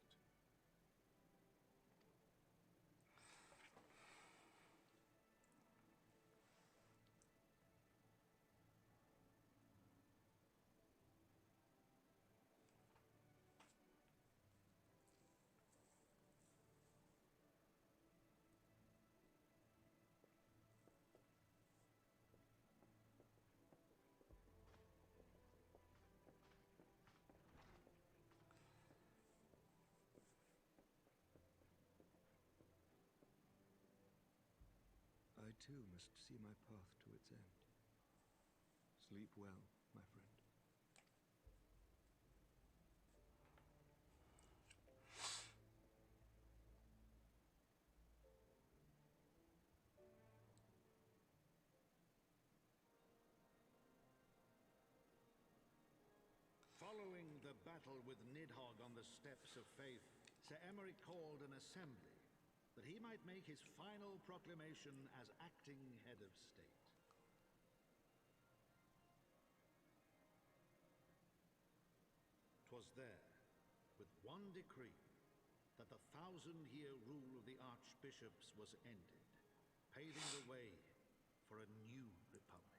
too must see my path to its end. Sleep well, my friend. Following the battle with Nidhog on the Steps of Faith, Sir Emeric called an assembly that he might make his final proclamation as acting head of state. 'Twas there, with one decree, that the 1,000-year rule of the archbishops was ended, paving the way for a new republic.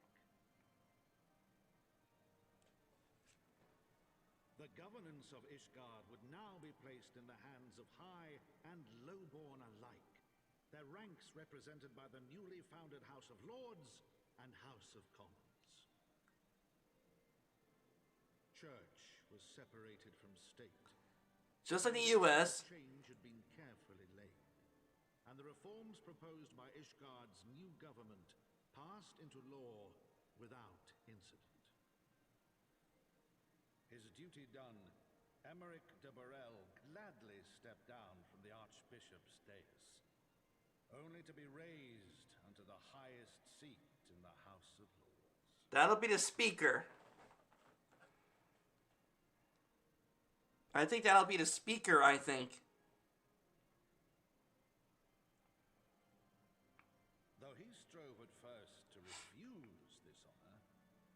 The governance of Ishgard would now be placed in the hands of high and lowborn alike, their ranks represented by the newly founded House of Lords and House of Commons. Church was separated from state. Just like the US. Change had been carefully laid, and the reforms proposed by Ishgard's new government passed into law without incident. His duty done, Emeric de Burrell gladly stepped down from the Archbishop's dais, only to be raised unto the highest seat in the House of Lords. That'll be the speaker. I think that'll be the speaker, I think. Though he strove at first to refuse this honor,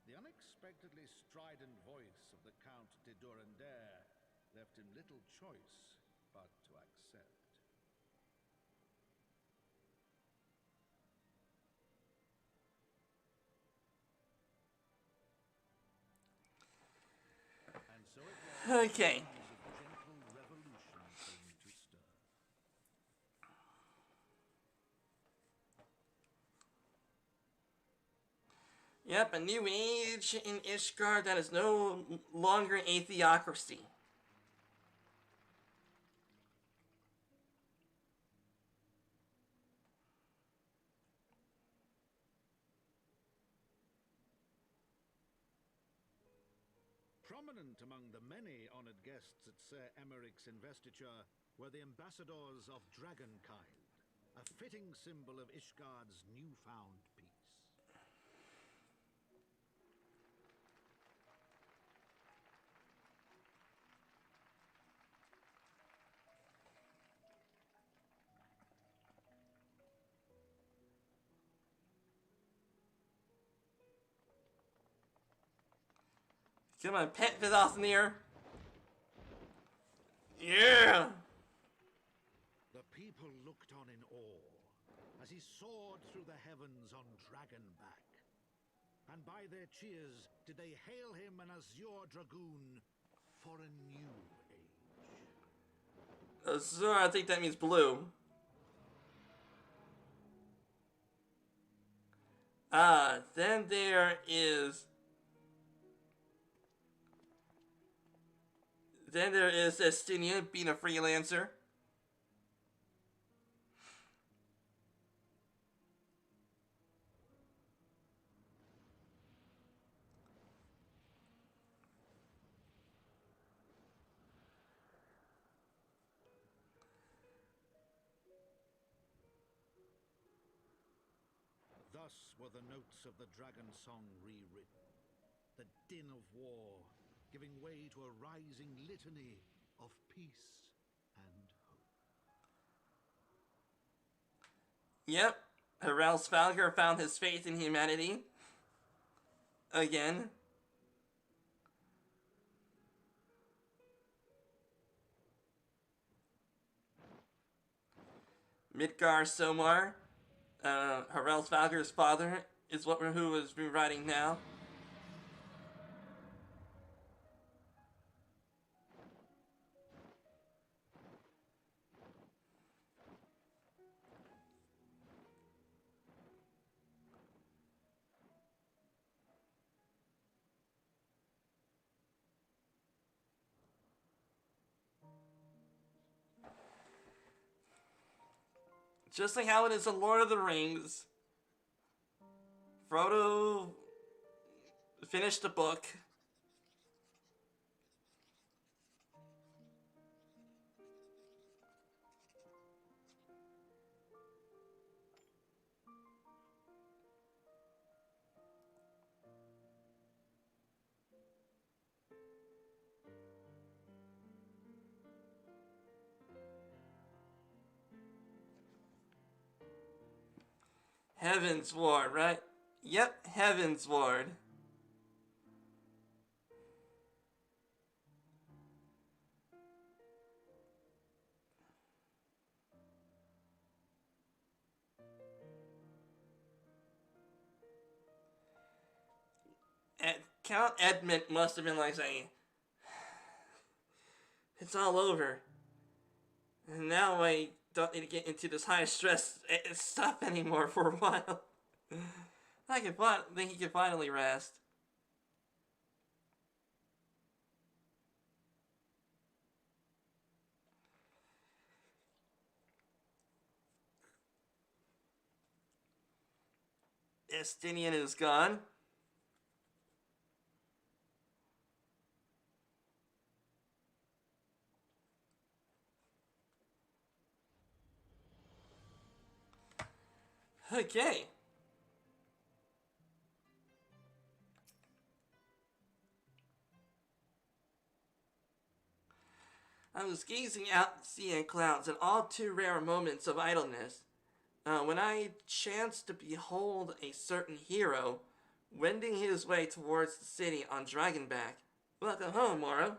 the unexpectedly strident voice of the Count de Durandare left him little choice but to accept. And so it was. Okay. Gentle revolution came to stir. Yep, a new age in Ishgard that is no longer a theocracy. Prominent among the many honored guests at Sir Emeric's investiture were the ambassadors of Dragonkind, a fitting symbol of Ishgard's newfound peace. Come on, pet Vidothnir. Yeah! The people looked on in awe as he soared through the heavens on Dragonback. And by their cheers did they hail him an Azure Dragoon for a new age. So I think that means blue. Then there is... Then there is Estinia being a freelancer. Thus were the notes of the dragon song rewritten, the din of war giving way to a rising litany of peace and hope. Yep, Harel Svalgar found his faith in humanity. Again. Midgar Somar, Harel Svalgar's father, is who is rewriting now. Just like how it is in Lord of the Rings, Frodo finished the book. Heaven's Ward, right? Yep, Heaven's Ward. Count Edmund must have been like saying, it's all over. And now I don't need to get into this high stress stuff anymore for a while. I think he can finally rest. Estinian is gone. Okay. I was gazing out at the sea and clouds in all too rare moments of idleness, when I chanced to behold a certain hero wending his way towards the city on Dragonback. Welcome home, Moro.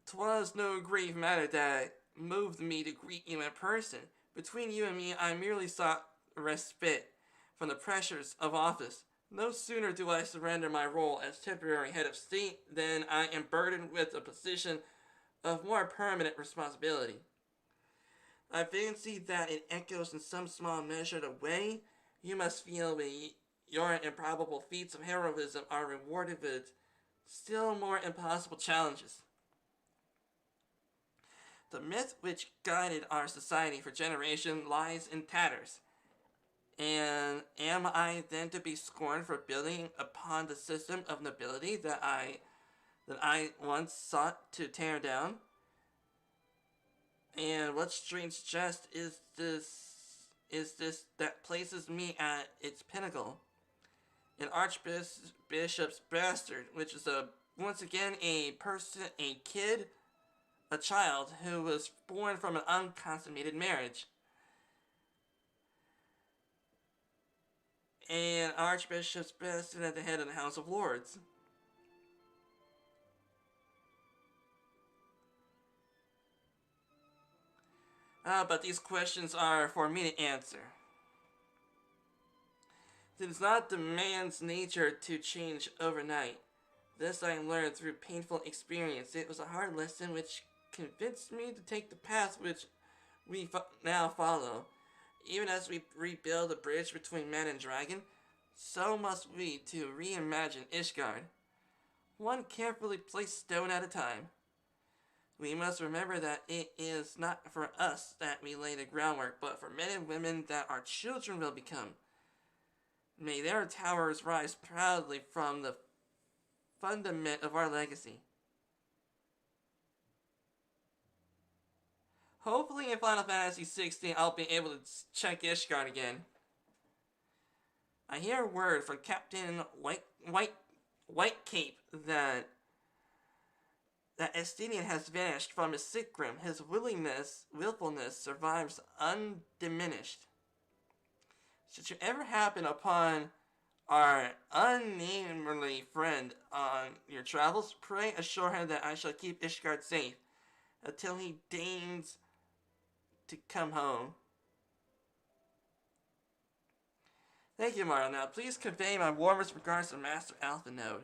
'Twas no grave matter that moved me to greet you in person. Between you and me, I merely sought respite from the pressures of office. No sooner do I surrender my role as temporary head of state than I am burdened with a position of more permanent responsibility. I fancy that it echoes in some small measure the way you must feel when your improbable feats of heroism are rewarded with still more impossible challenges. The myth which guided our society for generations lies in tatters. And am I then to be scorned for building upon the system of nobility that I once sought to tear down? And what strange jest is this that places me at its pinnacle? An archbishop's bastard, which is once again a child who was born from an unconsummated marriage. An archbishop's bastard at the head of the House of Lords. But these questions are for me to answer. It is not the man's nature to change overnight. This I learned through painful experience. It was a hard lesson which convinced me to take the path which we now follow. Even as we rebuild the bridge between man and dragon, so must we to reimagine Ishgard. One carefully placed stone at a time. We must remember that it is not for us that we lay the groundwork, but for men and women that our children will become. May their towers rise proudly from the fundament of our legacy. Hopefully in Final Fantasy 16 I'll be able to check Ishgard again. I hear a word from Captain Whitecape that Estinian has vanished from his sick room. His willfulness survives undiminished. Should you ever happen upon our unnamely friend on your travels, pray assure him that I shall keep Ishgard safe until he deigns to come home. Thank you, Mario. Now, please convey my warmest regards to Master Alpha Node.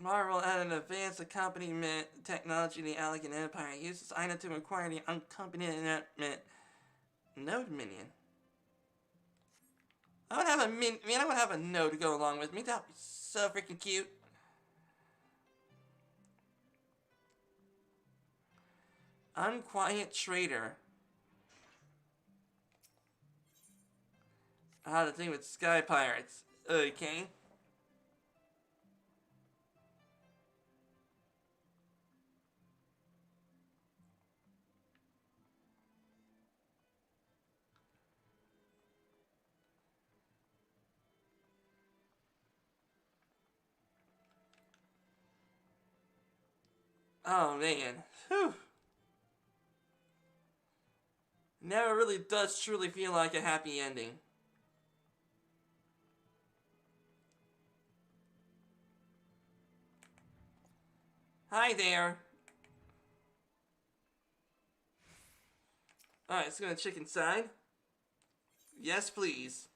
Marvel had an advanced accompaniment technology in the Allegan Empire. Used this item to acquire the accompaniment node minion. I would have I would have a node to go along with me. That would be so freaking cute. Unquiet Trader. Ah, the thing with Sky Pirates. Okay. Oh man. Whew. Never really does truly feel like a happy ending. Hi there. Alright, let's go to chicken side. Yes, please.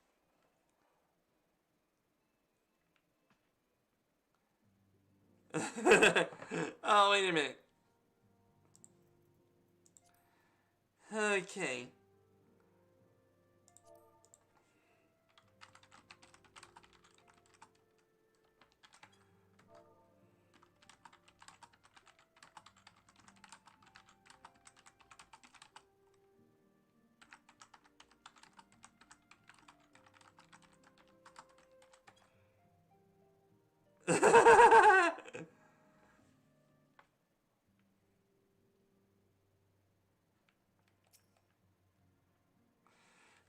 Oh, wait a minute. Okay.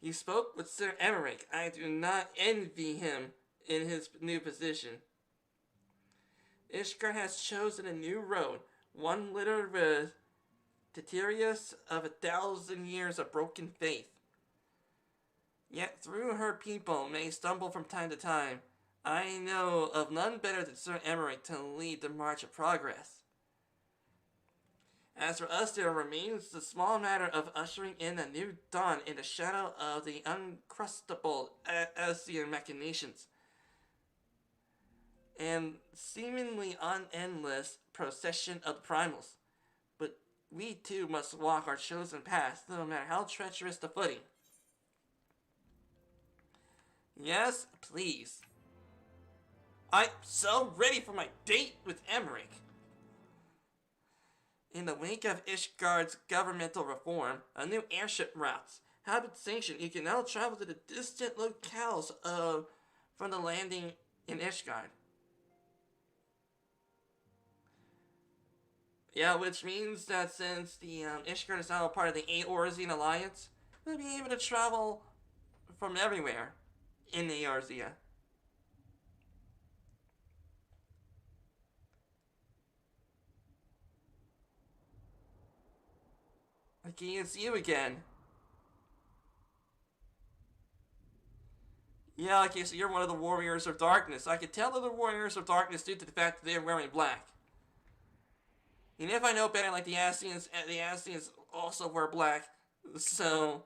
You spoke with Sir Emmerich. I do not envy him in his new position. Ishgard has chosen a new road, one littered with detritus of 1,000 years of broken faith. Yet through her people may stumble from time to time. I know of none better than Sir Emmerich to lead the march of progress. As for us, there remains the small matter of ushering in a new dawn in the shadow of the uncrustable Asian machinations and seemingly unendless procession of the primals. But we too must walk our chosen path, no matter how treacherous the footing. Yes, please. I'm so ready for my date with Emmerich. In the wake of Ishgard's governmental reform, a new airship routes have been sanctioned. You can now travel to the distant locales from the landing in Ishgard. Yeah, which means that since the Ishgard is now a part of the Eorzean Alliance, we'll be able to travel from everywhere in the Eorzea. Okay, it's you again. Yeah, okay, so you're one of the Warriors of Darkness. I can tell they're the Warriors of Darkness due to the fact that they're wearing black. And if I know better, like the Ascians also wear black. So,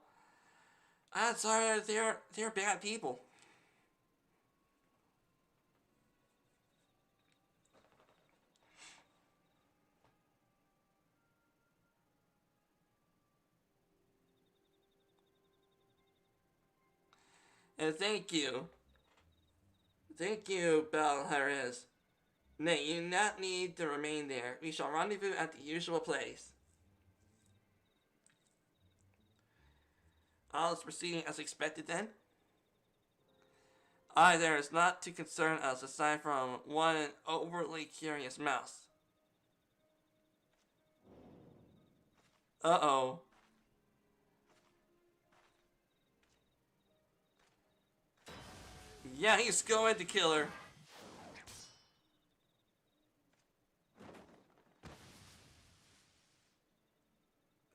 odds are they're bad people. And thank you. Thank you, Balhares. Nay, you do not need to remain there. We shall rendezvous at the usual place. All is proceeding as expected then? Aye, there is not to concern us aside from one overly curious mouse. Uh-oh. Yeah, he's going to kill her.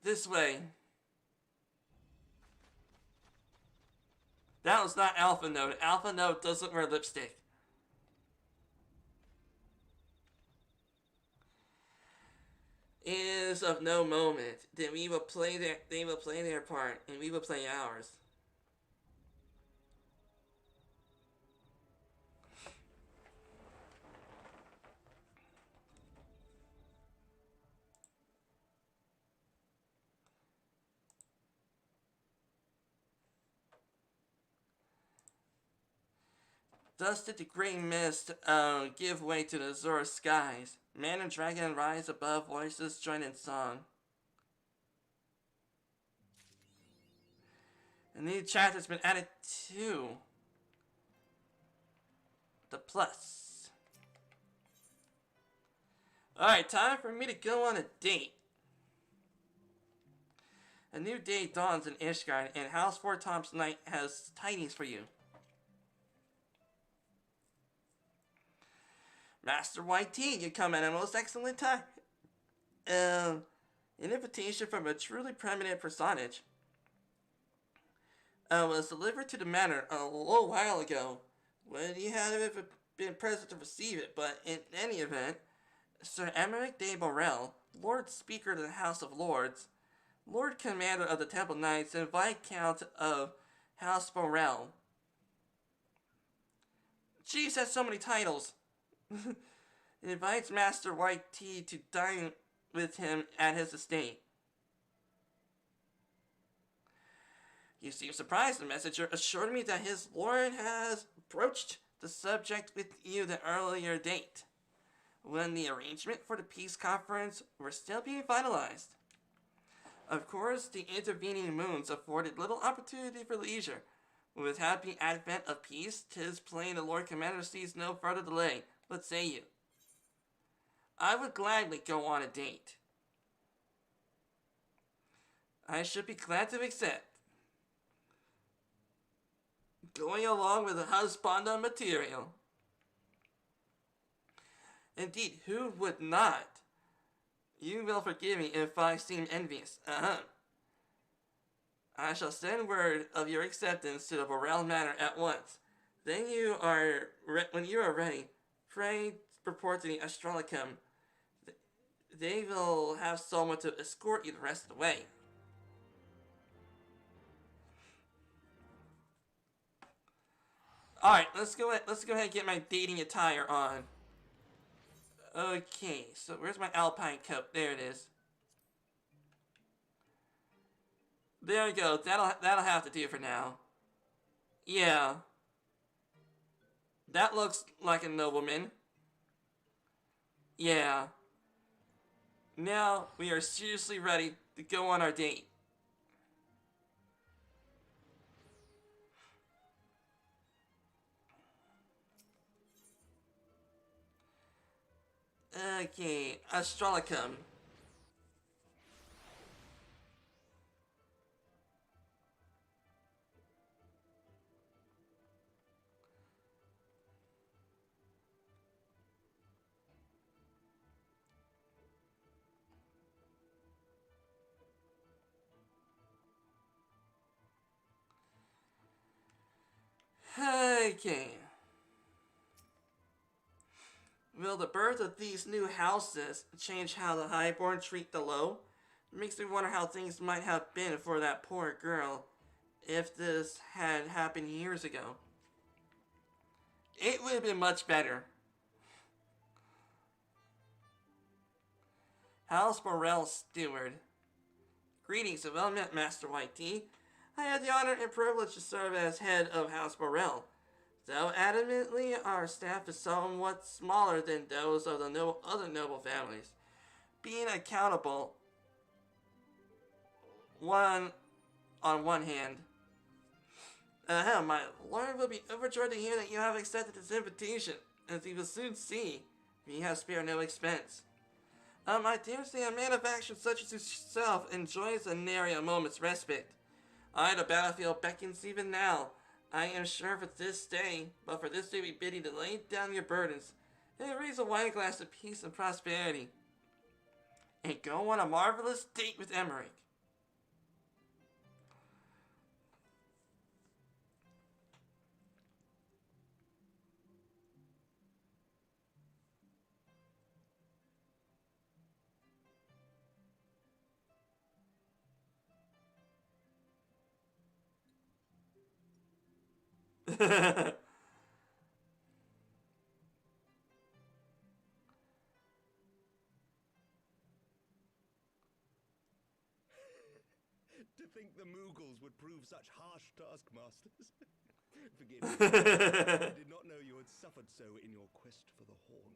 This way. That was not Alpha Node. Alpha Node doesn't wear lipstick. It is of no moment. Then they will play their part, and we will play ours. Thus did the grey mist give way to the azure skies. Man and dragon rise above, voices join in song. A new chapter has been added to the plus. Alright, time for me to go on a date. A new day dawns in Ishgard, and House 4 Tom's Knight has tidings for you. Master YT, you come at a most excellent time. An invitation from a truly prominent personage was delivered to the manor a little while ago. Would you have been present to receive it? But in any event, Sir Emmerich de Borel, Lord Speaker of the House of Lords, Lord Commander of the Temple Knights, and Viscount of House Borel. Jeez, that's so many titles. Invites Master YT to dine with him at his estate. You seem surprised. The messenger assured me that his lord has broached the subject with you the earlier date, when the arrangement for the peace conference were still being finalized. Of course, the intervening moons afforded little opportunity for leisure. With happy advent of peace, 'tis plain the Lord Commander sees no further delay. What say you? I would gladly go on a date. I should be glad to accept. Going along with the husband on material. Indeed, who would not? You will forgive me if I seem envious. I shall send word of your acceptance to the Borel Manor at once. Then when you are ready, pray report to the Astrologum. They will have someone to escort you the rest of the way. Alright, let's go ahead and get my dating attire on. Okay, so where's my alpine coat? There it is. There we go. That'll have to do for now. Yeah. That looks like a nobleman. Yeah. Now we are seriously ready to go on our date. Okay, Astrologum. Okay. Will the birth of these new houses change how the highborn treat the low? It makes me wonder how things might have been for that poor girl if this had happened years ago. It would have been much better. House Borel Steward. Greetings and well met, Master YT. I had the honor and privilege to serve as head of House Borel. Though adamantly our staff is somewhat smaller than those of the other noble families, being accountable on one hand. My lord will be overjoyed to hear that you have accepted his invitation, as he will soon see he has spared no expense. I dare say a man of action such as yourself enjoys a nary a moment's respite. The battlefield beckons even now. I am sure for this day we bid you to lay down your burdens and raise a wine glass of peace and prosperity, and go on a marvelous date with Emmerich. To think the Moogles would prove such harsh taskmasters. Forgive me. I did not know you had suffered so in your quest for the horn.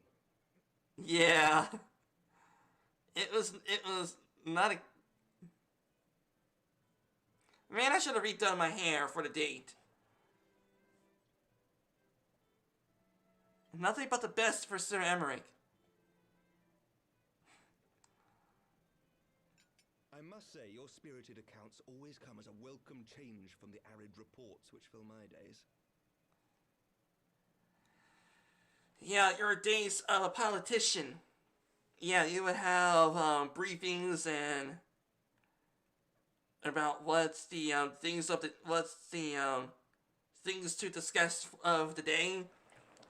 Yeah. It was not a... Man, I should have redone my hair for the date. Nothing but the best for Sir Emmerich. I must say, your spirited accounts always come as a welcome change from the arid reports which fill my days. Yeah, your days of a politician. Yeah, you would have briefings and about what's the things to discuss of the day.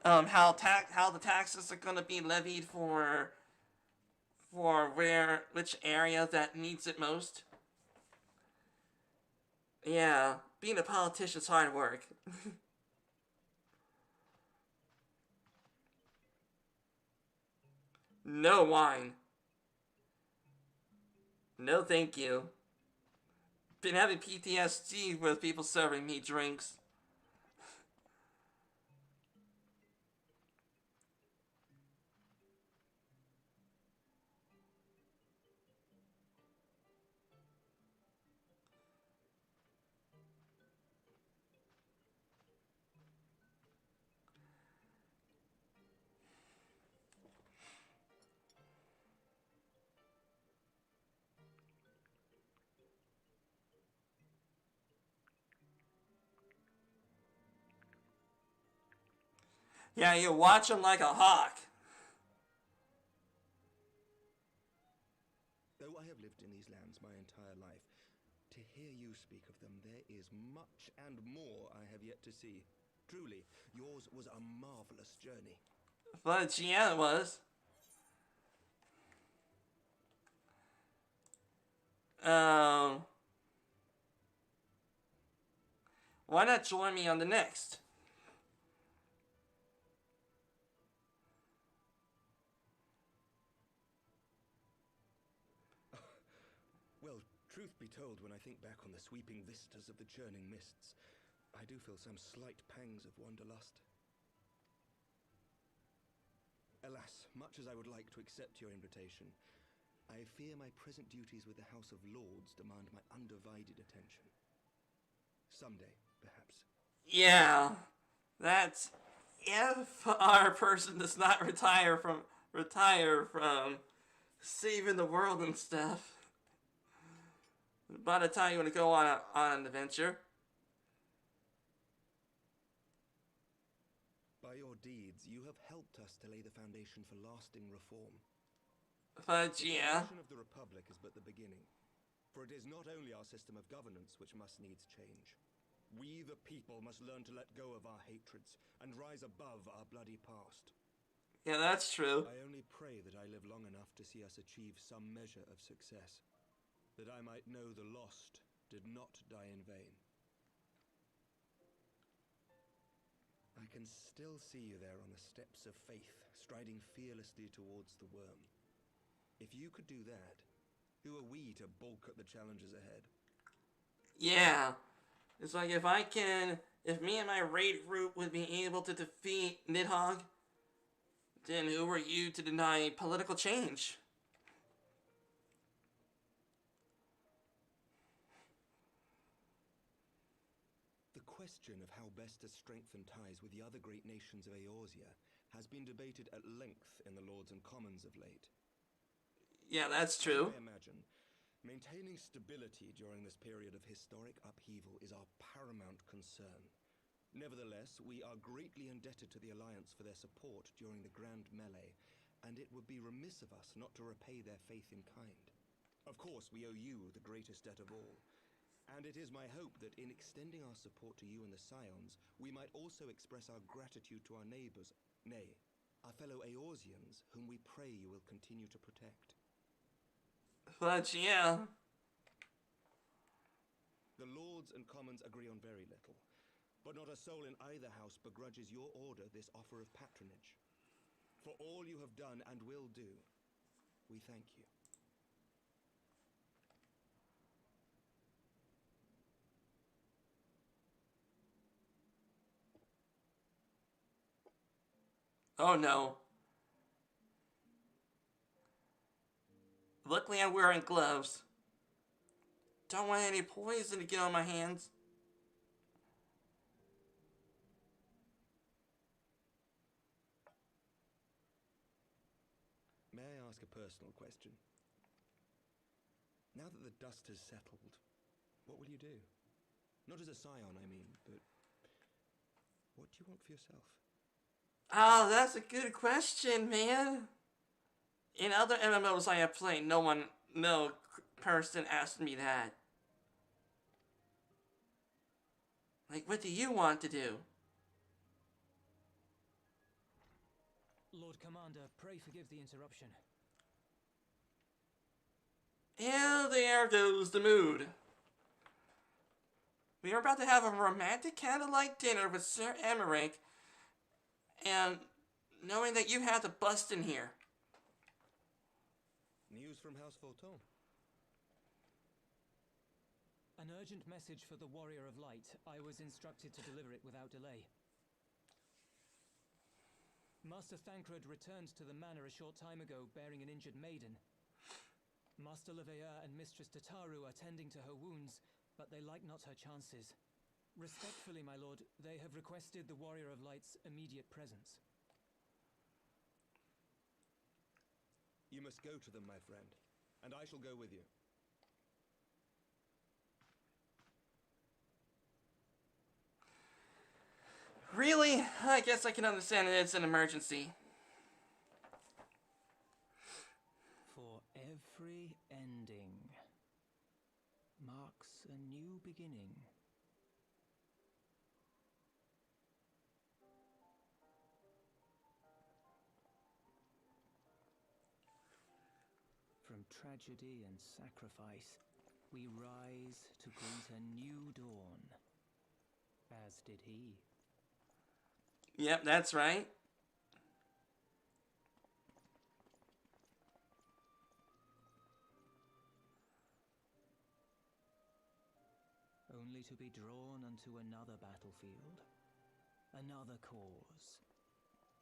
How the taxes are gonna be levied for which area that needs it most. Yeah, being a politician's hard work. No wine. No thank you. Been having PTSD with people serving me drinks. Yeah, you watch him like a hawk. Though I have lived in these lands my entire life, to hear you speak of them, there is much and more I have yet to see. Truly, yours was a marvelous journey. But yeah, it was. Why not join me on the next? Well, truth be told, when I think back on the sweeping vistas of the churning mists, I do feel some slight pangs of wanderlust. Alas, much as I would like to accept your invitation, I fear my present duties with the House of Lords demand my undivided attention. Someday, perhaps. Yeah, that's if our person does not retire from saving the world and stuff. By the time you want to go on an adventure. By your deeds, you have helped us to lay the foundation for lasting reform. But yeah. The foundation of the Republic is but the beginning, for it is not only our system of governance which must needs change. We, the people, must learn to let go of our hatreds and rise above our bloody past. Yeah, that's true. I only pray that I live long enough to see us achieve some measure of success, that I might know the lost did not die in vain. I can still see you there on the steps of faith, striding fearlessly towards the worm. If you could do that, who are we to balk at the challenges ahead? Yeah. It's like if me and my raid group would be able to defeat Nidhog, then who are you to deny political change? The question of how best to strengthen ties with the other great nations of Eorzea has been debated at length in the Lords and Commons of late. Yeah, that's true. As you may imagine, maintaining stability during this period of historic upheaval is our paramount concern. Nevertheless, we are greatly indebted to the Alliance for their support during the Grand Melee, and it would be remiss of us not to repay their faith in kind. Of course, we owe you the greatest debt of all, and it is my hope that in extending our support to you and the Scions, we might also express our gratitude to our neighbors, nay, our fellow Eorzeans, whom we pray you will continue to protect. But yeah. The Lords and Commons agree on very little, but not a soul in either house begrudges your order this offer of patronage. For all you have done and will do, we thank you. Oh no. Luckily I'm wearing gloves. Don't want any poison to get on my hands. May I ask a personal question? Now that the dust has settled, what will you do? Not as a scion, I mean, but what do you want for yourself? Oh, that's a good question, man. In other MMOs I have played, no person asked me that. Like, what do you want to do? Lord Commander, pray forgive the interruption. And there goes the mood. We are about to have a romantic candlelight dinner with Sir Emmerich, and knowing that you had to bust in here. News from House Fulton. An urgent message for the Warrior of Light. I was instructed to deliver it without delay. Master Thancred returned to the manor a short time ago, bearing an injured maiden. Master Leveilleur and Mistress Tataru are tending to her wounds, but they like not her chances. Respectfully, my lord, they have requested the Warrior of Light's immediate presence. You must go to them, my friend, and I shall go with you. Really? I guess I can understand that it's an emergency. For every ending marks a new beginning. From tragedy and sacrifice, we rise to greet a new dawn, as did he. Yep, that's right. Only to be drawn unto another battlefield, another cause,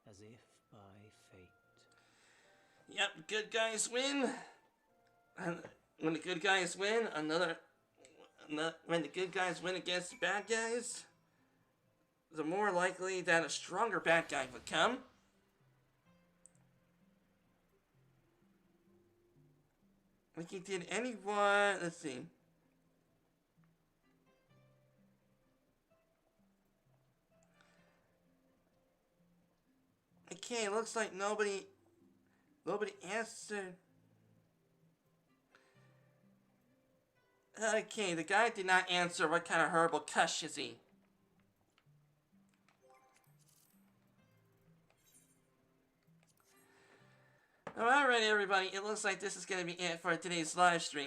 as if by fate. Yep, good guys win. And when the good guys win, when the good guys win against the bad guys, the more likely that a stronger bad guy would come. Like, did anyone... Let's see. Okay, it looks like nobody answered. Okay, the guy did not answer what kind of herbal kush is he. Alright everybody, it looks like this is going to be it for today's live stream.